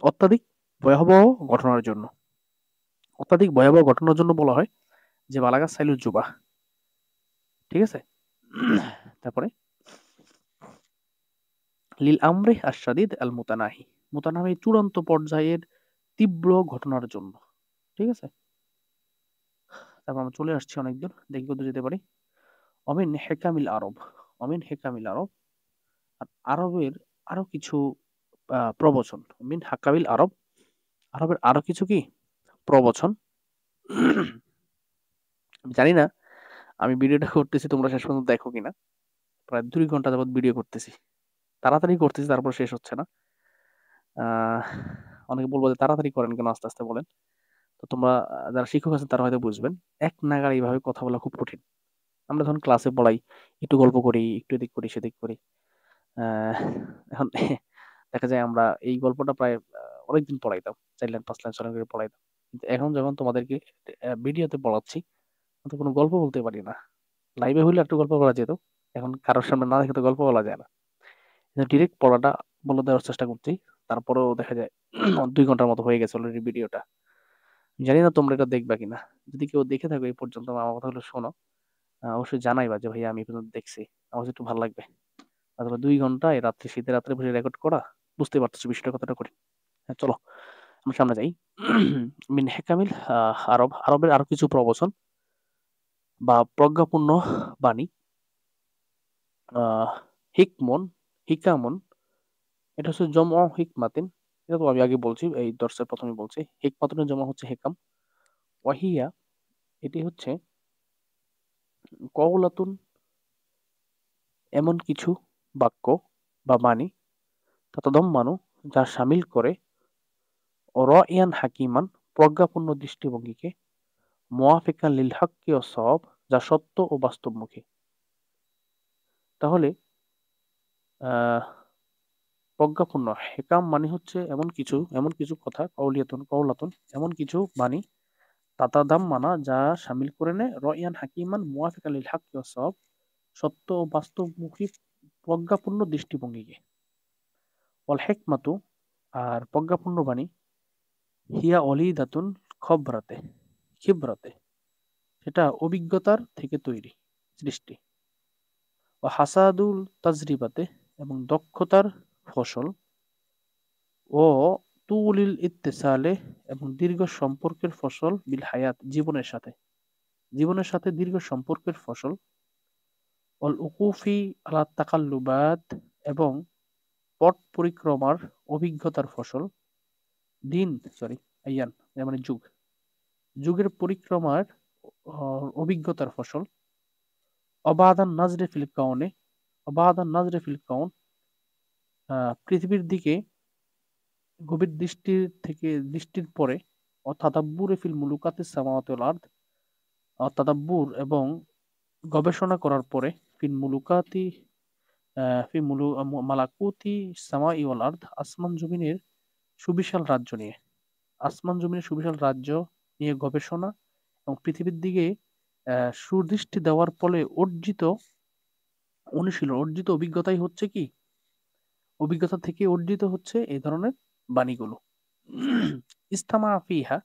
অত্যাধিক ভয়াবহ ঘটনার জন্য, অত্যাধিক ভয়াবহ ঘটনার জন্য বলা হয় যে বালাগাস সাইলুল জুবাহ। ঠিক আছে? তারপরে লিল আমরি আশ-শাদীদ আল মুতানাহি, মুতানাহি চূড়ান্ত পর্যায়ের তীব্র ঘটনার জন্য। ঠিক আছে? তারপর আমরা চলে আসছি অনেক দূর, দেখি কত যেতে পারি। অমিন হেকামিল আরব, অমিন হেকামিল আরব, আর আরবের আরো কিছু প্রবচন মিন হাকাবিল আরব, আরবের আরো কিছু কি প্রবচন। আমি জানি না আমি ভিডিওটা করতেছি তোমরা শেষ পর্যন্ত দেখো কিনা, প্রায় 2 ঘন্টা যাবত ভিডিও করতেছি, তাড়াতাড়ি করতেছি তারপর শেষ হচ্ছে না। আহ অনেকে বলবো যে তাড়াতাড়ি করেন কেন, আস্তে আস্তে বলেন। তো তোমরা যারা শিক্ষক আছেন তারা হয়তো বুঝবেন, এক নাগাড়ে এইভাবে কথা বলা খুব কঠিন। আমরা যখন ক্লাসে পড়াই একটু গল্প করি, একটু এদিক করি সেদিক করি, আহ এখন দেখা যায় আমরা এই গল্পটা প্রায় অনেকদিন পড়াইতাম, 4 লাইন 5 লাইন 6 লাইন করে পড়াইতাম। কিন্তু এখন যখন তোমাদেরকে ভিডিওতে পড়াচ্ছি, আমি তো কোনো গল্প বলতে পারি না। লাইভে হইলে একটু গল্প বলা যেত, এখন কারোর সামনে না দেখে তো গল্প বলা যায় না। ডিরেক্ট পড়াটা বলে দেওয়ার চেষ্টা করছি, তারপরেও দেখা যায় 2 ঘন্টার মতো হয়ে গেছে অলরেডি ভিডিওটা। জানি না তোমরা এটা দেখবা কিনা। যদি কেউ দেখে থাকো এই পর্যন্ত আমার কথাগুলো শোনো, অবশ্যই জানাইবা যে ভাইয়া আমি এই পর্যন্ত দেখছি, আমার কাছে একটু ভালো লাগবে। অথবা 2 ঘন্টা এই রাত্রে, শীতের রাত্রে বসে রেকর্ড করা, বুঝতে পারতেছো বিষয়টা কতটা কঠিন। হ্যাঁ, চলো আমরা সামনে যাই। মিন হেকামিল আরব, আরবের আরো কিছু প্রবচন বা প্রজ্ঞাপূর্ণ বাণী। আহ হিকমন, হিকামন, এটা হচ্ছে জমা হিকমাতিন। এটা তো আমি আগে বলছি, এই দর্শের প্রথমে বলছি হিকমাতুনের জমা হচ্ছে হেকাম। ওয়াহিয়া, এটি হচ্ছে কওলাতুন, এমন কিছু বাক্য বা বাণী, তাতাদাম্মানু, যা শামিল করে রাইয়ান হাকিমান, প্রজ্ঞাপূর্ণ দৃষ্টিভঙ্গিকে, মুওয়াফিকান লিল হাক্কি ওয়াস সাওয়াব, যা সত্য ও বাস্তবমুখী। তাহলে আহ প্রজ্ঞাপূর্ণ হেকাম মানে হচ্ছে এমন কিছু কথা, কওলাতুন এমন কিছু বাণী, তাতাদাম মানা, যা শামিল করে নেয় রাইয়ান হাকিমান মুওয়াফিকান লিল হাক্কি ওয়াস সাওয়াব, সত্য ও বাস্তবমুখী প্রজ্ঞাপূর্ণ দৃষ্টিভঙ্গিকে। ওয়াল হিকমাতু, আর প্রজ্ঞাপূর্ণ বাণী, হিয়া অলিদাতুন খবরাতে, খিবরাতে, সেটা অভিজ্ঞতার থেকে তৈরি, সৃষ্টি। ও হাসাদুল তাজরিবাতে, এবং দক্ষতার ফসল। ও তুলিল ইত্তেসালে, এবং দীর্ঘ সম্পর্কের ফসল। বিল হায়াত, জীবনের সাথে, জীবনের সাথে দীর্ঘ সম্পর্কের ফসল। অল উকুফি আলা তাকাল্লুবাত, এবং পথ পরিক্রমার অভিজ্ঞতার ফসল। দিন, সরি, আয়ান মানে যুগ, যুগের পরিক্রমার অভিজ্ঞতার ফসল। অবাদান নাজরে ফিল কাউনে, অবাদান নাজরে ফিল কাউন, পৃথিবীর দিকে গভীর দৃষ্টির পরে। অতাদাব্বুরে ফিল মুলুকাতিস সামাওয়াতি ওয়াল আরদ, অতাদাব্বুর এবং গবেষণা করার পরে। ফিল মুলুকাতি, ফি মুলু মালাকুতি সামাই ওয়াল আরদ, আসমান জমিনের সুবিশাল রাজ্য নিয়ে, আসমান জমিনের সুবিশাল রাজ্য নিয়ে গবেষণা এবং পৃথিবীর দিকে সুদৃষ্টি দেওয়ার ফলে অর্জিত অনুশীলন, অর্জিত অভিজ্ঞতাই হচ্ছে কি, অভিজ্ঞতা থেকে অর্জিত হচ্ছে এই ধরনের বাণীগুলো। ইস্তামা ফিহা,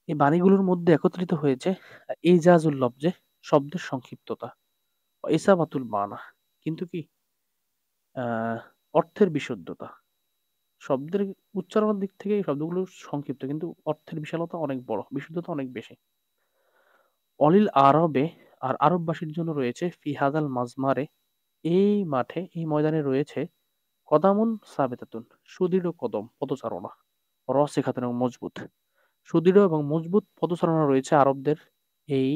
এই বাণীগুলোর মধ্যে একত্রিত হয়েছে ইজাজুল লফজে, শব্দের সংক্ষিপ্ততা, ইসাবাতুল মানা, কিন্তু কি আহ অর্থের বিশুদ্ধতা। শব্দের উচ্চারণের দিক থেকে এই শব্দগুলো সংক্ষিপ্ত, কিন্তু অর্থের বিশালতা অনেক বড়, বিশুদ্ধতা অনেক বেশি। অলিল আরবে, আর আরববাসীর জন্য রয়েছে ফি হাদাল মাজমারে, এই মাঠে, এই ময়দানে রয়েছে কদামুন সাবেতাতুন, সুদৃঢ় কদম, পদচারণা, রসিখাতুন, এবং মজবুত, সুদৃঢ় এবং মজবুত পদচারণা রয়েছে আরবদের এই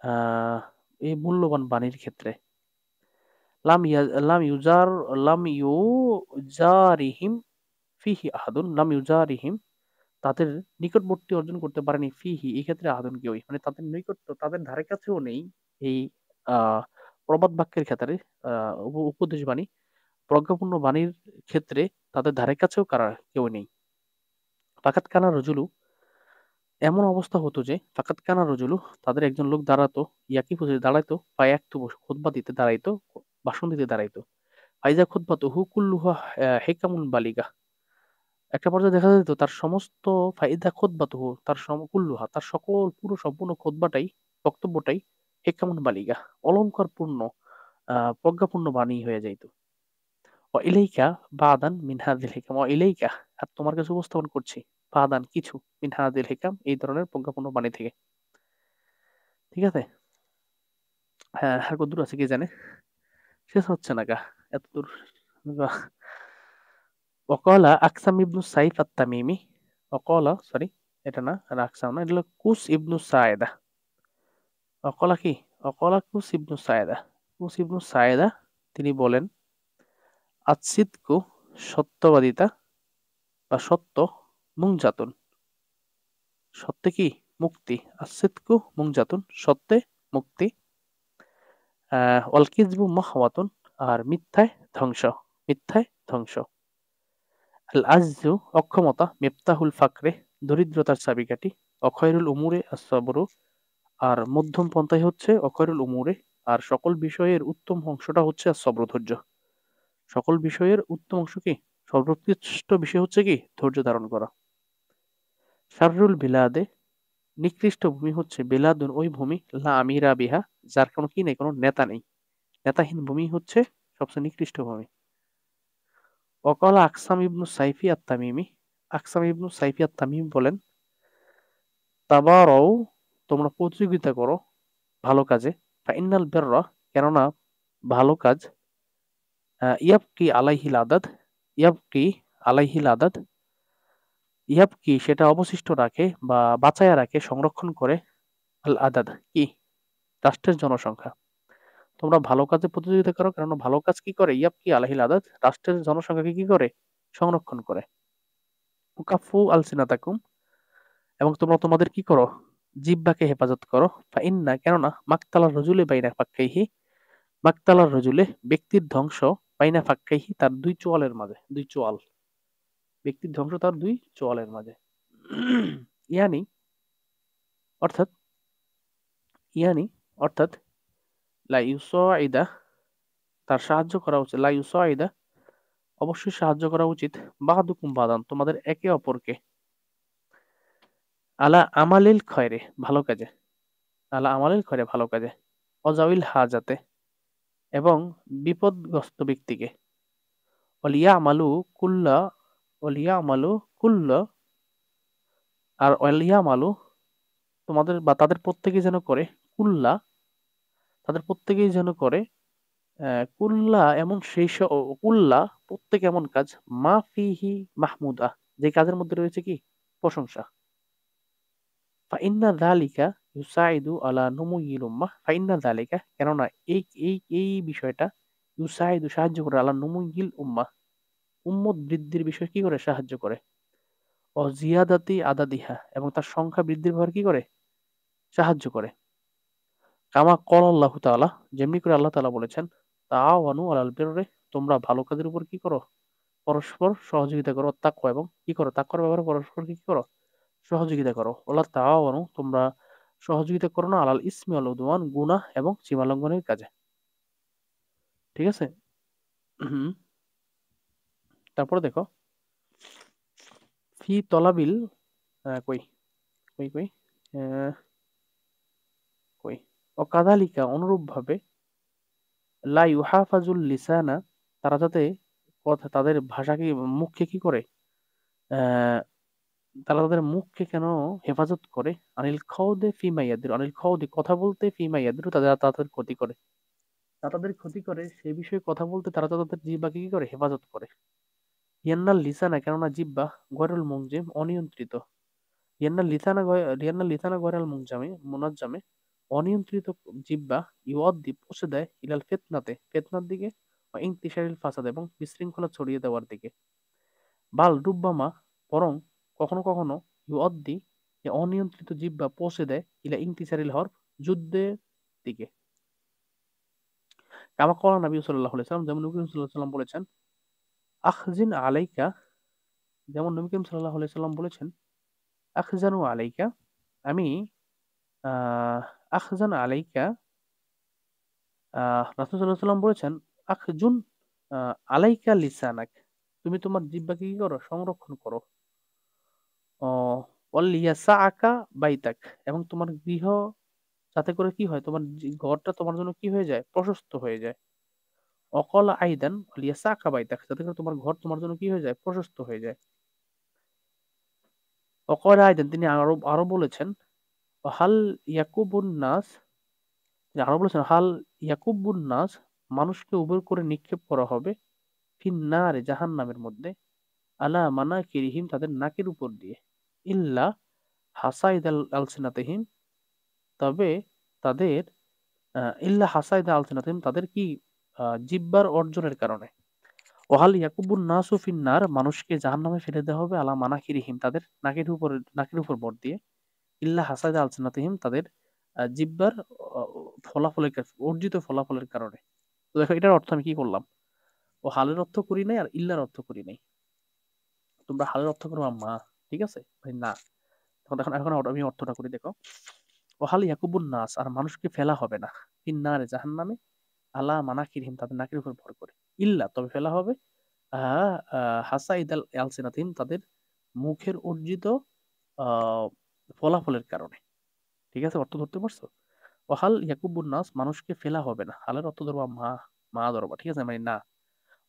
আহ এই মূল্যবান বাণীর ক্ষেত্রে। লাম ইয়া লাম ইউজার লাম ইউজারিহিম ফিহি আহাদুন, লাম ইউজারিহিম, তাদের নিকটবর্তী অর্জন করতে পারেনি, ফিহি এই ক্ষেত্রে আহাদুন, কেউই, মানে তাদের নিকট, তাদের ধারে কাছেও নেই এই আহ প্রবাদ বাক্যের ক্ষেত্রে, উপদেশ বাণী, প্রজ্ঞাপূর্ণ বাণীর ক্ষেত্রে তাদের ধারে কাছেও কেউ নেই। ফাকাত কানা রজুলু, এমন অবস্থা হতো যে ফাকাত কানা রজুলু, তাদের একজন লোক দাঁড়াতো, ইয়াকি ফুজে দাঁড়াইতো, পায়ে একটু খুতবা দিতে দাঁড়াইতো, ভাষণ দিতে দাঁড়াইতো। ফাইজা খুতবাতু হু কুল্লুহা হেকামুল বালিগা, একটা পর্যায়ে দেখা যেত তার সমস্ত ফাইদা খুতবাতুহু, তার কুল্লুহা, তার সকল পুরো সম্পূর্ণ খুতবাটাই, বক্তব্যটাই হেকামুল বালিগা, অলংকারপূর্ণ, প্রজ্ঞাপূর্ণ বাণী হয়ে যাইত। ইলাইকা বাদান মিন হাযিল হিকাম, ইলাইকা, আর তোমার কাছে উপস্থাপন করছি, বাদান কিছু, মিন হাযিল হিকাম, এই ধরনের প্রজ্ঞাপূর্ণ বাণী থেকে। ঠিক আছে, হ্যাঁ, আর কত দূর আছে কে জানে, শেষ হচ্ছে না গা, এত দূর। বাহ, ওয়াকালা আকসাম ইবনু সাইফ আত-তামিমি, ওয়াকালা সরি এটা না, এটা আকসাম না, এটা হলো কুস ইবনু সায়েদা। ওয়াকালা কি? ওয়াকালা কুস ইবনু সায়েদা, কুস ইবনু সায়েদা তিনি বলেন, আস-সিদকু সত্যবাদিতা বা সত্য, মুংজাতুন সত্যে কি? মুক্তি। আস-সিদকু মুংজাতুন সত্যে মুক্তি। ওয়াল কিযবু মাহওয়াতুন আর মিথ্যায় ধ্বংস, মিথ্যায় ধ্বংস। আল আজজু অক্ষমতা, মিফতাহুল ফাকরে দরিদ্রতার চাবিকাঠি, অখয়রুল উমুরে আস-সবরু আর মধ্যম পন্থাই হচ্ছে অখয়রুল উমুরে, আর সকল বিষয়ের উত্তম অংশটা হচ্ছে আর-সবর ধৈর্য। সকল বিষয়ের উত্তম অংশ কি? সর্বোৎকৃষ্ট বিষয় হচ্ছে কি? ধৈর্য ধারণ করা। শাররুল বিলাদে নিকৃষ্ট ভূমি হচ্ছে বিলাদুন ওই ভূমি লা আমিরা বিহা যার কোনো কি নেই, কোনো নেতা নেই। নেতাহীন ভূমি হচ্ছে সবচেয়ে নিকৃষ্ট ভূমি। ওয়াকাল আকসাম ইবনু সাইফি আত-তামিমি, আকসাম ইবনু সাইফি আত-তামিমি বলেন, তাবারাও তোমরা প্রতিযোগিতা করো ভালো কাজে, ফাইন্নাল বিররা কেননা ভালো কাজ, ইয়াবকি আলাইহিল আদাদ, ইয়াবকি আলাইহিল আদাদ, ইয়াবকি সেটা অবশিষ্ট রাখে বা বাঁচায়া রাখে, সংরক্ষণ করে, আল আদাদ কি? রাষ্ট্রের জনসংখ্যা। তোমরা ভালো কাজে প্রতিযোগিতা করো কেননা ভালো কাজ কি করে? ইয়াবকি আলাইহিল আদাদ রাষ্ট্রের জনসংখ্যাকে কি করে? সংরক্ষণ করে। উকাফু আলসিনাতাকুম এবং তোমরা তোমাদের কি করো? জিহ্বাকে হেফাজত করো। ফাইন্না কেননা মাকতালার রজুলে বাইনা ফাক্কাইহি, মাকতালার রজুলে ব্যক্তির ধ্বংস, বাইনা ফাক্কাইহি তার দুই চোয়ালের মাঝে, দুই চোয়াল, ব্যক্তির ধ্বংস তার দুই চোয়ালের মাঝে। ইয়ানি অর্থাৎ, ইয়ানি অর্থাৎ লা ইউসাইদা তার সাহায্য করা উচিত, লা ইউসাইদা অবশ্যই সাহায্য করা উচিত, বাহাদুকুম বাদান তোমাদের একে অপরকে, আলা আমালিল খয়রে ভালো কাজে, আলা আমালিল খয়রে ভালো কাজে, অজাউল হাজাতে এবং বিপদগ্রস্ত ব্যক্তিকে, অলিয়া আমালু কুল্লা, অলিয়া আমালু কুল্লা আর অলিয়া আমালু তোমাদের বা তাদের প্রত্যেকেই যেন করে, কুল্লা তাদের প্রত্যেকেই যেন করে, কুল্লা এমন সেই কুল্লা প্রত্যেক এমন কাজ, মা ফিহি মাহমুদা যে কাজের মধ্যে রয়েছে কি? প্রশংসা। ফাইন্না যালিকা ইউসাইদু আলা নুমুইল উম্মাহ, ফাইন্না যালিকা কেননা এই এই এই বিষয়টা, ইউসাইদু সাহায্য করে, আলা নুমুইল উম্মাহ উম্মত বৃদ্ধির বিষয় কি করে? সাহায্য করে। ও জিয়াদাতি আদাদিহা এবং তার সংখ্যা বৃদ্ধির ব্যাপারে কি করে? সাহায্য করে। কামা কল আল্লাহ তাআলা যেমনি করে আল্লাহ তাআলা বলেছেন, তাআওয়ানু আলাল বিররি তোমরা ভালো কাজের উপর কি করো? পরস্পর সহযোগিতা করো, তাকওয়া এবং কি করো? তাকওয়ার ব্যাপারে পরস্পর কি করো? সহযোগিতা করো। ওয়ালা তাআওয়ানু তোমরা সহযোগিতা করো না আলাল ইসমি ওয়াল উদওয়ান গুনাহ এবং সীমালঙ্ঘনের কাজে। ঠিক আছে? হুম। তারপরে দেখো, ফি তলাবিল কই কই কই আহ, কই অকাদালিকা অনুরূপভাবে, লা ইউহাফাজুল লিসানা তারা যাতে কথা তাদের ভাষাকে মুখকে কি করে, আহ, তারা তাদের মুখকে কেন হেফাজত করে, আনিল খাউদে ফিমা ইয়াদির, আনিল খাউদি কথা বলতে, ফিমা ইয়াদির তাদের তাদের ক্ষতি করে, তারা তাদের ক্ষতি করে সেই বিষয়ে কথা বলতে তারা তাদের জিহ্বাকে কি করে? হেফাজত করে। ইয়ান্নাল লিসানা কেননা জিহ্বা, গয়রুল মুনজিম অনিয়ন্ত্রিত, ইয়ান্নাল লিসানা গয়রুল মুনজামে মুনাজ্জামে অনিয়ন্ত্রিত জিহ্বা, ইউয়াদ্দি পৌঁছে দেয়, ইলাল ফিতনাতে ফিতনার দিকে, ও ইনতিশারিল ফাসাদ এবং বিশৃঙ্খলা ছড়িয়ে দেওয়ার দিকে, বাল রুব্বামা বরং কখনো কখনো, ইউয়াদ্দি এ অনিয়ন্ত্রিত জিহ্বা পৌঁছে দেয়, ইলা ইনতিশারিল হরব যুদ্ধের দিকে। কামা ক্বালা নবী সাল্লাল্লাহু আলাইহি ওয়াসাল্লাম যেমন নবী করিম সাল্লাল্লাহু আলাইহি ওয়াসাল্লাম বলেছেন, আখজিন আলাইকা যেমন নবী করিম সাল্লাল্লাহু আলাইহি ওয়াসাল্লাম বলেছেন, আখজানু আলাইকা আমি আহ আখজান আলাইকা, রাসূল সাল্লাল্লাহু আলাইহি ওয়াসাল্লাম বলেছেন, আখজুন আলাইকা লিসানাক তুমি তোমার জিহ্বাকে কি করো? সংরক্ষণ করো। ওয়ালিয়াসাআকা বাইতাক এবং তোমার গৃহ যাতে করে কি হয়? তোমার ঘরটা তোমার জন্য কি হয়ে যায়? প্রশস্ত হয়ে যায়। অকল আইদান ওয়ালিয়াসাআকা বাইতাক যাতে করে তোমার ঘর তোমার জন্য কি হয়ে যায়? প্রশস্ত হয়ে যায়। অকল আইদান তিনি আরো আরো বলেছেন, হাল ইয়াকুবুন নাস তিনি আরো বলেছেন, হাল ইয়াকুবুন নাস মানুষকে উবর করে নিক্ষেপ করা হবে ফিন্নারে জাহান্নামের মধ্যে, আলা মানাকিরিহিম তাদের নাকের উপর দিয়ে, ইল্লা হাসাইদ আলসিনাতিহিম তবে তাদের ইল্লা হাসাইদ আলসিনাতিহিম তাদের কি জিহ্বার অর্জনের কারণে। ওহাল ইয়াকুবুন নাসু ফিন্নার মানুষকে জাহান্নামে ফেলে দেওয়া হবে আলা মানাকিরিহিম তাদের নাকের উপর ভর দিয়ে, ইল্লা হাসাইদ আলসিনাতিহিম তাদের জিহ্বার অর্জিত ফলাফলের কারণে। তো দেখো এটার অর্থ আমি কি করলাম, ও হালের অর্থ করি নাই আর ইল্লার অর্থ করি নাই। তোমরা হালের অর্থ করো মা, ঠিক আছে ভাই না। এখন এখন এখন আমি অর্থটা করি দেখো, ও হাল ইয়াকুবুন নাস আর মানুষকে ফেলা হবে না ফিন্নারে জাহান্নামে আলা মানাকিরহিম তাদের নাকের উপর ভর করে, ইল্লা তবে ফেলা হবে হাসাইদ আলসিনাতিহিম তাদের মুখের অর্জিত আহ ফলাফলের কারণে। ঠিক আছে, অর্থ ধরতে পারছো? ওহাল ইয়াকুবুন নাস মানুষকে ফেলা হবে না, হালের অর্থ ধরবা মা, মা ধরবা, ঠিক আছে মানে না।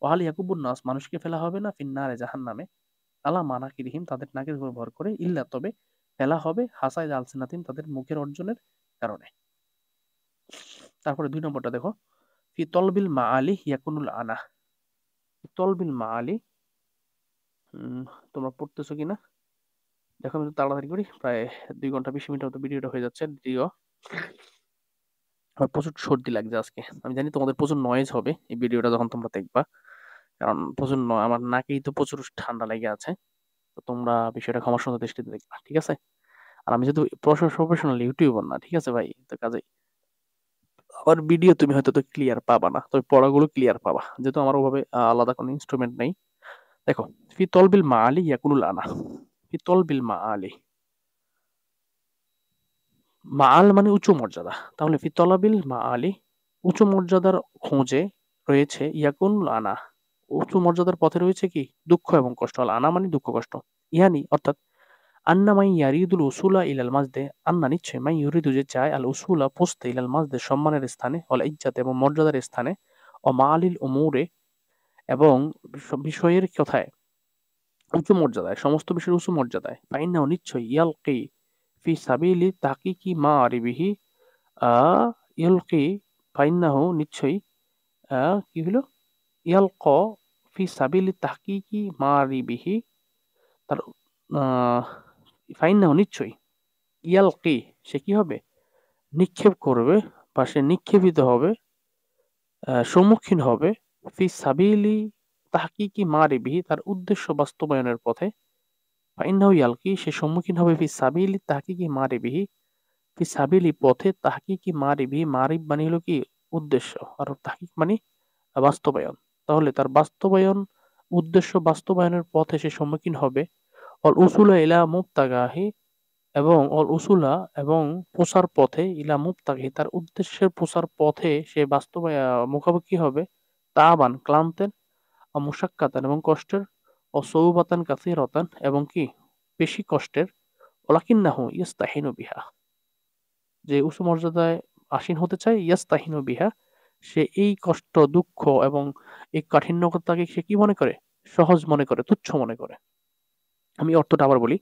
ওহাল ইয়াকুবুন নাস মানুষকে ফেলা হবে না ফিন্নারে জাহান্নামে আলা মানাকিরিহিম তাদের নাকের উপর ভর করে, ইল্লা তবে ফেলা হবে হাসাইদ আলসিনাতিহিম তাদের মুখের অর্জনের কারণে। তারপরে 2 নম্বরটা দেখো, ফি তলবিল মাআলি ইয়াকুনুল আনা। তলবিল মাআলি তোমরা পড়তেছো কিনা দেখো, আমি একটু তাড়াতাড়ি করি, প্রায় 2 ঘন্টা 20 মিনিট মতো ভিডিওটা হয়ে যাচ্ছে যদিও। আমার প্রচুর সর্দি লাগছে আজকে, আমি জানি তোমাদের প্রচুর নয়েজ হবে এই ভিডিওটা যখন তোমরা দেখবা, কারণ প্রচুর আমার নাকেই তো প্রচুর ঠান্ডা লেগে আছে। তো তোমরা বিষয়টা ক্ষমা সুন্দর দৃষ্টিতে দেখবা, ঠিক আছে? আর আমি যেহেতু প্রফেশনাল ইউটিউবার না, ঠিক আছে ভাই, তো কাজে আমার ভিডিও তুমি হয়তো তো ক্লিয়ার পাবা না, তবে পড়াগুলো ক্লিয়ার পাবা, যেহেতু আমার ওভাবে আলাদা কোনো ইনস্ট্রুমেন্ট নেই। দেখো, ফি তলবিল মাআলি ইয়াকুনুল আনা, ফি তলবিল মাআলি, মাআল মানে উঁচু মর্যাদা, তাহলে ফি তলাবিল মাআলি উঁচু মর্যাদার খোঁজে রয়েছে ইয়াকুনুল আনা উঁচু মর্যাদার পথে রয়েছে কি দুঃখ এবং কষ্ট। আল আনা মানে দুঃখ কষ্ট। ইয়ানি অর্থাৎ আন্না মাই ইয়ারিদুল উসুলা ইলাল মাজদে, আন্না নিশ্চয় মাই ইউরিদু যে চায় আল উসুলা পৌঁছতে ইলাল মাজদে সম্মানের স্থানে, অল ইজ্জাত এবং মর্যাদার স্থানে, ও মাআলিল উমুরে এবং বিষয়ের কথায় উঁচু মর্যাদায়, সমস্ত বিষয়ের উঁচু মর্যাদায়, ফাইন্নাহু নিশ্চয় ইয়ালকি ফি সাবিলি তাহকিকি মা আরিবিহি আ ইয়ালকি ফাইন্নাহু নিশ্চয়ই কি হলো ইয়ালক ফি সাবিলি তাহকিকি মা আরিবিহি তার ফাইন্নাহু নিশ্চয়ই ইয়ালকি সে কি হবে নিক্ষেপ করবে বা সে নিক্ষেপিত হবে, সম্মুখীন হবে ফি সাবিলি তাহকিকি মা আরিবিহি তার উদ্দেশ্য বাস্তবায়নের পথে। ফাইন্নাহু ইয়ালকি সে সম্মুখীন হবে ফি সাবিলি তাহকিকি মা আরিবিহি ফি সাবিলি পথে তাহকিকি মা আরিবিহি, মারিব মানে হলো কি উদ্দেশ্য, আর তাহকিক মানে বাস্তবায়ন। তাহলে তার বাস্তবায়ন উদ্দেশ্য বাস্তবায়নের পথে সে সম্মুখীন হবে অল উসুলা ইলা মুবতাগাহি এবং অল উসুলা এবং প্রসার পথে ইলা মুবতাগাহি তার উদ্দেশ্যের প্রসার পথে সে মুখাপেক্ষি হবে তাবান ক্লান্তের, মুশাক্কাতান এবং কষ্টের, ও সৌবাতান কাসিরাতান এবং কি বেশি কষ্টের, ওয়ালাকিন্নাহু ইয়াস্তাহিনু বিহা যে উঁচু মর্যাদায় আসীন হতে চায়, ইয়াস্তাহিনু বিহা সে এই কষ্ট দুঃখ এবং এই কাঠিন্যতাকে সে কি মনে করে সহজ মনে করে, তুচ্ছ মনে করে। আমি অর্থটা আবার বলি,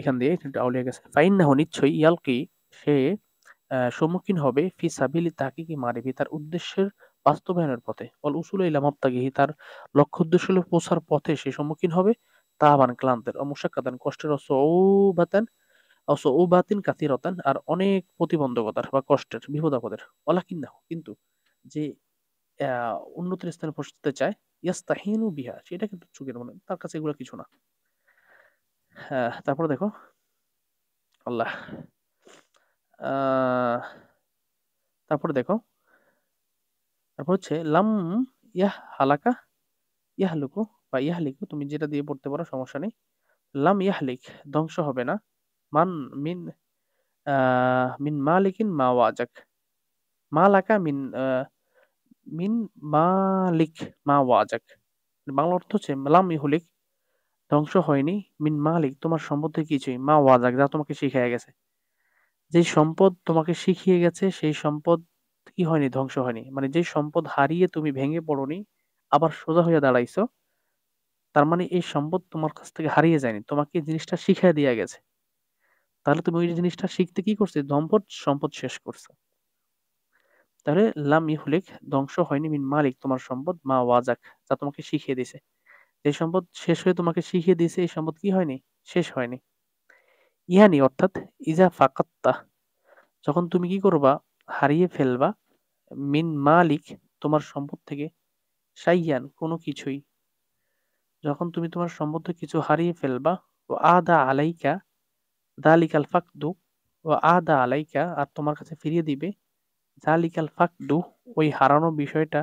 এখান দিয়ে একটু আউলিয়া গেছে। ফাইন্নাহু নিশ্চয়ই ইয়ালকি সে সম্মুখীন হবে ফি সাবিলি তাহকিকি মারিবি তার উদ্দেশ্যের বাস্তবায়নের পথে, অল উসুল ইলা মাবতাগিহি তার লক্ষ্য উদ্দেশ্য পৌঁছার পথে সে সম্মুখীন হবে তাবান ক্লান্তের, অমুশাক্কাতান কষ্টের, অসৌবাতান অসৌবাতিন কাতিরতান আর অনেক প্রতিবন্ধকতার বা কষ্টের বিপদ আপদের, ওয়ালাকিন্নাহু কিন্তু যে উন্নতির স্থানে পৌঁছতে চায়, ইয়াস্তাহিনু বিহা সেটা কিন্তু চোখের মনে তার কাছে এগুলো কিছু না। হ্যাঁ, তারপরে দেখো আল্লাহ আহ তারপরে দেখো, তারপর হচ্ছে লাম ইয়াহ হালাকা ইয়াহলুকু বা ইয়াহলিকু, তুমি যেটা দিয়ে পড়তে পারো সমস্যা নেই। লাম ইয়াহলিক ধ্বংস হবে না, মান মিন মিন মালিকিন মা ওয়াজাক, মালাকা মিন মিন মালিক মা ওয়াজাক, বাংলা অর্থ হচ্ছে লাম ইহুলিক ধ্বংস হয়নি, মিন মালিক তোমার সম্পদ থেকে কিছুই, মা ওয়াজাক যা তোমাকে শিখিয়ে গেছে, যে সম্পদ তোমাকে শিখিয়ে গেছে সেই সম্পদ কি হয়নি ধ্বংস হয়নি, মানে যে সম্পদ হারিয়ে তুমি ভেঙে পড়োনি আবার সোজা হয়ে দাঁড়াইছো, তার মানে এই সম্পদ তোমার কাছ থেকে হারিয়ে যায়নি, তোমাকে এই জিনিসটা শিখিয়ে দিয়ে গেছে। তাহলে তুমি ওই জিনিসটা শিখতে কি করছো, সম্পদ শেষ করছো। তাহলে লাম ইহুলিক ধ্বংস হয়নি মিন মালিক তোমার সম্পদ মা ওয়াজাক যা তোমাকে শিখিয়ে দিছে। যে সম্পদ শেষ হয়ে তোমাকে শিখিয়ে দিয়েছে এই সম্পদ কি হয়নি? শেষ হয়নি। ইয়ানি অর্থাৎ ইজা ফাকাত্তা, যখন তুমি কি করবা? হারিয়ে ফেলবা, মিন মালিক, তোমার সম্পদ থেকে, শাইয়ান, কোনো কিছুই। যখন তুমি তোমার সম্পদ থেকে কিছু হারিয়ে ফেলবা, ও আদা আলাইকা দালিকাল ফাকদু, ও আদা আলাইকা, আর তোমার কাছে ফিরিয়ে দিবে, জালিকাল ফাকদু, ওই হারানো বিষয়টা,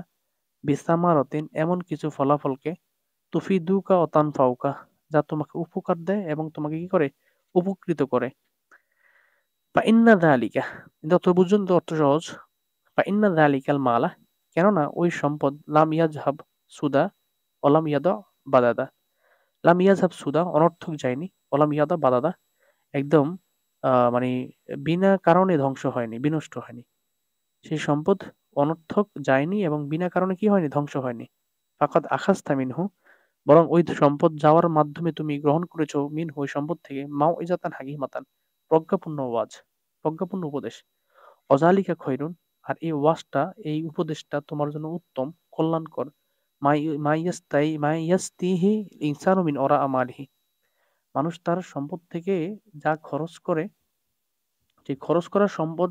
বিসামারতিন, এমন কিছু ফলাফলকে, তুফিদুকা ও তানফাউকা, যা তোমাকে উপকার দেয় এবং তোমাকে কি করে? উপকৃত করে। বা ইন্না দালিকা, যত বুঝুন তো অর্থ সহজ। বা ইন্না দালিকাল মালা, কেননা ওই সম্পদ, লাম ইয়াজহাব সুদা, অলাম ইয়াদা বাদাদা। লাম ইয়াজহাব সুদা, অনর্থক যায়নি, অলাম ইয়াদা বাদাদা, একদম মানে বিনা কারণে ধ্বংস হয়নি, বিনষ্ট হয়নি। সেই সম্পদ অনর্থক যায়নি এবং বিনা কারণে কি হয়নি? ধ্বংস হয়নি। ফাকাদ আখাযতা মিনহু, বরং ওই সম্পদ যাওয়ার মাধ্যমে তুমি গ্রহণ করেছো, মিনহু, ওই সম্পদ থেকে, মাউইজাতান হাকিমাতান, প্রজ্ঞাপূর্ণ ওয়াজ, প্রজ্ঞাপূর্ণ উপদেশ, অজালিকা খৈরুন, আর এই ওয়াজটা, এই উপদেশটা তোমার জন্য উত্তম, কল্যাণকর, মাইয়াস্তিহি ইনসানু মিন ওরা আমালিহি, মানুষ তার সম্পদ থেকে যা খরচ করে, সেই খরচ করা সম্পদ,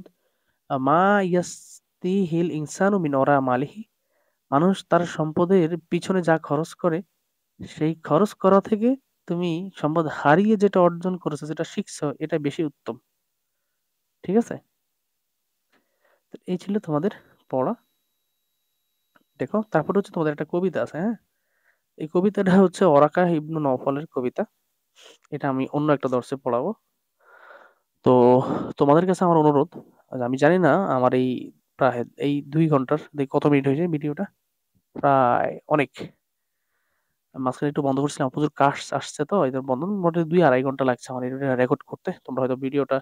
মা ইয়াস্তিহিল ইনসানু মিন ওরা মালিহি, মানুষ তার সম্পদের পিছনে যা খরচ করে, সেই খরচ করা থেকে তুমি সম্পদ হারিয়ে যেটা অর্জন করেছো, যেটা শিখছো, এটা বেশি উত্তম। ঠিক আছে? তো এই ছিল তোমাদের পড়া। দেখো, তারপরে হচ্ছে তোমাদের একটা কবিতা আছে, হ্যাঁ? এই কবিতাটা হচ্ছে ওরাকা ইবনু নওফলের কবিতা। এটা আমি অন্য একটা দর্শে পড়াবো। তো তোমাদের কাছে আমার অনুরোধ, আমি জানি না আমার এই প্রায় এই 2 ঘন্টার কত মিনিট হয়েছে ভিডিওটা, প্রায় অনেক। মাঝখানে একটু বন্ধ করছিলাম, প্রচুর কাজ আসছে, তো এদের বন্ধ, মোটামুটি 2-2.5 ঘন্টা লাগছে আমার এটা রেকর্ড করতে। তোমরা হয়তো ভিডিওটা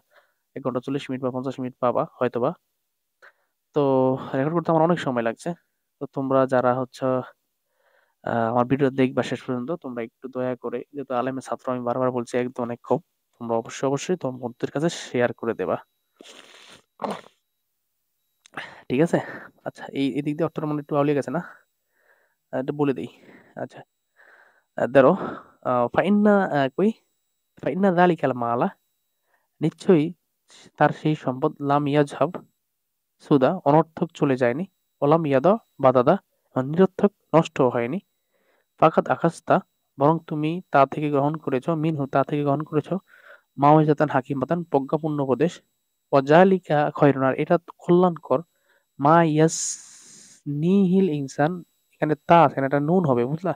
1 ঘন্টা 40 মিনিট বা 50 মিনিট পাবা হয়তোবা। তো রেকর্ড করতে আমার অনেক সময় লাগছে। তো তোমরা যারা হচ্ছে আমার ভিডিও দেখবা শেষ পর্যন্ত, তোমরা একটু দয়া করে, যেহেতু আলেমের ছাত্র আমি বারবার বলছি, একদম অনেক কম, তোমরা অবশ্যই অবশ্যই তোমার বন্ধুদের কাছে শেয়ার করে দেবা। ঠিক আছে? আচ্ছা, এই এদিক দিয়ে অর্থটা মনে একটু আউলিয়ে গেছে না? এটা বলে দিই। আচ্ছা, ধরো, ফাইন্না, কই, ফাইন্না যালিকাল মালা, নিশ্চয়ই তার সেই সম্পদ, লাম ইয়াজহাব সুদা, অনর্থক চলে যায়নি, ওলাম ইয়াদা বাদাদা, নিরর্থক নষ্ট হয়নি, ফাকাত আকাস্তা, বরং তুমি তা থেকে গ্রহণ করেছো, মিনহু, তা থেকে গ্রহণ করেছো, মাওয়াজাতান হাকিমাতান, প্রজ্ঞাপূর্ণ উপদেশ, ওয়াজালিকা খয়রুন, আর এটা কল্যাণকর, মা ইয়াস নিহিল ইনসান, এখানে তা আছে না, এটা নুন হবে, বুঝলা?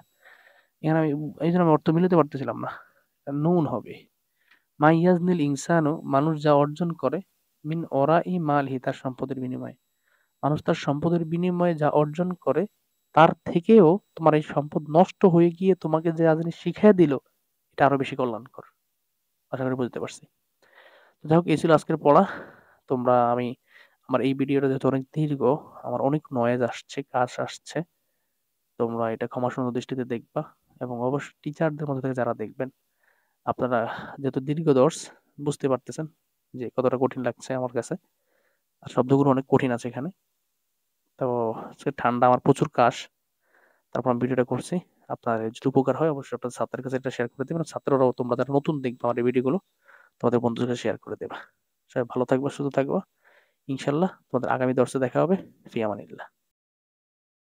এখানে আমি এই জন্য আমি অর্থ মিলাতে পারতেছিলাম না, নুন হবে। মা ইয়াজনিল ইনসানু, মানুষ যা অর্জন করে, মিন ওরা ই মালহি, তার সম্পদের বিনিময়ে, মানুষ তার সম্পদের বিনিময়ে যা অর্জন করে, তার থেকেও তোমার এই সম্পদ নষ্ট হয়ে গিয়ে তোমাকে যে আজ শিখিয়ে দিল, এটা আরো বেশি কল্যাণকর। আশা করি বুঝতে পারছি। তো যাই হোক, এই ছিল আজকের পড়া। তোমরা, আমি আমার এই ভিডিওটা যেহেতু অনেক দীর্ঘ, আমার অনেক নয়েজ আসছে, কাজ আসছে, তোমরা এটা ক্ষমাসুন্দর দৃষ্টিতে দেখবা। এবং অবশ্যই টিচারদের মধ্যে থেকে যারা দেখবেন, আপনারা যেহেতু দীর্ঘ দর্শ, বুঝতে পারতেছেন যে কতটা কঠিন লাগছে আমার কাছে, আর শব্দগুলো অনেক কঠিন আছে এখানে। তো আজকে ঠান্ডা, আমার প্রচুর কাশ, তারপর আমি ভিডিওটা করছি। আপনার যদি উপকার হয়, অবশ্যই আপনার ছাত্রের কাছে এটা শেয়ার করে দেবেন। ছাত্ররাও, তোমরা যারা নতুন দেখবে আমার এই ভিডিওগুলো, তোমাদের বন্ধুদের কাছে শেয়ার করে দেবা। সবাই ভালো থাকবা, সুস্থ থাকবা। ইনশাল্লাহ তোমাদের আগামী দর্শে দেখা হবে। ফি আমানিল্লাহ।